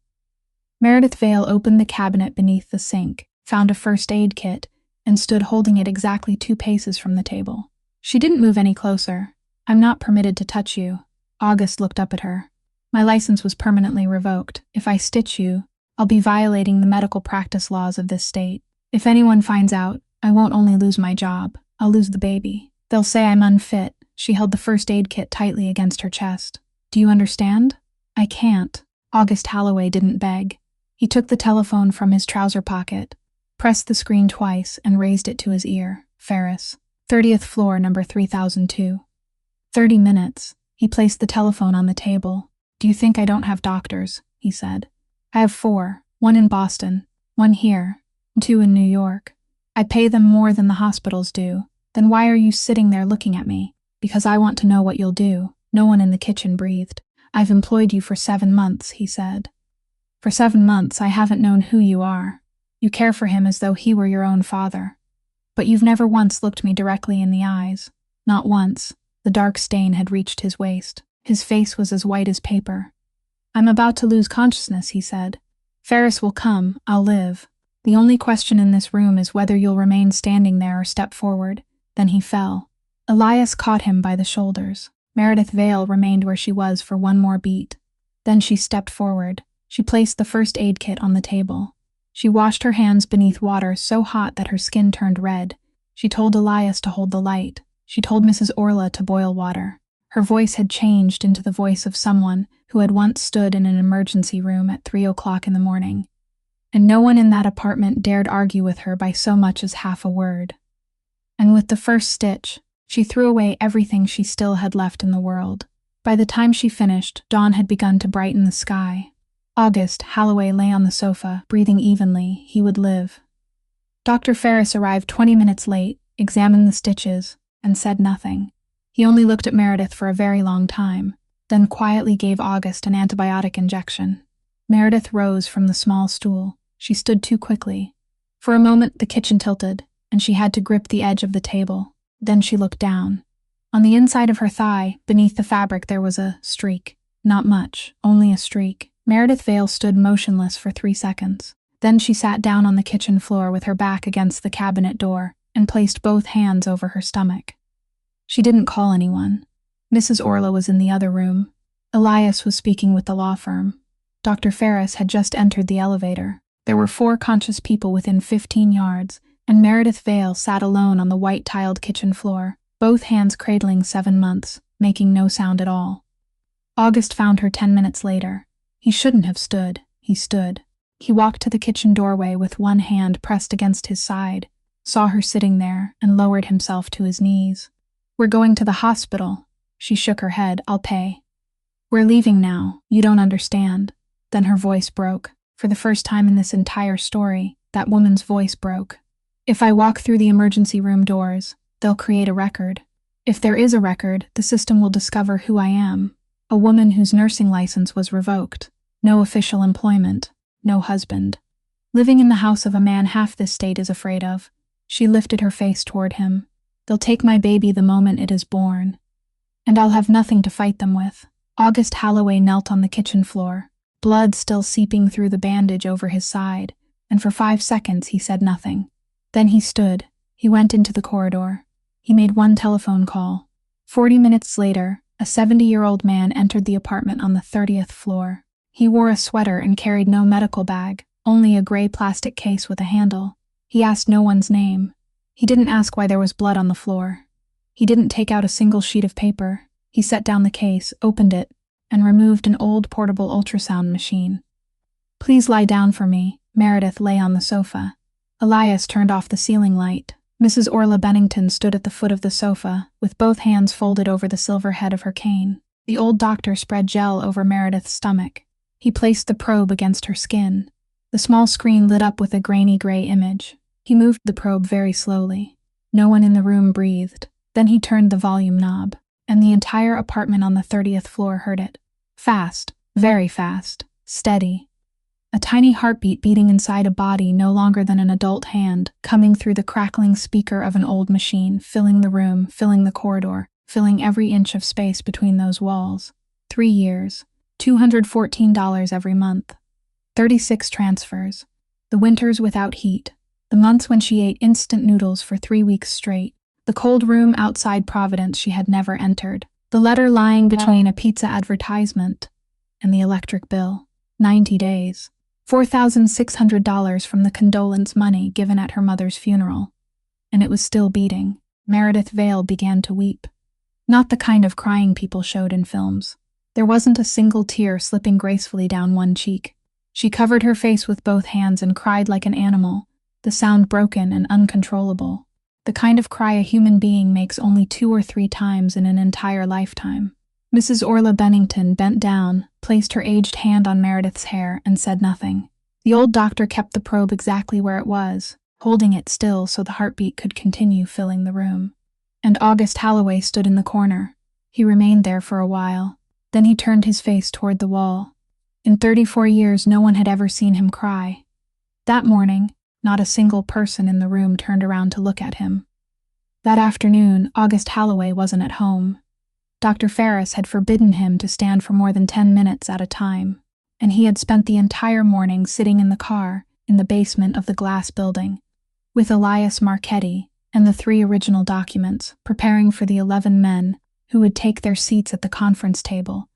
Meredith Vale opened the cabinet beneath the sink, found a first aid kit, and stood holding it exactly 2 paces from the table. She didn't move any closer. "I'm not permitted to touch you." August looked up at her. "My license was permanently revoked. If I stitch you, I'll be violating the medical practice laws of this state. If anyone finds out, I won't only lose my job, I'll lose the baby. They'll say I'm unfit." She held the first aid kit tightly against her chest. "Do you understand?" "I can't." August Halloway didn't beg. He took the telephone from his trouser pocket, pressed the screen twice, and raised it to his ear. "Ferris, 30th floor, number 3002. 30 minutes. He placed the telephone on the table. "Do you think I don't have doctors?" he said. "I have 4, 1 in Boston, 1 here, 2 in New York. I pay them more than the hospitals do. Then why are you sitting there looking at me?" "Because I want to know what you'll do." No one in the kitchen breathed. "I've employed you for 7 months, he said. "For 7 months I haven't known who you are. You care for him as though he were your own father. But you've never once looked me directly in the eyes. Not once." The dark stain had reached his waist. His face was as white as paper. "I'm about to lose consciousness," he said. "Ferris will come, I'll live. The only question in this room is whether you'll remain standing there or step forward." Then he fell. Elias caught him by the shoulders. Meredith Vale remained where she was for 1 more beat. Then she stepped forward. She placed the first aid kit on the table. She washed her hands beneath water so hot that her skin turned red. She told Elias to hold the light. She told Mrs. Orla to boil water. Her voice had changed into the voice of someone who had once stood in an emergency room at 3 o'clock in the morning. And no one in that apartment dared argue with her by so much as half a word. And with the first stitch, she threw away everything she still had left in the world. By the time she finished, dawn had begun to brighten the sky. August Halloway lay on the sofa, breathing evenly. He would live. Dr. Ferris arrived 20 minutes late, examined the stitches, and said nothing. He only looked at Meredith for a very long time, then quietly gave August an antibiotic injection. Meredith rose from the small stool. She stood too quickly. For a moment the kitchen tilted, and she had to grip the edge of the table. Then she looked down. On the inside of her thigh, beneath the fabric, there was a streak. Not much, only a streak. Meredith Vale stood motionless for 3 seconds. Then she sat down on the kitchen floor with her back against the cabinet door and placed both hands over her stomach. She didn't call anyone. Mrs. Orla was in the other room. Elias was speaking with the law firm. Dr. Ferris had just entered the elevator. There were 4 conscious people within 15 yards, and Meredith Vale sat alone on the white-tiled kitchen floor, both hands cradling 7 months, making no sound at all. August found her 10 minutes later. He shouldn't have stood. He stood. He walked to the kitchen doorway with one hand pressed against his side, saw her sitting there, and lowered himself to his knees. "We're going to the hospital." She shook her head. "I'll pay." "We're leaving now. You don't understand." Then her voice broke. For the first time in this entire story, that woman's voice broke. "If I walk through the emergency room doors, they'll create a record. If there is a record, the system will discover who I am. A woman whose nursing license was revoked. No official employment. No husband. Living in the house of a man half this state is afraid of." She lifted her face toward him. "They'll take my baby the moment it is born. And I'll have nothing to fight them with." August Halloway knelt on the kitchen floor, blood still seeping through the bandage over his side, and for 5 seconds he said nothing. Then he stood. He went into the corridor. He made one telephone call. 40 minutes later, a 70-year-old man entered the apartment on the 30th floor. He wore a sweater and carried no medical bag, only a gray plastic case with a handle. He asked no one's name. He didn't ask why there was blood on the floor. He didn't take out a single sheet of paper. He set down the case, opened it, and removed an old portable ultrasound machine. "Please lie down for me." Meredith lay on the sofa. Elias turned off the ceiling light. Mrs. Orla Bennington stood at the foot of the sofa, with both hands folded over the silver head of her cane. The old doctor spread gel over Meredith's stomach. He placed the probe against her skin. The small screen lit up with a grainy gray image. He moved the probe very slowly. No one in the room breathed. Then he turned the volume knob, and the entire apartment on the 30th floor heard it. Fast, very fast, steady. A tiny heartbeat beating inside a body no longer than an adult hand, coming through the crackling speaker of an old machine, filling the room, filling the corridor, filling every inch of space between those walls. 3 years, $214 every month. 36 transfers. The winters without heat. The months when she ate instant noodles for 3 weeks straight. The cold room outside Providence she had never entered. The letter lying between a pizza advertisement and the electric bill. 90 days. $4,600 from the condolence money given at her mother's funeral. And it was still beating. Meredith Vale began to weep. Not the kind of crying people showed in films. There wasn't a single tear slipping gracefully down one cheek. She covered her face with both hands and cried like an animal, the sound broken and uncontrollable. The kind of cry a human being makes only 2 or 3 times in an entire lifetime. Mrs. Orla Bennington bent down, placed her aged hand on Meredith's hair, and said nothing. The old doctor kept the probe exactly where it was, holding it still so the heartbeat could continue filling the room. And August Halloway stood in the corner. He remained there for a while. Then he turned his face toward the wall. In 34 years, no one had ever seen him cry. That morning, not a single person in the room turned around to look at him. That afternoon, August Halloway wasn't at home. Dr. Ferris had forbidden him to stand for more than 10 minutes at a time, and he had spent the entire morning sitting in the car in the basement of the glass building, with Elias Marchetti and the 3 original documents, preparing for the 11 men who would take their seats at the conference table.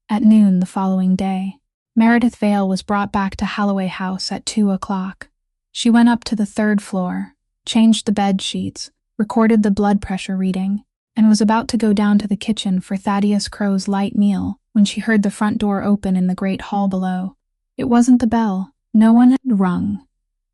At noon the following day, Meredith Vale was brought back to Halloway House at 2 o'clock. She went up to the 3rd floor, changed the bed sheets, recorded the blood pressure reading, and was about to go down to the kitchen for Thaddeus Crow's light meal when she heard the front door open in the great hall below. It wasn't the bell. No one had rung.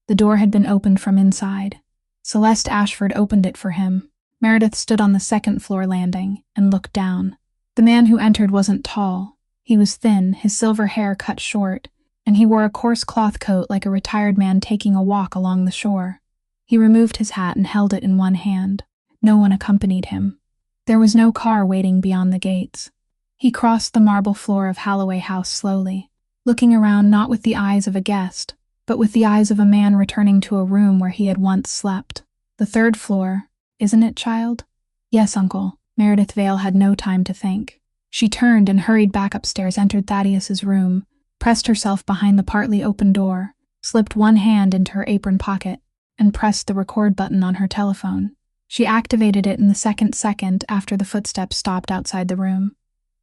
The door had been opened from inside. Celeste Ashford opened it for him. Meredith stood on the 2nd floor landing and looked down. The man who entered wasn't tall. He was thin, his silver hair cut short, and he wore a coarse cloth coat like a retired man taking a walk along the shore. He removed his hat and held it in one hand. No one accompanied him. There was no car waiting beyond the gates. He crossed the marble floor of Halloway House slowly, looking around not with the eyes of a guest, but with the eyes of a man returning to a room where he had once slept. The 3rd floor, isn't it, child? Yes, uncle. Meredith Vale had no time to think. She turned and hurried back upstairs, entered Thaddeus's room, pressed herself behind the partly open door, slipped one hand into her apron pocket, and pressed the record button on her telephone. She activated it in the second after the footsteps stopped outside the room.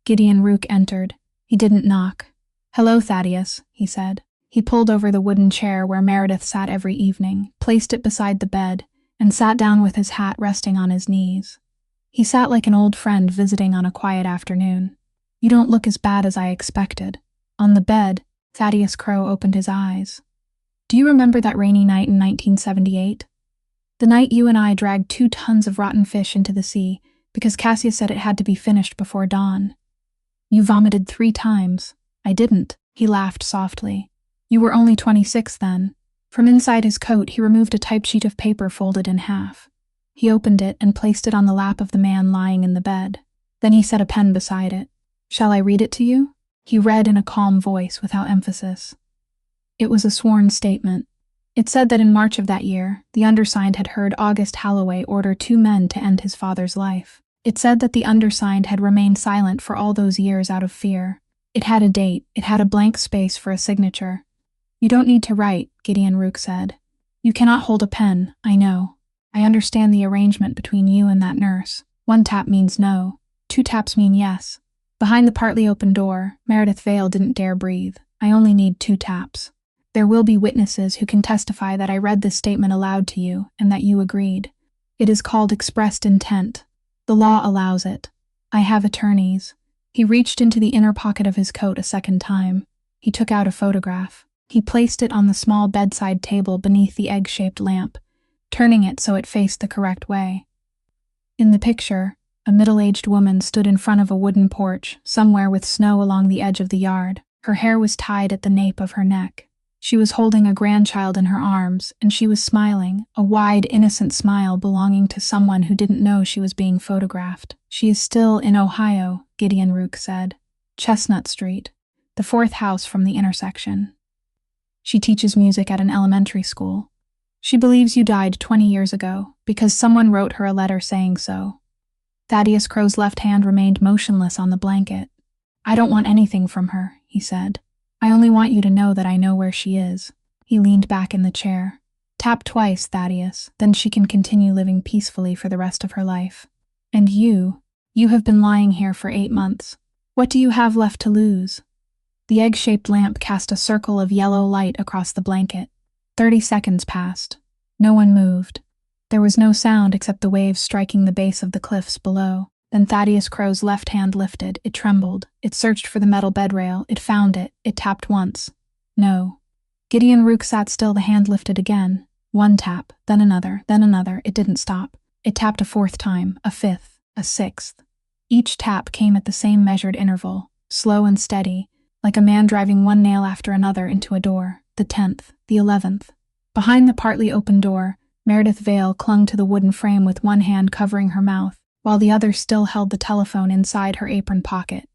Gideon Rook entered. He didn't knock. "Hello, Thaddeus," he said. He pulled over the wooden chair where Meredith sat every evening, placed it beside the bed, and sat down with his hat resting on his knees. He sat like an old friend visiting on a quiet afternoon. "You don't look as bad as I expected." On the bed, Thaddeus Crow opened his eyes. "Do you remember that rainy night in 1978? The night you and I dragged 2 tons of rotten fish into the sea because Cassia said it had to be finished before dawn. You vomited 3 times. I didn't." He laughed softly. "You were only 26 then." From inside his coat, he removed a typed sheet of paper folded in half. He opened it and placed it on the lap of the man lying in the bed. Then he set a pen beside it. "Shall I read it to you?" He read in a calm voice without emphasis. It was a sworn statement. It said that in March of that year, the undersigned had heard August Halloway order 2 men to end his father's life. It said that the undersigned had remained silent for all those years out of fear. It had a date. It had a blank space for a signature. "You don't need to write," Gideon Rook said. "You cannot hold a pen, I know. I understand the arrangement between you and that nurse. 1 tap means no. 2 taps mean yes." Behind the partly open door, Meredith Vale didn't dare breathe. "I only need 2 taps. There will be witnesses who can testify that I read this statement aloud to you and that you agreed. It is called expressed intent. The law allows it. I have attorneys." He reached into the inner pocket of his coat a second time. He took out a photograph. He placed it on the small bedside table beneath the egg-shaped lamp, turning it so it faced the correct way. In the picture, a middle-aged woman stood in front of a wooden porch, somewhere with snow along the edge of the yard. Her hair was tied at the nape of her neck. She was holding a grandchild in her arms, and she was smiling, a wide, innocent smile belonging to someone who didn't know she was being photographed. "She is still in Ohio," Gideon Rook said. "Chestnut Street, the 4th house from the intersection. She teaches music at an elementary school. She believes you died 20 years ago, because someone wrote her a letter saying so." Thaddeus Crow's left hand remained motionless on the blanket. "I don't want anything from her," he said. "I only want you to know that I know where she is." He leaned back in the chair. "Tap twice, Thaddeus, then she can continue living peacefully for the rest of her life. And you have been lying here for 8 months. What do you have left to lose?" The egg-shaped lamp cast a circle of yellow light across the blanket. 30 seconds passed. No one moved. There was no sound except the waves striking the base of the cliffs below. Then Thaddeus Crow's left hand lifted. It trembled. It searched for the metal bedrail. It found it. It tapped once. No. Gideon Rook sat still. The hand lifted again. One tap, then another, then another. It didn't stop. It tapped a 4th time, a 5th, a 6th. Each tap came at the same measured interval, slow and steady, like a man driving one nail after another into a door. The 10th, the 11th. Behind the partly open door, Meredith Vale clung to the wooden frame with one hand covering her mouth, while the other still held the telephone inside her apron pocket.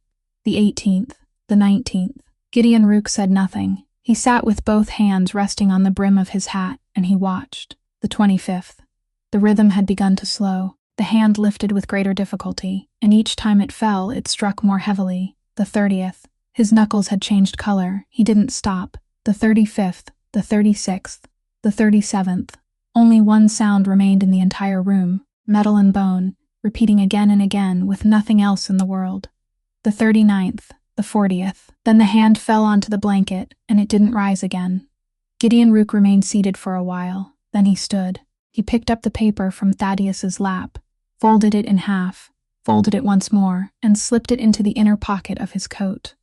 The 18th, the 19th. Gideon Rook said nothing. He sat with both hands resting on the brim of his hat, and he watched. The 25th. The rhythm had begun to slow. The hand lifted with greater difficulty, and each time it fell, it struck more heavily. The 30th. His knuckles had changed color. He didn't stop. The 35th, the 36th, the 37th. Only one sound remained in the entire room, metal and bone, repeating again and again with nothing else in the world. The 39th, the 40th. Then the hand fell onto the blanket, and it didn't rise again. Gideon Rook remained seated for a while. Then he stood. He picked up the paper from Thaddeus's lap, folded it in half, folded it once more, and slipped it into the inner pocket of his coat.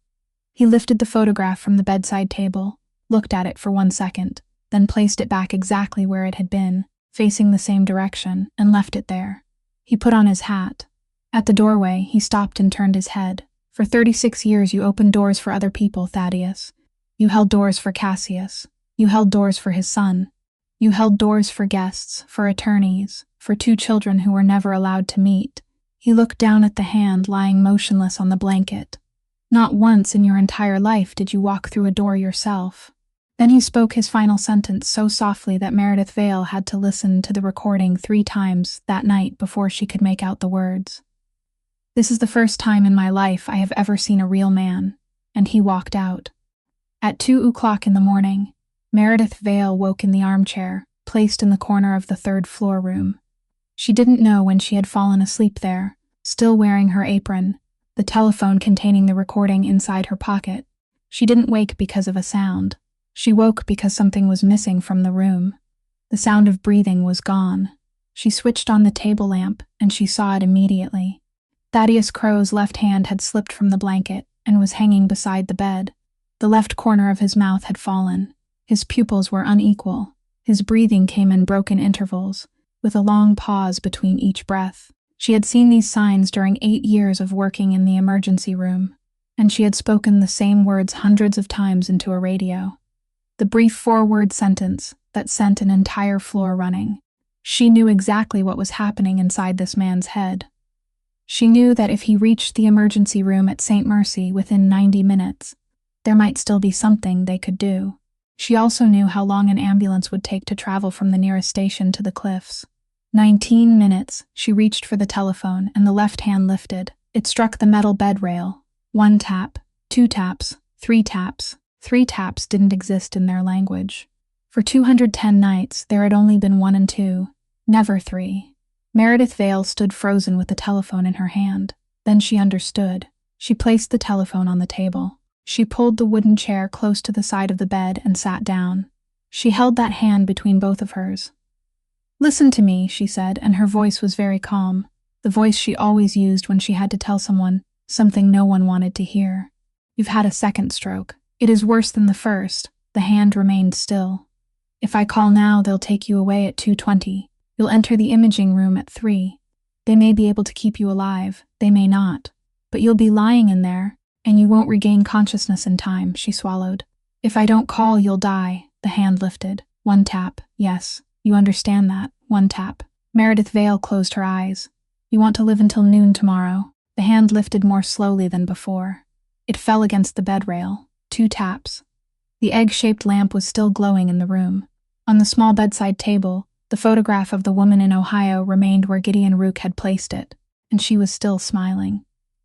He lifted the photograph from the bedside table, looked at it for 1 second, then placed it back exactly where it had been, facing the same direction, and left it there. He put on his hat. At the doorway, he stopped and turned his head. "For 36 years you opened doors for other people, Thaddeus. You held doors for Cassius. You held doors for his son. You held doors for guests, for attorneys, for 2 children who were never allowed to meet." He looked down at the hand lying motionless on the blanket. "Not once in your entire life did you walk through a door yourself." Then he spoke his final sentence so softly that Meredith Vale had to listen to the recording 3 times that night before she could make out the words. "This is the first time in my life I have ever seen a real man," and he walked out. At 2 o'clock in the morning, Meredith Vale woke in the armchair, placed in the corner of the 3rd floor room. She didn't know when she had fallen asleep there, still wearing her apron, the telephone containing the recording inside her pocket. She didn't wake because of a sound. She woke because something was missing from the room. The sound of breathing was gone. She switched on the table lamp, and she saw it immediately. Thaddeus Crow's left hand had slipped from the blanket and was hanging beside the bed. The left corner of his mouth had fallen. His pupils were unequal. His breathing came in broken intervals, with a long pause between each breath. She had seen these signs during 8 years of working in the emergency room, and she had spoken the same words hundreds of times into a radio. The brief 4-word sentence that sent an entire floor running. She knew exactly what was happening inside this man's head. She knew that if he reached the emergency room at St. Mercy within 90 minutes, there might still be something they could do. She also knew how long an ambulance would take to travel from the nearest station to the cliffs. 19 minutes, she reached for the telephone, and the left hand lifted. It struck the metal bed rail. 1 tap, 2 taps, 3 taps. 3 taps didn't exist in their language. For 210 nights, there had only been 1 and 2, never 3. Meredith Vale stood frozen with the telephone in her hand. Then she understood. She placed the telephone on the table. She pulled the wooden chair close to the side of the bed and sat down. She held that hand between both of hers. "Listen to me," she said, and her voice was very calm, the voice she always used when she had to tell someone something no one wanted to hear. "You've had a second stroke. It is worse than the first." The hand remained still. "If I call now, they'll take you away at 2:20. You'll enter the imaging room at 3. They may be able to keep you alive, they may not. But you'll be lying in there, and you won't regain consciousness in time," she swallowed. "If I don't call, you'll die." The hand lifted. One tap. "Yes, you understand that." One tap. Meredith Vale closed her eyes. "You want to live until noon tomorrow." The hand lifted more slowly than before. It fell against the bed rail. 2 taps. The egg-shaped lamp was still glowing in the room. On the small bedside table, the photograph of the woman in Ohio remained where Gideon Rook had placed it, and she was still smiling.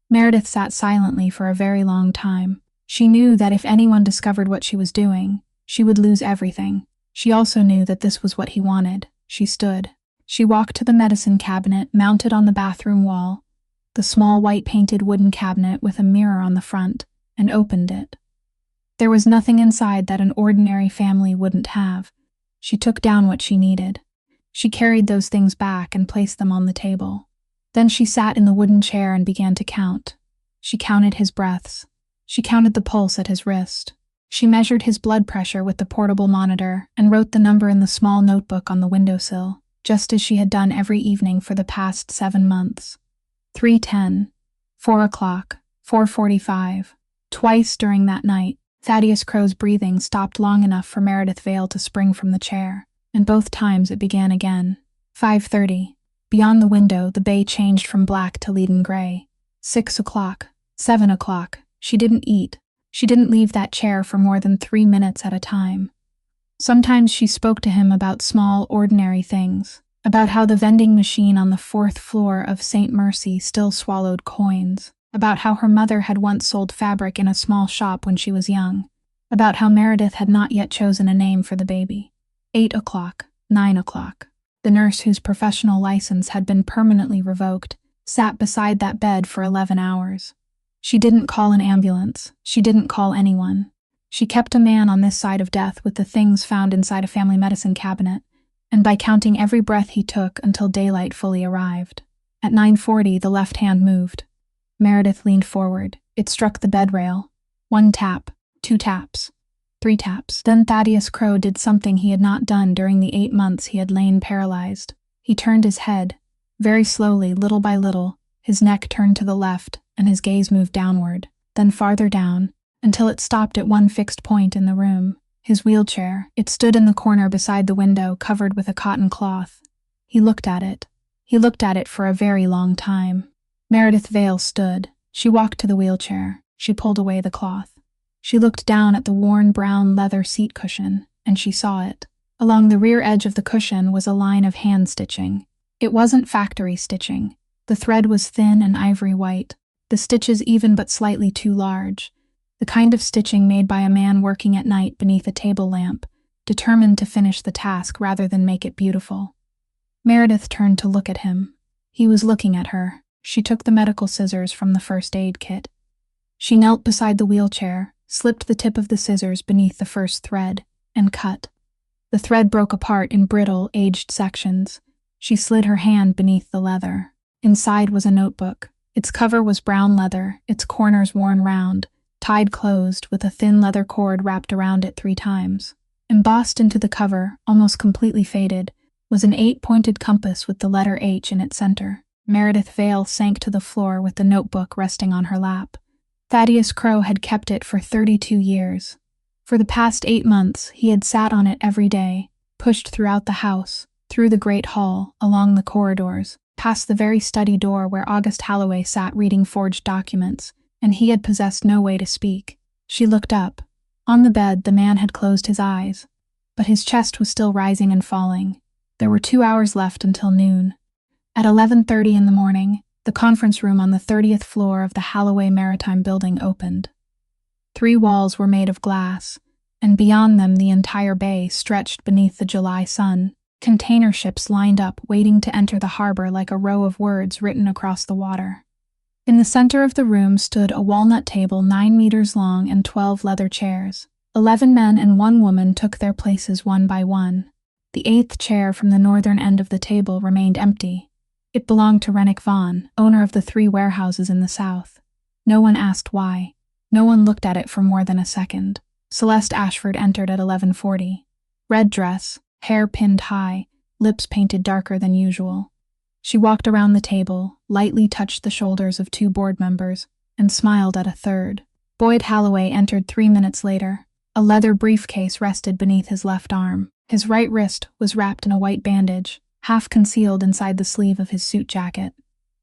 Meredith sat silently for a very long time. She knew that if anyone discovered what she was doing, she would lose everything. She also knew that this was what he wanted. She stood. She walked to the medicine cabinet mounted on the bathroom wall, the small white-painted wooden cabinet with a mirror on the front, and opened it. There was nothing inside that an ordinary family wouldn't have. She took down what she needed. She carried those things back and placed them on the table. Then she sat in the wooden chair and began to count. She counted his breaths. She counted the pulse at his wrist. She measured his blood pressure with the portable monitor and wrote the number in the small notebook on the windowsill, just as she had done every evening for the past 7 months. 3:10, 4 o'clock, 4:45. Twice during that night, Thaddeus Crow's breathing stopped long enough for Meredith Vale to spring from the chair, and both times it began again. 5:30. Beyond the window, the bay changed from black to leaden gray. 6 o'clock, 7 o'clock. She didn't eat. She didn't leave that chair for more than 3 minutes at a time. Sometimes she spoke to him about small, ordinary things, about how the vending machine on the 4th floor of St. Mercy still swallowed coins, about how her mother had once sold fabric in a small shop when she was young, about how Meredith had not yet chosen a name for the baby. 8 o'clock, 9 o'clock. The nurse whose professional license had been permanently revoked sat beside that bed for 11 hours. She didn't call an ambulance. She didn't call anyone. She kept a man on this side of death with the things found inside a family medicine cabinet, and by counting every breath he took until daylight fully arrived. At 9:40, the left hand moved. Meredith leaned forward. It struck the bed rail. 1 tap, 2 taps, 3 taps. Then Thaddeus Crow did something he had not done during the 8 months he had lain paralyzed. He turned his head. Very slowly, little by little, his neck turned to the left, and his gaze moved downward, then farther down, until it stopped at one fixed point in the room. His wheelchair. It stood in the corner beside the window, covered with a cotton cloth. He looked at it. He looked at it for a very long time. Meredith Vale stood. She walked to the wheelchair. She pulled away the cloth. She looked down at the worn brown leather seat cushion, and she saw it. Along the rear edge of the cushion was a line of hand stitching. It wasn't factory stitching. The thread was thin and ivory white, the stitches even but slightly too large, the kind of stitching made by a man working at night beneath a table lamp, determined to finish the task rather than make it beautiful. Meredith turned to look at him. He was looking at her. She took the medical scissors from the first aid kit. She knelt beside the wheelchair, slipped the tip of the scissors beneath the first thread, and cut. The thread broke apart in brittle, aged sections. She slid her hand beneath the leather. Inside was a notebook. Its cover was brown leather, its corners worn round, tied closed with a thin leather cord wrapped around it 3 times. Embossed into the cover, almost completely faded, was an 8-pointed compass with the letter H in its center. Meredith Vale sank to the floor with the notebook resting on her lap. Thaddeus Crow had kept it for 32 years. For the past 8 months, he had sat on it every day, pushed throughout the house, through the great hall, along the corridors, past the very study door where August Halloway sat reading forged documents, and he had possessed no way to speak. She looked up. On the bed, the man had closed his eyes, but his chest was still rising and falling. There were 2 hours left until noon. At 11:30 in the morning, the conference room on the 30th floor of the Halloway Maritime Building opened. 3 walls were made of glass, and beyond them the entire bay stretched beneath the July sun. Container ships lined up, waiting to enter the harbor like a row of words written across the water. In the center of the room stood a walnut table 9 meters long and 12 leather chairs. 11 men and 1 woman took their places one by one. The 8th chair from the northern end of the table remained empty. It belonged to Rennick Vaughn, owner of the 3 warehouses in the south. No one asked why. No one looked at it for more than a second. Celeste Ashford entered at 11:40. Red dress, hair pinned high, lips painted darker than usual. She walked around the table, lightly touched the shoulders of 2 board members, and smiled at a third. Boyd Halloway entered 3 minutes later. A leather briefcase rested beneath his left arm. His right wrist was wrapped in a white bandage, half concealed inside the sleeve of his suit jacket.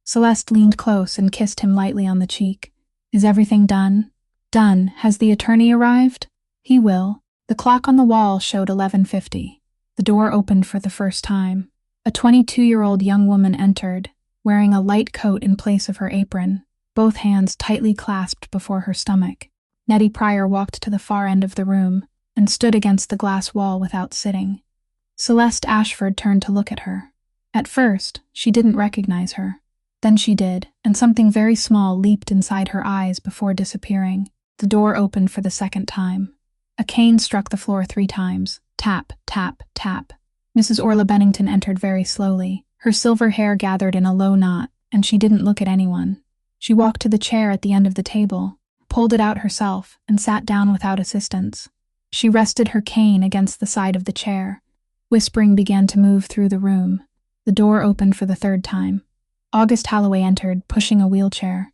Celeste leaned close and kissed him lightly on the cheek. "Is everything done?" "Done. Has the attorney arrived?" "He will." The clock on the wall showed 11:50. The door opened for the first time. A 22-year-old young woman entered, wearing a light coat in place of her apron, both hands tightly clasped before her stomach. Nettie Pryor walked to the far end of the room and stood against the glass wall without sitting. Celeste Ashford turned to look at her. At first, she didn't recognize her. Then she did, and something very small leaped inside her eyes before disappearing. The door opened for the second time. A cane struck the floor 3 times. Tap, tap, tap. Mrs. Orla Bennington entered very slowly. Her silver hair gathered in a low knot, and she didn't look at anyone. She walked to the chair at the end of the table, pulled it out herself, and sat down without assistance. She rested her cane against the side of the chair. Whispering began to move through the room. The door opened for the 3rd time. August Halloway entered, pushing a wheelchair.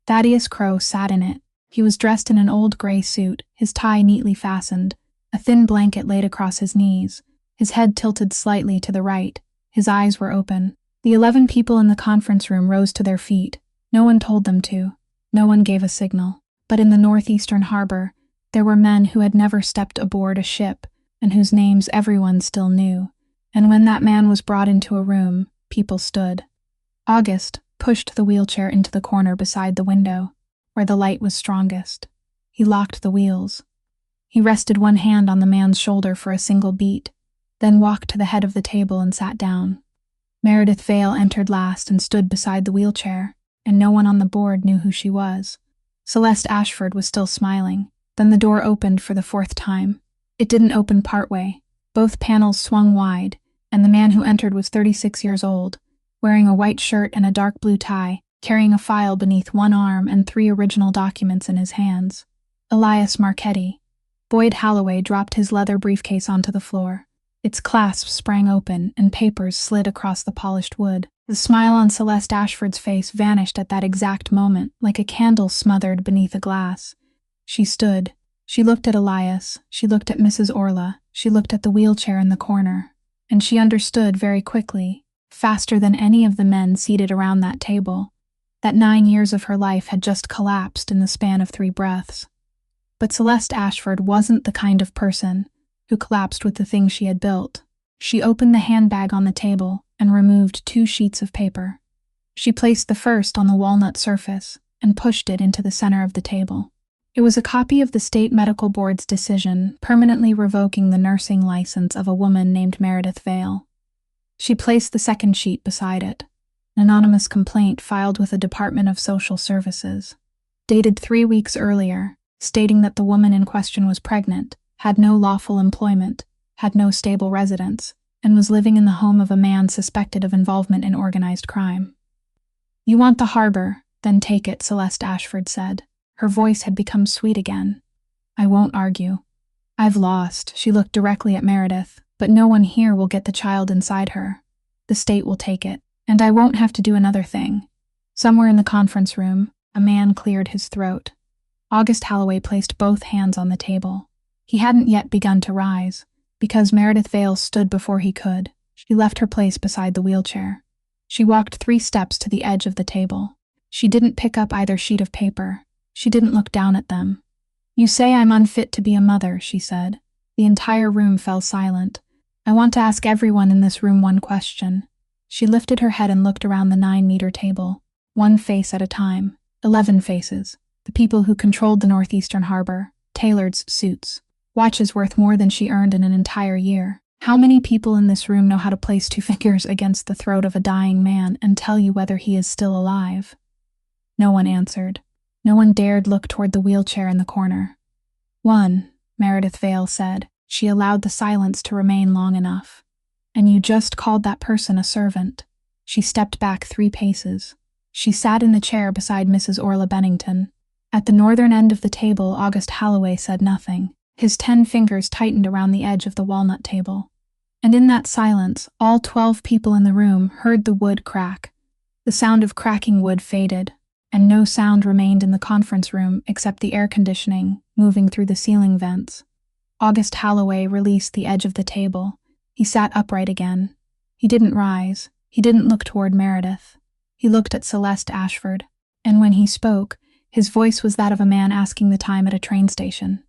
Thaddeus Crowe sat in it. He was dressed in an old gray suit, his tie neatly fastened, a thin blanket laid across his knees, his head tilted slightly to the right. His eyes were open. The 11 people in the conference room rose to their feet. No one told them to. No one gave a signal. But in the northeastern harbor, there were men who had never stepped aboard a ship and whose names everyone still knew. And when that man was brought into a room, people stood. August pushed the wheelchair into the corner beside the window, where the light was strongest. He locked the wheels. He rested one hand on the man's shoulder for a single beat, then walked to the head of the table and sat down. Meredith Vale entered last and stood beside the wheelchair, and no one on the board knew who she was. Celeste Ashford was still smiling. Then the door opened for the 4th time. It didn't open partway. Both panels swung wide, and the man who entered was 36 years old, wearing a white shirt and a dark blue tie, carrying a file beneath one arm and 3 original documents in his hands. Elias Marchetti. Boyd Halloway dropped his leather briefcase onto the floor. Its clasp sprang open, and papers slid across the polished wood. The smile on Celeste Ashford's face vanished at that exact moment, like a candle smothered beneath a glass. She stood. She looked at Elias. She looked at Mrs. Orla. She looked at the wheelchair in the corner. And she understood very quickly, faster than any of the men seated around that table, that 9 years of her life had just collapsed in the span of 3 breaths. But Celeste Ashford wasn't the kind of person who collapsed with the things she had built. She opened the handbag on the table and removed 2 sheets of paper. She placed the first on the walnut surface and pushed it into the center of the table. It was a copy of the State Medical Board's decision permanently revoking the nursing license of a woman named Meredith Vale. She placed the second sheet beside it, an anonymous complaint filed with the Department of Social Services, dated 3 weeks earlier, stating that the woman in question was pregnant, had no lawful employment, had no stable residence, and was living in the home of a man suspected of involvement in organized crime. "You want the harbor, then take it," Celeste Ashford said. Her voice had become sweet again. "I won't argue. I've lost." She looked directly at Meredith. "But no one here will get the child inside her. The state will take it, and I won't have to do another thing." Somewhere in the conference room, a man cleared his throat. August Halloway placed both hands on the table. He hadn't yet begun to rise, because Meredith Vale stood before he could. She left her place beside the wheelchair. She walked 3 steps to the edge of the table. She didn't pick up either sheet of paper. She didn't look down at them. "You say I'm unfit to be a mother," she said. The entire room fell silent. "I want to ask everyone in this room one question." She lifted her head and looked around the 9-meter table, 1 face at a time. 11 faces. The people who controlled the northeastern harbor, tailored suits, watches worth more than she earned in an entire year. How many people in this room know how to place 2 fingers against the throat of a dying man and tell you whether he is still alive? No one answered. No one dared look toward the wheelchair in the corner. "One," Meredith Vale said. She allowed the silence to remain long enough. "And you just called that person a servant." She stepped back 3 paces. She sat in the chair beside Mrs. Orla Bennington. At the northern end of the table, August Halloway said nothing. His 10 fingers tightened around the edge of the walnut table. And in that silence, all 12 people in the room heard the wood crack. The sound of cracking wood faded, and no sound remained in the conference room except the air conditioning moving through the ceiling vents. August Halloway released the edge of the table. He sat upright again. He didn't rise. He didn't look toward Meredith. He looked at Celeste Ashford, and when he spoke, his voice was that of a man asking the time at a train station.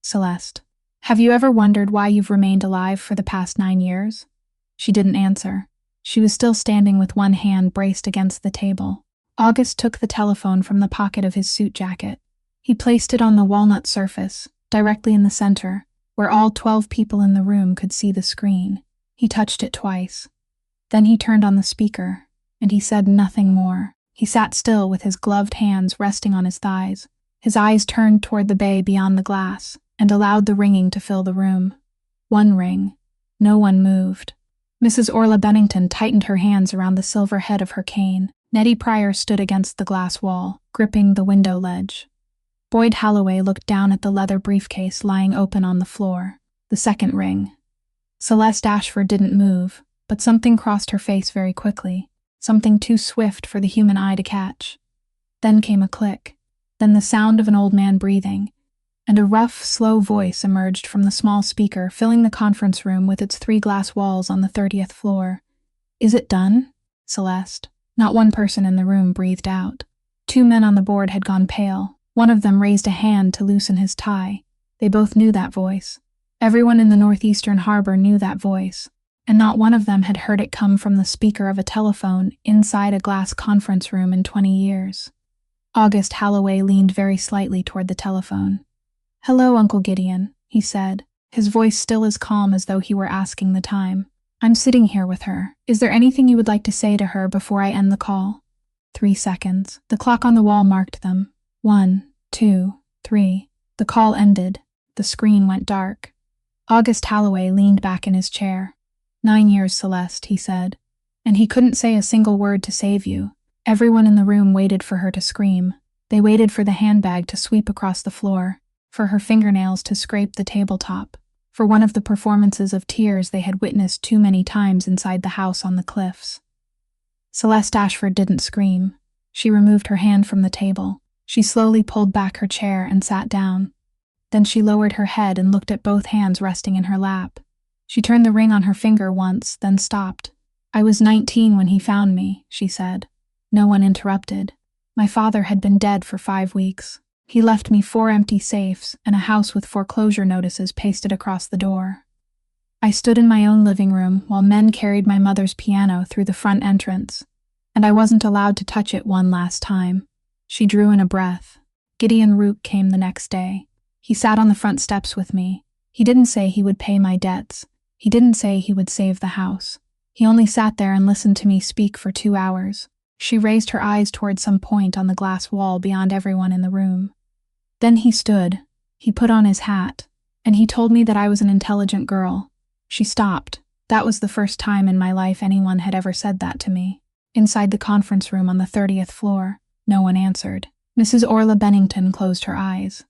"Celeste, have you ever wondered why you've remained alive for the past 9 years?" She didn't answer. She was still standing with one hand braced against the table. August took the telephone from the pocket of his suit jacket. He placed it on the walnut surface, directly in the center, where all 12 people in the room could see the screen. He touched it twice. Then he turned on the speaker, and he said nothing more. He sat still with his gloved hands resting on his thighs. His eyes turned toward the bay beyond the glass, and allowed the ringing to fill the room. 1 ring. No one moved. Mrs. Orla Bennington tightened her hands around the silver head of her cane. Nettie Pryor stood against the glass wall, gripping the window ledge. Boyd Halloway looked down at the leather briefcase lying open on the floor. The 2nd ring. Celeste Ashford didn't move, but something crossed her face very quickly, something too swift for the human eye to catch. Then came a click, then the sound of an old man breathing, and a rough, slow voice emerged from the small speaker filling the conference room with its 3 glass walls on the 30th floor. "Is it done, Celeste?" Not one person in the room breathed out. 2 men on the board had gone pale. One of them raised a hand to loosen his tie. They both knew that voice. Everyone in the northeastern harbor knew that voice, and not one of them had heard it come from the speaker of a telephone inside a glass conference room in 20 years. August Halloway leaned very slightly toward the telephone. "Hello, Uncle Gideon," he said, his voice still as calm as though he were asking the time. "I'm sitting here with her. Is there anything you would like to say to her before I end the call?" 3 seconds. The clock on the wall marked them. 1, 2, 3. The call ended. The screen went dark. August Halloway leaned back in his chair. 9 years, Celeste, he said. And he couldn't say a single word to save you. Everyone in the room waited for her to scream. They waited for the handbag to sweep across the floor, for her fingernails to scrape the tabletop, for one of the performances of tears they had witnessed too many times inside the house on the cliffs. Celeste Ashford didn't scream. She removed her hand from the table. She slowly pulled back her chair and sat down. Then she lowered her head and looked at both hands resting in her lap. She turned the ring on her finger once, then stopped. "I was 19 when he found me," she said. No one interrupted. "My father had been dead for 5 weeks. He left me 4 empty safes and a house with foreclosure notices pasted across the door. I stood in my own living room while men carried my mother's piano through the front entrance, and I wasn't allowed to touch it one last time." She drew in a breath. Gideon Root came the next day. He sat on the front steps with me. He didn't say he would pay my debts. He didn't say he would save the house. He only sat there and listened to me speak for 2 hours. She raised her eyes toward some point on the glass wall beyond everyone in the room. Then he stood. He put on his hat, and he told me that I was an intelligent girl. She stopped. That was the first time in my life anyone had ever said that to me. Inside the conference room on the 30th floor, no one answered. Mrs. Orla Bennington closed her eyes.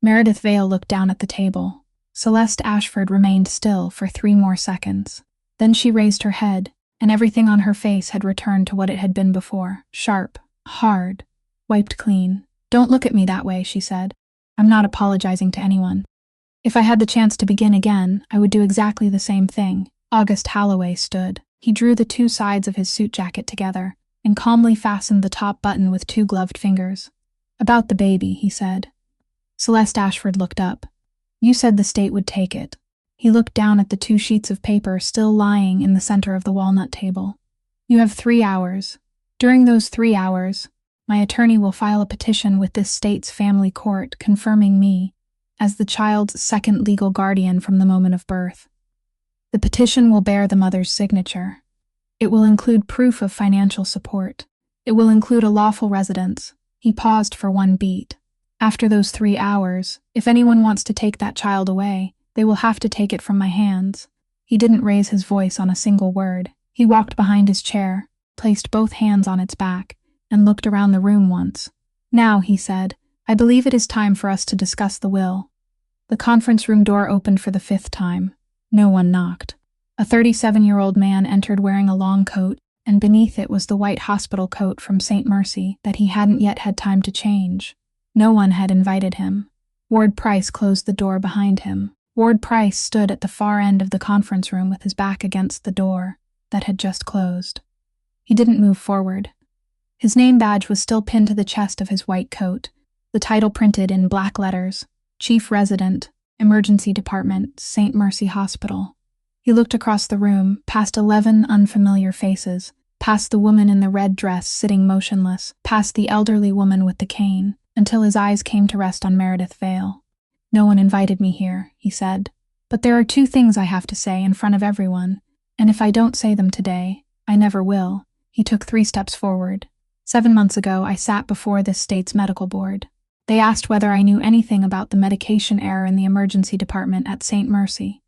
Meredith Vale looked down at the table. Celeste Ashford remained still for 3 more seconds. Then she raised her head, and everything on her face had returned to what it had been before. Sharp, hard, wiped clean. "Don't look at me that way," she said. "I'm not apologizing to anyone. If I had the chance to begin again, I would do exactly the same thing." August Halloway stood. He drew the 2 sides of his suit jacket together and calmly fastened the top button with 2 gloved fingers. "About the baby," he said. Celeste Ashford looked up. "You said the state would take it." He looked down at the 2 sheets of paper still lying in the center of the walnut table. "You have 3 hours. During those 3 hours, my attorney will file a petition with this state's family court confirming me as the child's second legal guardian from the moment of birth. The petition will bear the mother's signature. It will include proof of financial support. It will include a lawful residence. He paused for one beat. After those 3 hours, if anyone wants to take that child away, they will have to take it from my hands. He didn't raise his voice on a single word. He walked behind his chair, placed both hands on its back, and looked around the room once. Now, he said, I believe it is time for us to discuss the will. The conference room door opened for the 5th time. No one knocked. A 37-year-old man entered wearing a long coat, and beneath it was the white hospital coat from St. Mercy that he hadn't yet had time to change. No one had invited him. Ward Price closed the door behind him. Ward Price stood at the far end of the conference room with his back against the door that had just closed. He didn't move forward. His name badge was still pinned to the chest of his white coat, the title printed in black letters, Chief Resident, Emergency Department, St. Mercy Hospital. He looked across the room, past 11 unfamiliar faces, past the woman in the red dress sitting motionless, past the elderly woman with the cane, until his eyes came to rest on Meredith Vale. No one invited me here, he said. But there are 2 things I have to say in front of everyone, and if I don't say them today, I never will. He took 3 steps forward. 7 months ago, I sat before this state's medical board. They asked whether I knew anything about the medication error in the emergency department at St. Mercy.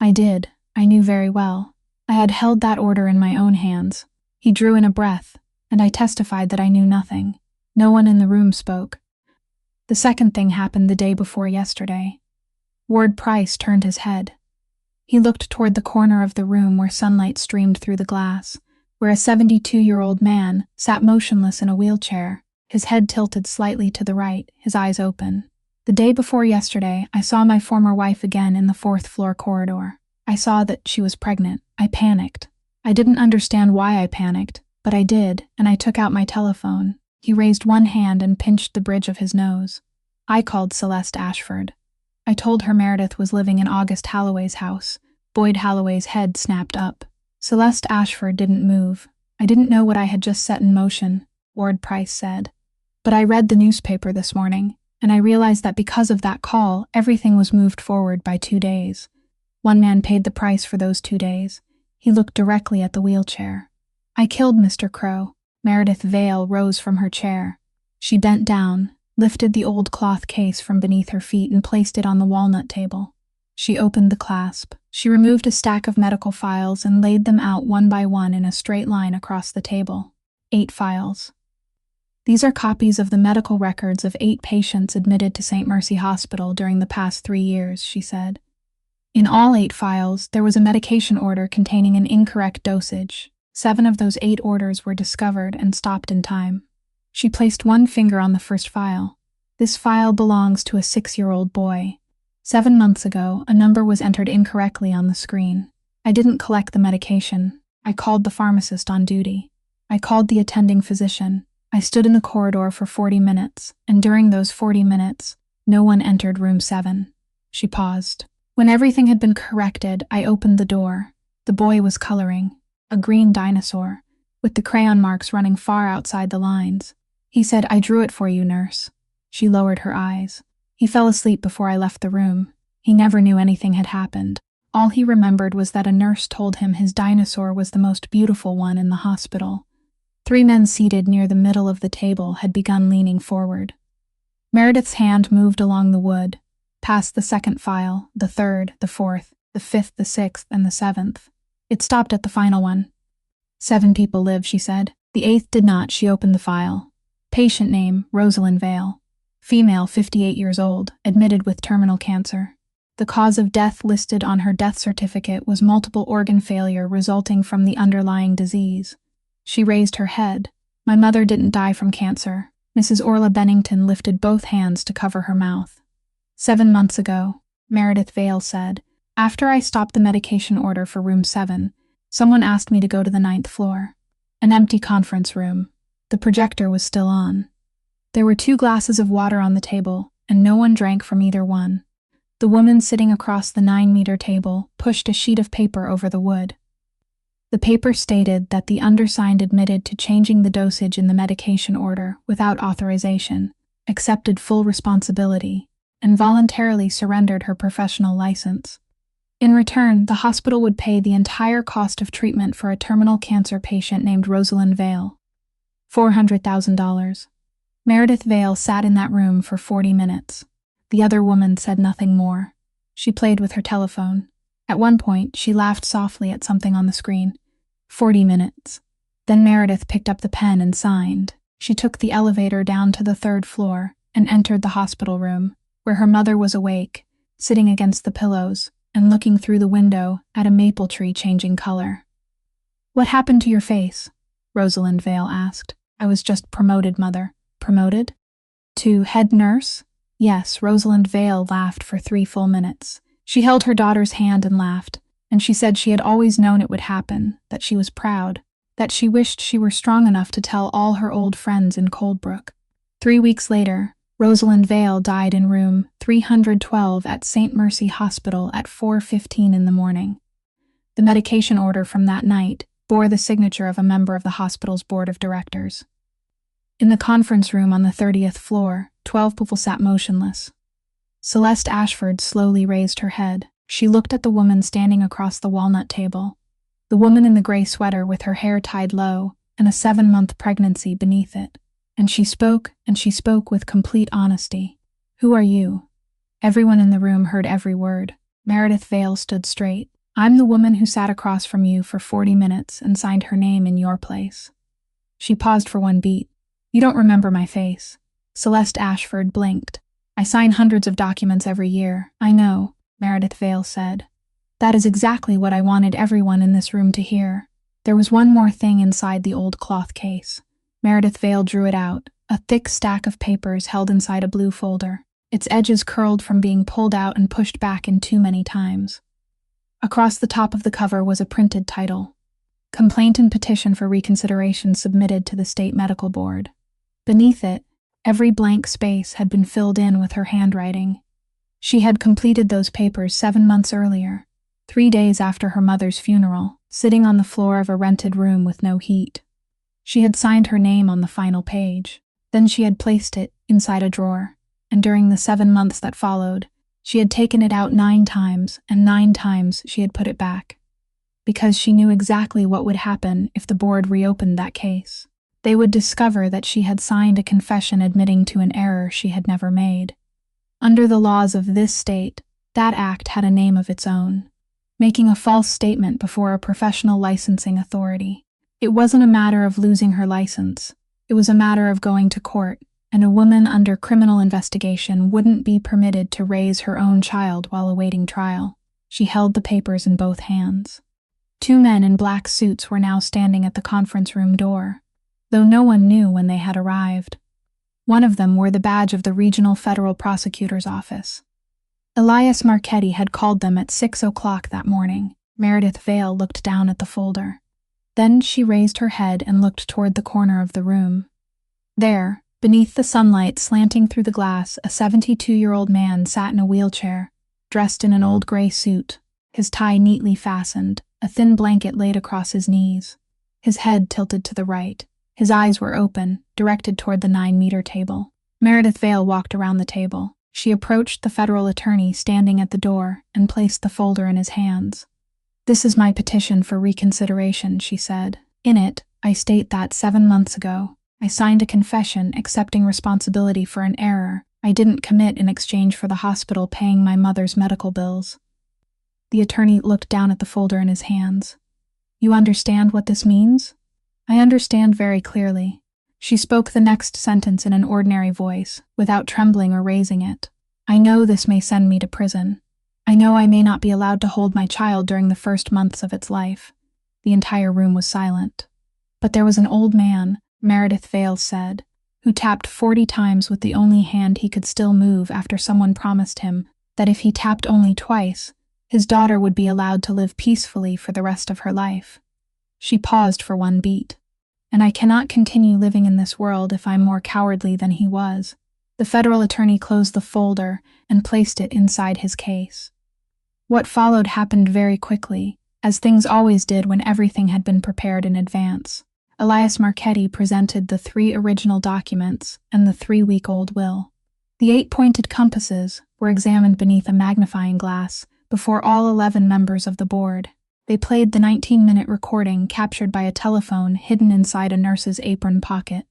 I did. I knew very well. I had held that order in my own hands. He drew in a breath, and I testified that I knew nothing. No one in the room spoke. The second thing happened the day before yesterday. Ward Price turned his head. He looked toward the corner of the room where sunlight streamed through the glass, where a 72-year-old man sat motionless in a wheelchair, his head tilted slightly to the right, his eyes open. The day before yesterday, I saw my former wife again in the 4th floor corridor. I saw that she was pregnant. I panicked. I didn't understand why I panicked, but I did, and I took out my telephone. He raised one hand and pinched the bridge of his nose. I called Celeste Ashford. I told her Meredith was living in August Halloway's house. Boyd Halloway's head snapped up. Celeste Ashford didn't move. I didn't know what I had just set in motion, Ward Price said. But I read the newspaper this morning, and I realized that because of that call, everything was moved forward by 2 days. One man paid the price for those 2 days. He looked directly at the wheelchair. I killed Mr. Crow. Meredith Vale rose from her chair. She bent down, lifted the old cloth case from beneath her feet and placed it on the walnut table. She opened the clasp. She removed a stack of medical files and laid them out one by one in a straight line across the table. 8 files. These are copies of the medical records of 8 patients admitted to St. Mercy Hospital during the past 3 years, she said. In all 8 files, there was a medication order containing an incorrect dosage. 7 of those 8 orders were discovered and stopped in time. She placed one finger on the first file. This file belongs to a 6-year-old boy. 7 months ago, a number was entered incorrectly on the screen. I didn't collect the medication. I called the pharmacist on duty. I called the attending physician. I stood in the corridor for 40 minutes, and during those 40 minutes, no one entered room 7. She paused. When everything had been corrected, I opened the door. The boy was coloring, a green dinosaur, with the crayon marks running far outside the lines. He said, "I drew it for you, nurse." She lowered her eyes. He fell asleep before I left the room. He never knew anything had happened. All he remembered was that a nurse told him his dinosaur was the most beautiful one in the hospital. 3 men seated near the middle of the table had begun leaning forward. Meredith's hand moved along the wood, past the 2nd file, the 3rd, the 4th, the 5th, the 6th, and the 7th. It stopped at the final one. 7 people live, she said. The 8th did not. She opened the file. Patient name, Rosalind Vale. Female, 58 years old, admitted with terminal cancer. The cause of death listed on her death certificate was multiple organ failure resulting from the underlying disease. She raised her head. My mother didn't die from cancer. Mrs. Orla Bennington lifted both hands to cover her mouth. 7 months ago, Meredith Vale said, after I stopped the medication order for room 7, someone asked me to go to the 9th floor. An empty conference room. The projector was still on. There were 2 glasses of water on the table, and no one drank from either one. The woman sitting across the 9-meter table pushed a sheet of paper over the wood. The paper stated that the undersigned admitted to changing the dosage in the medication order without authorization, accepted full responsibility, and voluntarily surrendered her professional license. In return, the hospital would pay the entire cost of treatment for a terminal cancer patient named Rosalind Vale. $400,000. Meredith Vale sat in that room for 40 minutes. The other woman said nothing more. She played with her telephone. At one point, she laughed softly at something on the screen. 40 minutes. Then Meredith picked up the pen and signed. She took the elevator down to the 3rd floor and entered the hospital room, where her mother was awake, sitting against the pillows and looking through the window at a maple tree changing color. "What happened to your face?" Rosalind Vale asked. "I was just promoted, Mother." "Promoted? To head nurse?" "Yes." Rosalind Vale laughed for 3 full minutes. She held her daughter's hand and laughed, and she said she had always known it would happen, that she was proud, that she wished she were strong enough to tell all her old friends in Coldbrook. 3 weeks later, Rosalind Vale died in room 312 at St. Mercy Hospital at 4:15 in the morning. The medication order from that night bore the signature of a member of the hospital's board of directors. In the conference room on the 30th floor, 12 people sat motionless. Celeste Ashford slowly raised her head. She looked at the woman standing across the walnut table, the woman in the gray sweater with her hair tied low and a 7-month pregnancy beneath it. And she spoke with complete honesty. "Who are you?" Everyone in the room heard every word. Meredith Vale stood straight. "I'm the woman who sat across from you for 40 minutes and signed her name in your place." She paused for one beat. "You don't remember my face." Celeste Ashford blinked. "I sign hundreds of documents every year." "I know," Meredith Vale said. "That is exactly what I wanted everyone in this room to hear." There was one more thing inside the old cloth case. Meredith Vale drew it out, a thick stack of papers held inside a blue folder, its edges curled from being pulled out and pushed back in too many times. Across the top of the cover was a printed title: "Complaint and Petition for Reconsideration submitted to the State Medical Board." Beneath it, every blank space had been filled in with her handwriting. She had completed those papers 7 months earlier, 3 days after her mother's funeral, sitting on the floor of a rented room with no heat. She had signed her name on the final page. Then she had placed it inside a drawer, and during the 7 months that followed, she had taken it out 9 times, and 9 times she had put it back. Because she knew exactly what would happen if the board reopened that case. They would discover that she had signed a confession admitting to an error she had never made. Under the laws of this state, that act had a name of its own: making a false statement before a professional licensing authority. It wasn't a matter of losing her license. It was a matter of going to court, and a woman under criminal investigation wouldn't be permitted to raise her own child while awaiting trial. She held the papers in both hands. 2 men in black suits were now standing at the conference room door, though no one knew when they had arrived. One of them wore the badge of the Regional Federal Prosecutor's Office. Elias Marchetti had called them at 6 o'clock that morning. Meredith Vale looked down at the folder. Then she raised her head and looked toward the corner of the room. There, beneath the sunlight slanting through the glass, a 72-year-old man sat in a wheelchair, dressed in an old gray suit, his tie neatly fastened, a thin blanket laid across his knees. His head tilted to the right. His eyes were open, directed toward the 9-meter table. Meredith Vale walked around the table. She approached the federal attorney standing at the door and placed the folder in his hands. "This is my petition for reconsideration," she said. "In it, I state that 7 months ago, I signed a confession accepting responsibility for an error I didn't commit in exchange for the hospital paying my mother's medical bills." The attorney looked down at the folder in his hands. "You understand what this means?" "I understand very clearly." She spoke the next sentence in an ordinary voice, without trembling or raising it. "I know this may send me to prison. I know I may not be allowed to hold my child during the first months of its life." The entire room was silent. "But there was an old man," Meredith Vale said, "who tapped 40 times with the only hand he could still move after someone promised him that if he tapped only twice, his daughter would be allowed to live peacefully for the rest of her life." She paused for one beat. "And I cannot continue living in this world if I'm more cowardly than he was." The federal attorney closed the folder and placed it inside his case. What followed happened very quickly, as things always did when everything had been prepared in advance. Elias Marchetti presented the 3 original documents and the 3-week-old will. The 8 pointed compasses were examined beneath a magnifying glass before all 11 members of the board. They played the 19-minute recording captured by a telephone hidden inside a nurse's apron pocket.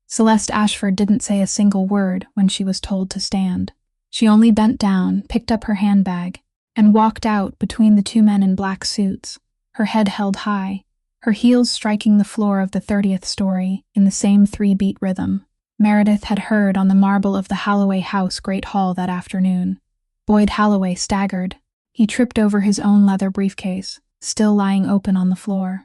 Celeste Ashford didn't say a single word when she was told to stand. She only bent down, picked up her handbag, and walked out between the two men in black suits, her head held high, her heels striking the floor of the 30th story in the same 3-beat rhythm. Meredith had heard on the marble of the Halloway House great hall that afternoon. Boyd Halloway staggered. He tripped over his own leather briefcase, still lying open on the floor.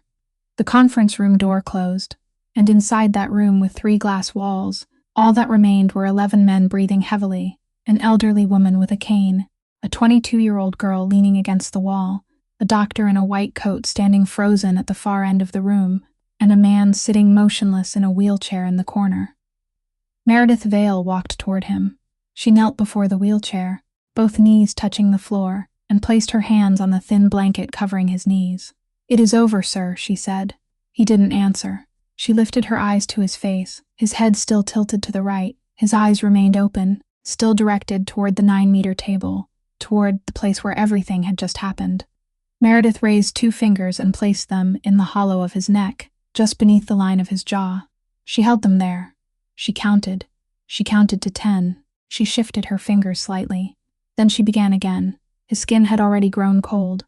The conference room door closed, and inside that room with 3 glass walls, all that remained were 11 men breathing heavily, an elderly woman with a cane, a 22-year-old girl leaning against the wall, a doctor in a white coat standing frozen at the far end of the room, and a man sitting motionless in a wheelchair in the corner. Meredith Vale walked toward him. She knelt before the wheelchair, both knees touching the floor, and placed her hands on the thin blanket covering his knees. "It is over, sir," she said. He didn't answer. She lifted her eyes to his face, his head still tilted to the right. His eyes remained open, still directed toward the 9-meter table, toward the place where everything had just happened. Meredith raised 2 fingers and placed them in the hollow of his neck, just beneath the line of his jaw. She held them there. She counted. She counted to 10. She shifted her fingers slightly. Then she began again. His skin had already grown cold.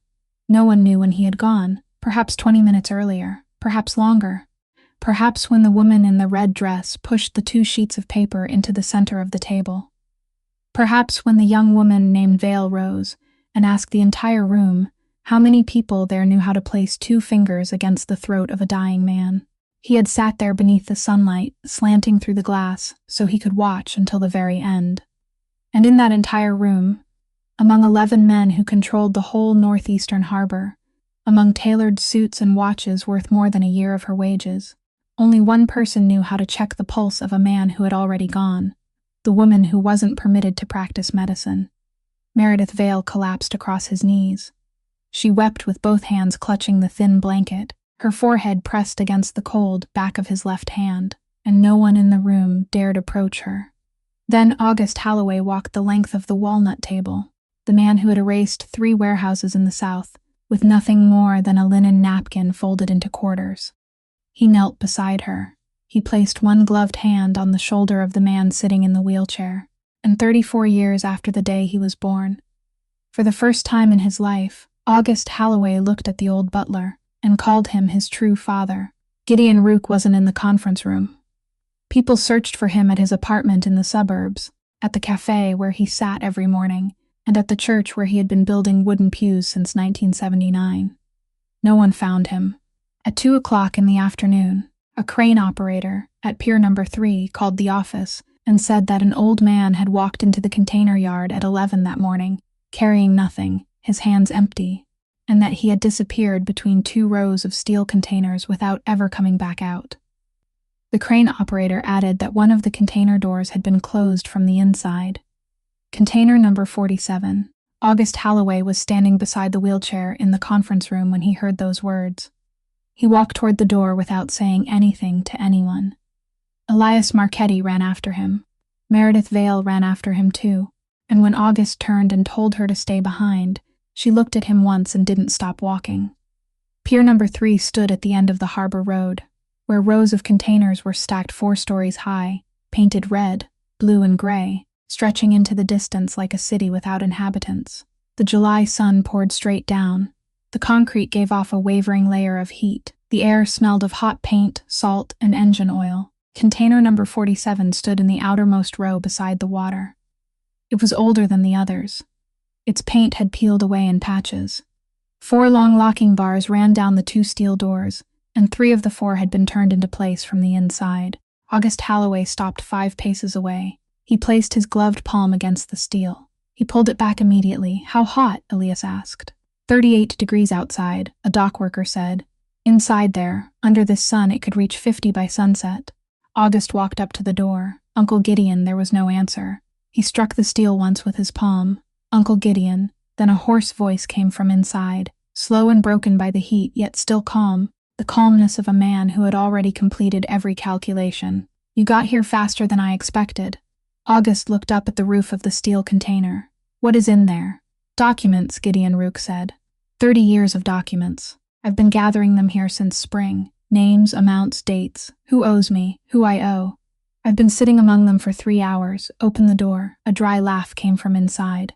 No one knew when he had gone. Perhaps 20 minutes earlier. Perhaps longer. Perhaps when the woman in the red dress pushed the 2 sheets of paper into the center of the table. Perhaps when the young woman named Vale rose and asked the entire room how many people there knew how to place 2 fingers against the throat of a dying man. He had sat there beneath the sunlight, slanting through the glass, so he could watch until the very end. And in that entire room, among 11 men who controlled the whole northeastern harbor, among tailored suits and watches worth more than a year of her wages, only one person knew how to check the pulse of a man who had already gone, the woman who wasn't permitted to practice medicine. Meredith Vale collapsed across his knees. She wept with both hands clutching the thin blanket, her forehead pressed against the cold back of his left hand, and no one in the room dared approach her. Then August Halloway walked the length of the walnut table, the man who had erased 3 warehouses in the South, with nothing more than a linen napkin folded into quarters. He knelt beside her. He placed one gloved hand on the shoulder of the man sitting in the wheelchair, and 34 years after the day he was born, for the first time in his life, August Halloway looked at the old butler and called him his true father. Gideon Rook wasn't in the conference room. People searched for him at his apartment in the suburbs, at the cafe where he sat every morning, and at the church where he had been building wooden pews since 1979. No one found him. At 2 o'clock in the afternoon, a crane operator at Pier Number 3 called the office and said that an old man had walked into the container yard at 11 that morning, carrying nothing, his hands empty, and that he had disappeared between 2 rows of steel containers without ever coming back out. The crane operator added that one of the container doors had been closed from the inside. Container number 47. August Halloway was standing beside the wheelchair in the conference room when he heard those words. He walked toward the door without saying anything to anyone. Elias Marchetti ran after him. Meredith Vale ran after him too, and when August turned and told her to stay behind, she looked at him once and didn't stop walking. Pier Number 3 stood at the end of the harbor road, where rows of containers were stacked 4 stories high, painted red, blue, and gray, stretching into the distance like a city without inhabitants. The July sun poured straight down. The concrete gave off a wavering layer of heat. The air smelled of hot paint, salt, and engine oil. Container number 47 stood in the outermost row beside the water. It was older than the others. Its paint had peeled away in patches. 4 long locking bars ran down the 2 steel doors, and 3 of the 4 had been turned into place from the inside. August Halloway stopped 5 paces away. He placed his gloved palm against the steel. He pulled it back immediately. "How hot?" Elias asked. 38 degrees outside, a dock worker said. Inside there, under this sun, it could reach 50 by sunset. August walked up to the door. Uncle Gideon, there was no answer. He struck the steel once with his palm. Uncle Gideon. Then a hoarse voice came from inside, slow and broken by the heat, yet still calm, the calmness of a man who had already completed every calculation. "You got here faster than I expected." August looked up at the roof of the steel container. "What is in there?" "Documents," Gideon Rook said. 30 years of documents. I've been gathering them here since spring. Names, amounts, dates, who owes me, who I owe. I've been sitting among them for 3 hours. Open the door. A dry laugh came from inside.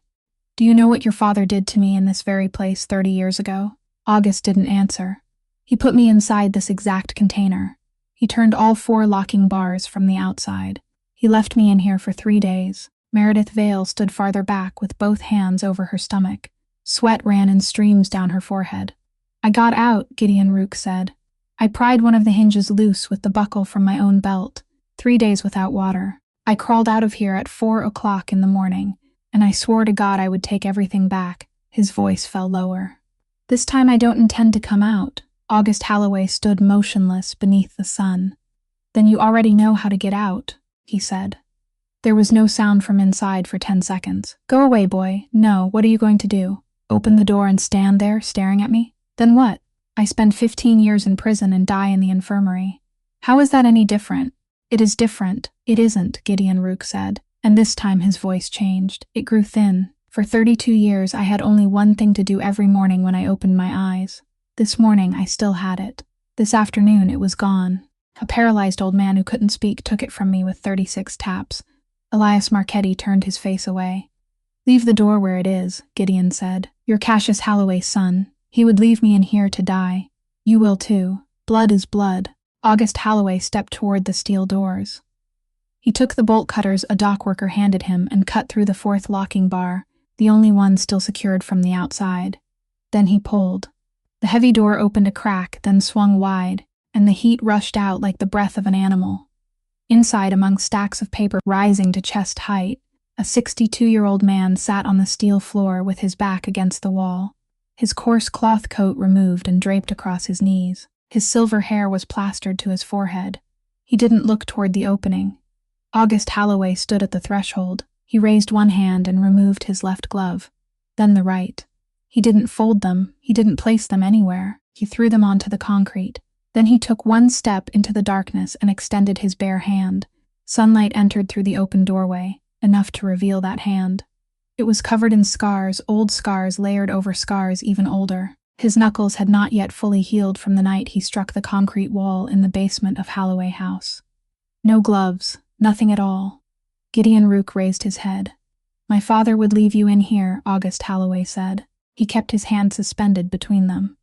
Do you know what your father did to me in this very place 30 years ago? August didn't answer. He put me inside this exact container. He turned all 4 locking bars from the outside. He left me in here for 3 days. Meredith Vale stood farther back with both hands over her stomach. Sweat ran in streams down her forehead. I got out, Gideon Rook said. I pried one of the hinges loose with the buckle from my own belt. 3 days without water. I crawled out of here at 4 o'clock in the morning, and I swore to God I would take everything back. His voice fell lower. This time I don't intend to come out. August Halloway stood motionless beneath the sun. Then you already know how to get out, he said. There was no sound from inside for 10 seconds. Go away, boy. No, what are you going to do? Open the door and stand there, staring at me? Then what? I spend 15 years in prison and die in the infirmary. How is that any different? It is different. It isn't, Gideon Rook said, and this time his voice changed. It grew thin. For 32 years I had only one thing to do every morning when I opened my eyes. This morning I still had it. This afternoon it was gone. A paralyzed old man who couldn't speak took it from me with 36 taps. Elias Marchetti turned his face away. Leave the door where it is, Gideon said. You're Cassius Halloway's son. He would leave me in here to die. You will too. Blood is blood. August Halloway stepped toward the steel doors. He took the bolt cutters a dockworker handed him and cut through the 4th locking bar, the only one still secured from the outside. Then he pulled. The heavy door opened a crack, then swung wide, and the heat rushed out like the breath of an animal. Inside, among stacks of paper rising to chest height, a 62-year-old man sat on the steel floor with his back against the wall. His coarse cloth coat removed and draped across his knees. His silver hair was plastered to his forehead. He didn't look toward the opening. August Halloway stood at the threshold. He raised one hand and removed his left glove, then the right. He didn't fold them. He didn't place them anywhere. He threw them onto the concrete. Then he took one step into the darkness and extended his bare hand. Sunlight entered through the open doorway, enough to reveal that hand. It was covered in scars, old scars layered over scars even older. His knuckles had not yet fully healed from the night he struck the concrete wall in the basement of Halloway House. No gloves, nothing at all. Gideon Rook raised his head. My father would leave you in here, August Halloway said. He kept his hand suspended between them.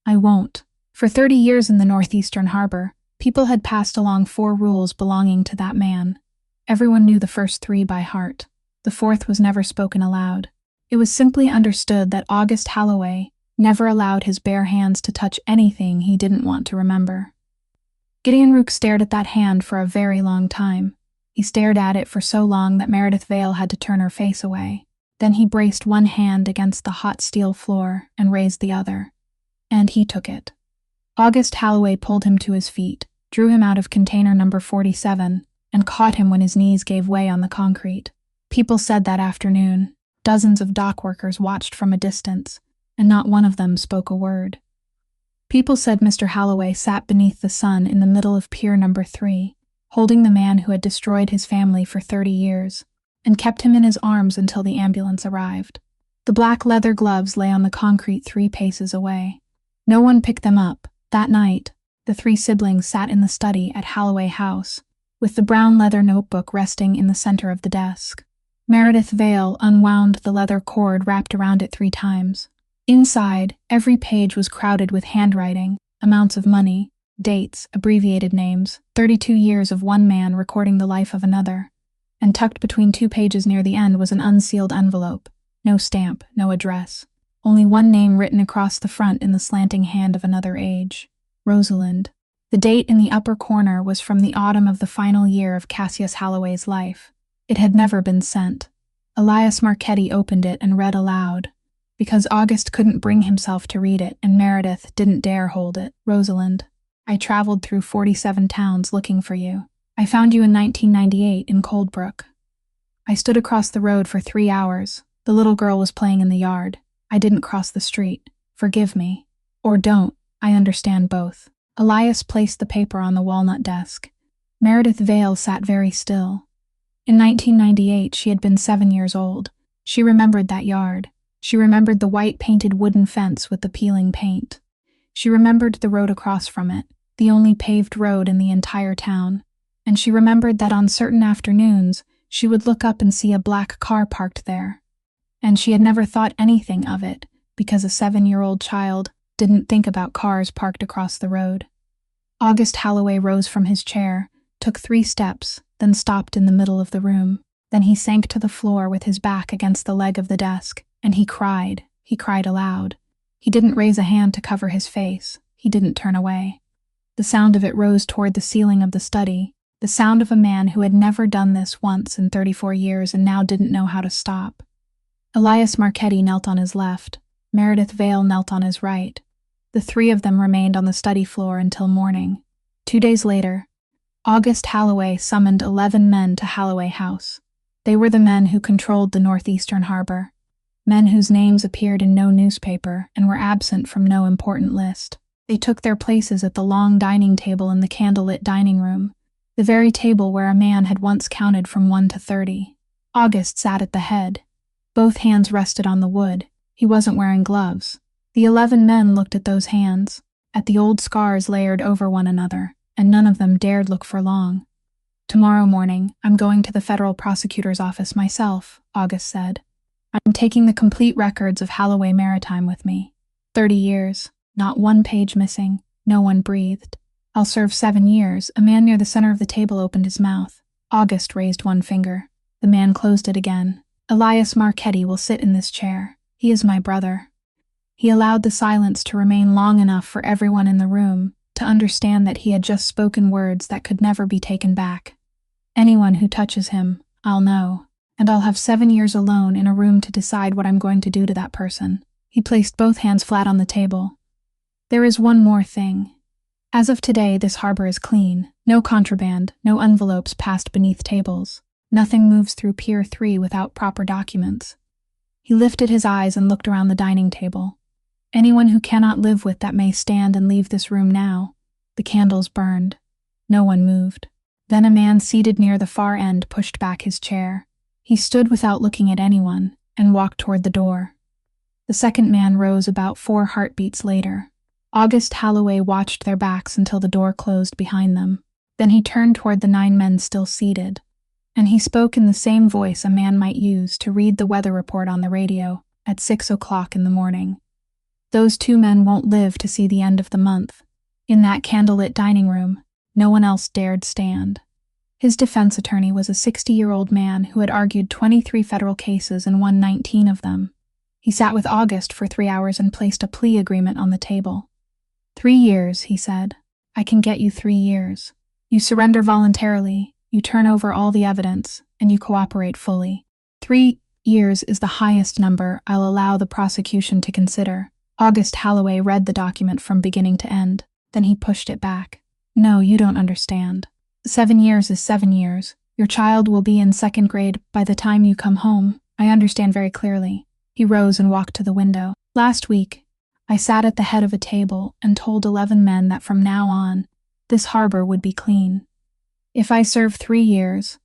I won't. For 30 years in the northeastern harbor, people had passed along 4 rules belonging to that man. Everyone knew the first 3 by heart. The 4th was never spoken aloud. It was simply understood that August Halloway never allowed his bare hands to touch anything he didn't want to remember. Gideon Rook stared at that hand for a very long time. He stared at it for so long that Meredith Vale had to turn her face away. Then he braced one hand against the hot steel floor and raised the other. And he took it. August Halloway pulled him to his feet, drew him out of container number 47, and caught him when his knees gave way on the concrete. People said that afternoon. Dozens of dock workers watched from a distance, and not one of them spoke a word. People said Mr. Halloway sat beneath the sun in the middle of Pier number 3, holding the man who had destroyed his family for 30 years, and kept him in his arms until the ambulance arrived. The black leather gloves lay on the concrete 3 paces away. No one picked them up. That night, the 3 siblings sat in the study at Halloway House, with the brown leather notebook resting in the center of the desk. Meredith Vale unwound the leather cord wrapped around it 3 times. Inside, every page was crowded with handwriting, amounts of money, dates, abbreviated names, 32 years of one man recording the life of another. And tucked between 2 pages near the end was an unsealed envelope. No stamp, no address. Only one name written across the front in the slanting hand of another age. Rosalind. The date in the upper corner was from the autumn of the final year of Cassius Halloway's life. It had never been sent. Elias Marchetti opened it and read aloud. Because August couldn't bring himself to read it and Meredith didn't dare hold it. Rosalind. I traveled through 47 towns looking for you. I found you in 1998 in Coldbrook. I stood across the road for 3 hours. The little girl was playing in the yard. I didn't cross the street. Forgive me. Or don't. I understand both. Elias placed the paper on the walnut desk. Meredith Vale sat very still. In 1998, she had been 7 years old. She remembered that yard. She remembered the white painted wooden fence with the peeling paint. She remembered the road across from it, the only paved road in the entire town. And she remembered that on certain afternoons, she would look up and see a black car parked there. And she had never thought anything of it, because a 7-year-old child didn't think about cars parked across the road. August Halloway rose from his chair, took 3 steps, then stopped in the middle of the room. Then he sank to the floor with his back against the leg of the desk, and he cried. He cried aloud. He didn't raise a hand to cover his face. He didn't turn away. The sound of it rose toward the ceiling of the study, the sound of a man who had never done this once in 34 years and now didn't know how to stop. Elias Marchetti knelt on his left. Meredith Vale knelt on his right. The 3 of them remained on the study floor until morning. 2 days later, August Halloway summoned 11 men to Halloway House. They were the men who controlled the northeastern harbor, men whose names appeared in no newspaper and were absent from no important list. They took their places at the long dining table in the candlelit dining room, the very table where a man had once counted from 1 to 30. August sat at the head. Both hands rested on the wood. He wasn't wearing gloves. The 11 men looked at those hands, at the old scars layered over one another, and none of them dared look for long. "Tomorrow morning, I'm going to the federal prosecutor's office myself," August said. "I'm taking the complete records of Halloway Maritime with me. 30 years, not one page missing, no one breathed. I'll serve 7 years." A man near the center of the table opened his mouth. August raised one finger. The man closed it again. "Elias Marchetti will sit in this chair. He is my brother." He allowed the silence to remain long enough for everyone in the room to understand that he had just spoken words that could never be taken back. "Anyone who touches him, I'll know, and I'll have 7 years alone in a room to decide what I'm going to do to that person." He placed both hands flat on the table. "There is one more thing. As of today, this harbor is clean. No contraband, no envelopes passed beneath tables. Nothing moves through Pier 3 without proper documents." He lifted his eyes and looked around the dining table. "Anyone who cannot live with that may stand and leave this room now." The candles burned. No one moved. Then a man seated near the far end pushed back his chair. He stood without looking at anyone and walked toward the door. The second man rose about 4 heartbeats later. August Halloway watched their backs until the door closed behind them. Then he turned toward the 9 men still seated, and he spoke in the same voice a man might use to read the weather report on the radio at 6 o'clock in the morning. "Those 2 men won't live to see the end of the month." In that candlelit dining room, no one else dared stand. His defense attorney was a 60-year-old man who had argued 23 federal cases and won 19 of them. He sat with August for 3 hours and placed a plea agreement on the table. 3 years, he said. "I can get you 3 years. You surrender voluntarily, you turn over all the evidence, and you cooperate fully. 3 years is the highest number I'll allow the prosecution to consider." August Halloway read the document from beginning to end. Then he pushed it back. "No, you don't understand. 7 years is 7 years. Your child will be in 2nd grade by the time you come home. I understand very clearly." He rose and walked to the window. "Last week, I sat at the head of a table and told 11 men that from now on, this harbor would be clean. If I serve 3 years,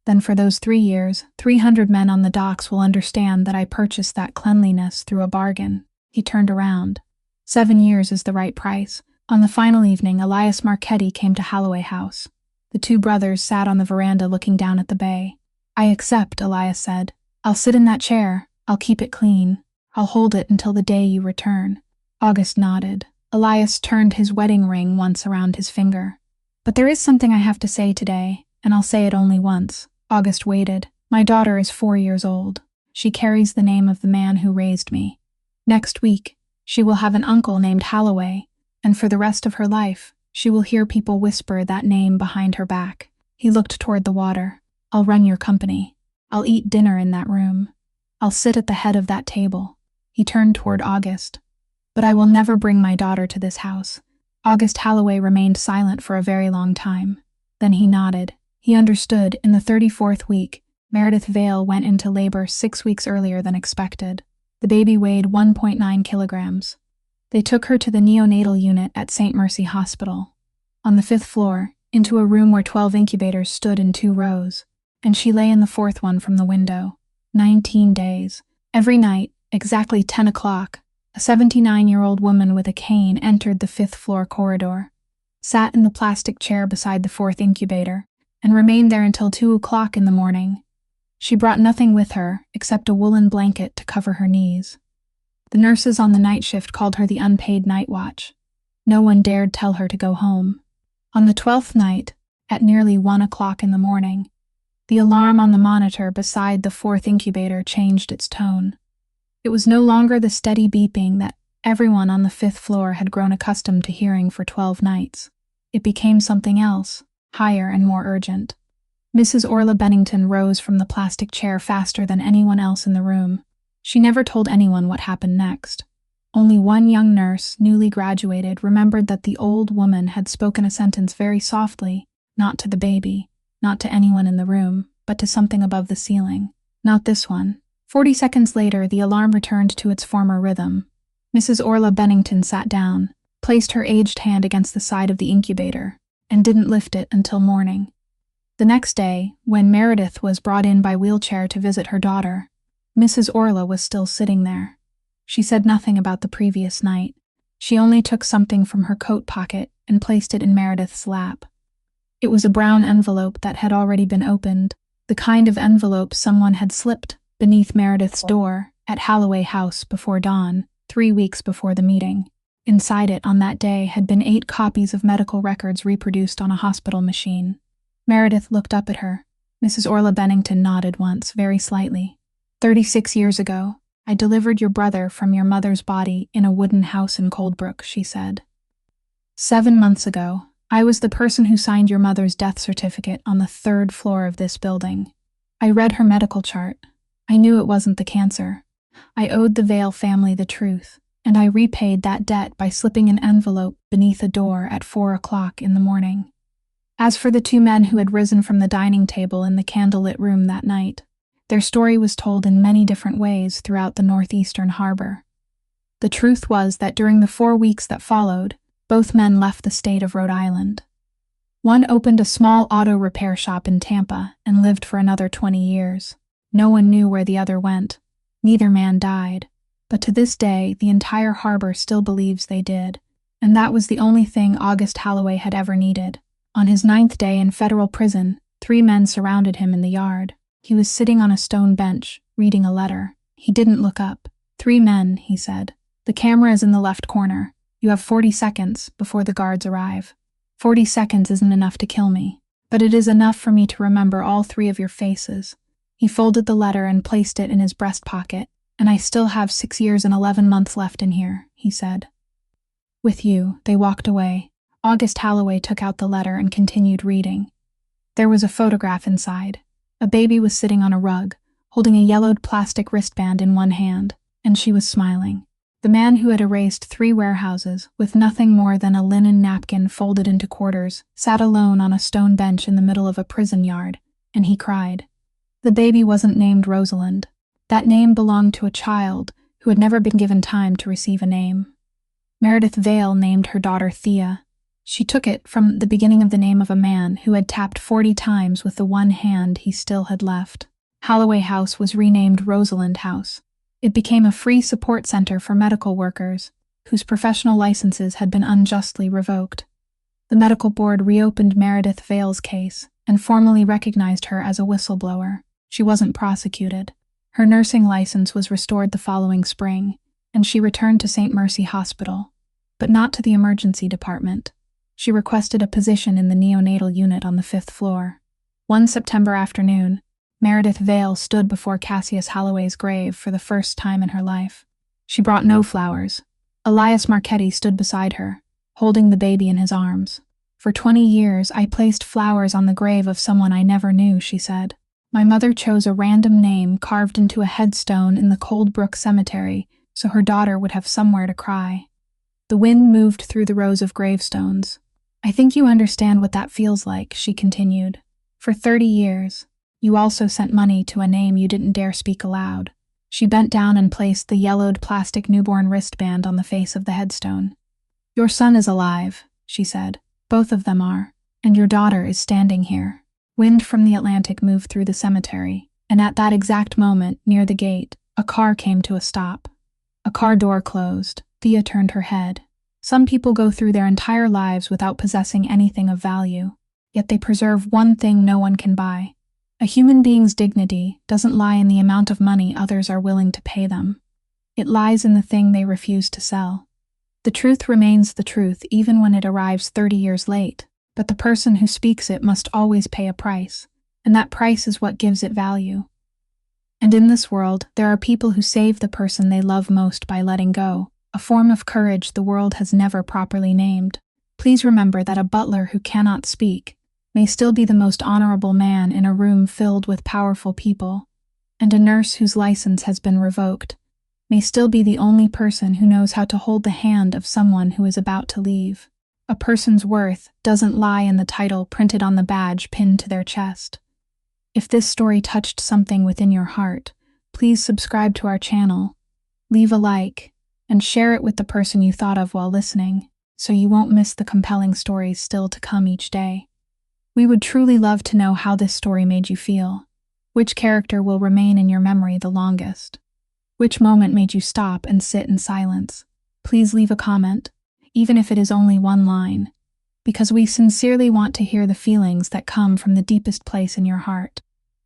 then for those 3 years, 300 men on the docks will understand that I purchased that cleanliness through a bargain." He turned around. 7 years is the right price. On the final evening, Elias Marchetti came to Halloway House. The 2 brothers sat on the veranda looking down at the bay. "I accept," Elias said. "I'll sit in that chair. I'll keep it clean. I'll hold it until the day you return." August nodded. Elias turned his wedding ring once around his finger. "But there is something I have to say today, and I'll say it only once." August waited. "My daughter is 4 years old. She carries the name of the man who raised me. Next week, she will have an uncle named Halloway, and for the rest of her life, she will hear people whisper that name behind her back." He looked toward the water. "I'll run your company. I'll eat dinner in that room. I'll sit at the head of that table." He turned toward August. "But I will never bring my daughter to this house." August Halloway remained silent for a very long time. Then he nodded. He understood. In the 34th week, Meredith Vale went into labor 6 weeks earlier than expected. The baby weighed 1.9 kilograms. They took her to the neonatal unit at St. Mercy Hospital. On the 5th floor, into a room where 12 incubators stood in 2 rows, and she lay in the 4th one from the window. 19 days. Every night, Exactly 10 o'clock, a 79-year-old woman with a cane entered the fifth-floor corridor, sat in the plastic chair beside the fourth incubator, and remained there until 2 o'clock in the morning. She brought nothing with her except a woolen blanket to cover her knees. The nurses on the night shift called her the unpaid night watch. No one dared tell her to go home. On the 12th night, at nearly 1 o'clock in the morning, the alarm on the monitor beside the fourth incubator changed its tone. It was no longer the steady beeping that everyone on the fifth floor had grown accustomed to hearing for 12 nights. It became something else, higher and more urgent. Mrs. Orla Bennington rose from the plastic chair faster than anyone else in the room. She never told anyone what happened next. Only one young nurse, newly graduated, remembered that the old woman had spoken a sentence very softly, not to the baby, not to anyone in the room, but to something above the ceiling. Not this one. 40 seconds later, the alarm returned to its former rhythm. Mrs. Orla Bennington sat down, placed her aged hand against the side of the incubator, and didn't lift it until morning. The next day, when Meredith was brought in by wheelchair to visit her daughter, Mrs. Orla was still sitting there. She said nothing about the previous night. She only took something from her coat pocket and placed it in Meredith's lap. It was a brown envelope that had already been opened, the kind of envelope someone had slipped beneath Meredith's door at Halloway House before dawn, 3 weeks before the meeting. Inside it on that day had been 8 copies of medical records reproduced on a hospital machine. Meredith looked up at her. Mrs. Orla Bennington nodded once, very slightly. 36 years ago, I delivered your brother from your mother's body in a wooden house in Coldbrook, she said. 7 months ago, I was the person who signed your mother's death certificate on the 3rd floor of this building. I read her medical chart. I knew it wasn't the cancer. I owed the Vale family the truth, and I repaid that debt by slipping an envelope beneath a door at 4 o'clock in the morning. As for the 2 men who had risen from the dining table in the candlelit room that night, their story was told in many different ways throughout the northeastern harbor. The truth was that during the 4 weeks that followed, both men left the state of Rhode Island. One opened a small auto repair shop in Tampa and lived for another 20 years. No one knew where the other went. Neither man died. But to this day, the entire harbor still believes they did. And that was the only thing August Halloway had ever needed. On his 9th day in federal prison, 3 men surrounded him in the yard. He was sitting on a stone bench, reading a letter. He didn't look up. 3 men, he said. The camera is in the left corner. You have 40 seconds before the guards arrive. 40 seconds isn't enough to kill me, but it is enough for me to remember all 3 of your faces. He folded the letter and placed it in his breast pocket. And I still have 6 years and 11 months left in here, he said. With you, they walked away. August Halloway took out the letter and continued reading. There was a photograph inside. A baby was sitting on a rug, holding a yellowed plastic wristband in one hand, and she was smiling. The man who had erased 3 warehouses, with nothing more than a linen napkin folded into quarters, sat alone on a stone bench in the middle of a prison yard, and he cried. The baby wasn't named Rosalind. That name belonged to a child who had never been given time to receive a name. Meredith Vale named her daughter Thea. She took it from the beginning of the name of a man who had tapped 40 times with the one hand he still had left. Halloway House was renamed Rosalind House. It became a free support center for medical workers whose professional licenses had been unjustly revoked. The medical board reopened Meredith Vale's case and formally recognized her as a whistleblower. She wasn't prosecuted. Her nursing license was restored the following spring, and she returned to St. Mercy Hospital, but not to the emergency department. She requested a position in the neonatal unit on the 5th floor. One September afternoon, Meredith Vale stood before Cassius Halloway's grave for the first time in her life. She brought no flowers. Elias Marchetti stood beside her, holding the baby in his arms. For 20 years, I placed flowers on the grave of someone I never knew, she said. My mother chose a random name carved into a headstone in the Coldbrook Cemetery so her daughter would have somewhere to cry. The wind moved through the rows of gravestones. I think you understand what that feels like, she continued. For 30 years, you also sent money to a name you didn't dare speak aloud. She bent down and placed the yellowed plastic newborn wristband on the face of the headstone. Your son is alive, she said. Both of them are, and your daughter is standing here. Wind from the Atlantic moved through the cemetery, and at that exact moment, near the gate, A car came to a stop. A car door closed. Thea turned her head. Some people go through their entire lives without possessing anything of value, yet they preserve one thing no one can buy. A human being's dignity doesn't lie in the amount of money others are willing to pay them. It lies in the thing they refuse to sell. The truth remains the truth even when it arrives 30 years late, but the person who speaks it must always pay a price, and that price is what gives it value. And in this world, there are people who save the person they love most by letting go, a form of courage the world has never properly named. Please remember that a butler who cannot speak may still be the most honorable man in a room filled with powerful people, and a nurse whose license has been revoked may still be the only person who knows how to hold the hand of someone who is about to leave. A person's worth doesn't lie in the title printed on the badge pinned to their chest. If this story touched something within your heart, please subscribe to our channel, leave a like, and share it with the person you thought of while listening, so you won't miss the compelling stories still to come each day. We would truly love to know how this story made you feel. Which character will remain in your memory the longest? Which moment made you stop and sit in silence? Please leave a comment, even if it is only one line, because we sincerely want to hear the feelings that come from the deepest place in your heart.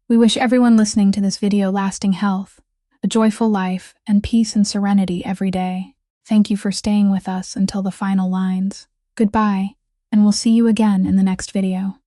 We wish everyone listening to this video lasting health, a joyful life, and peace and serenity every day. Thank you for staying with us until the final lines. Goodbye, and we'll see you again in the next video.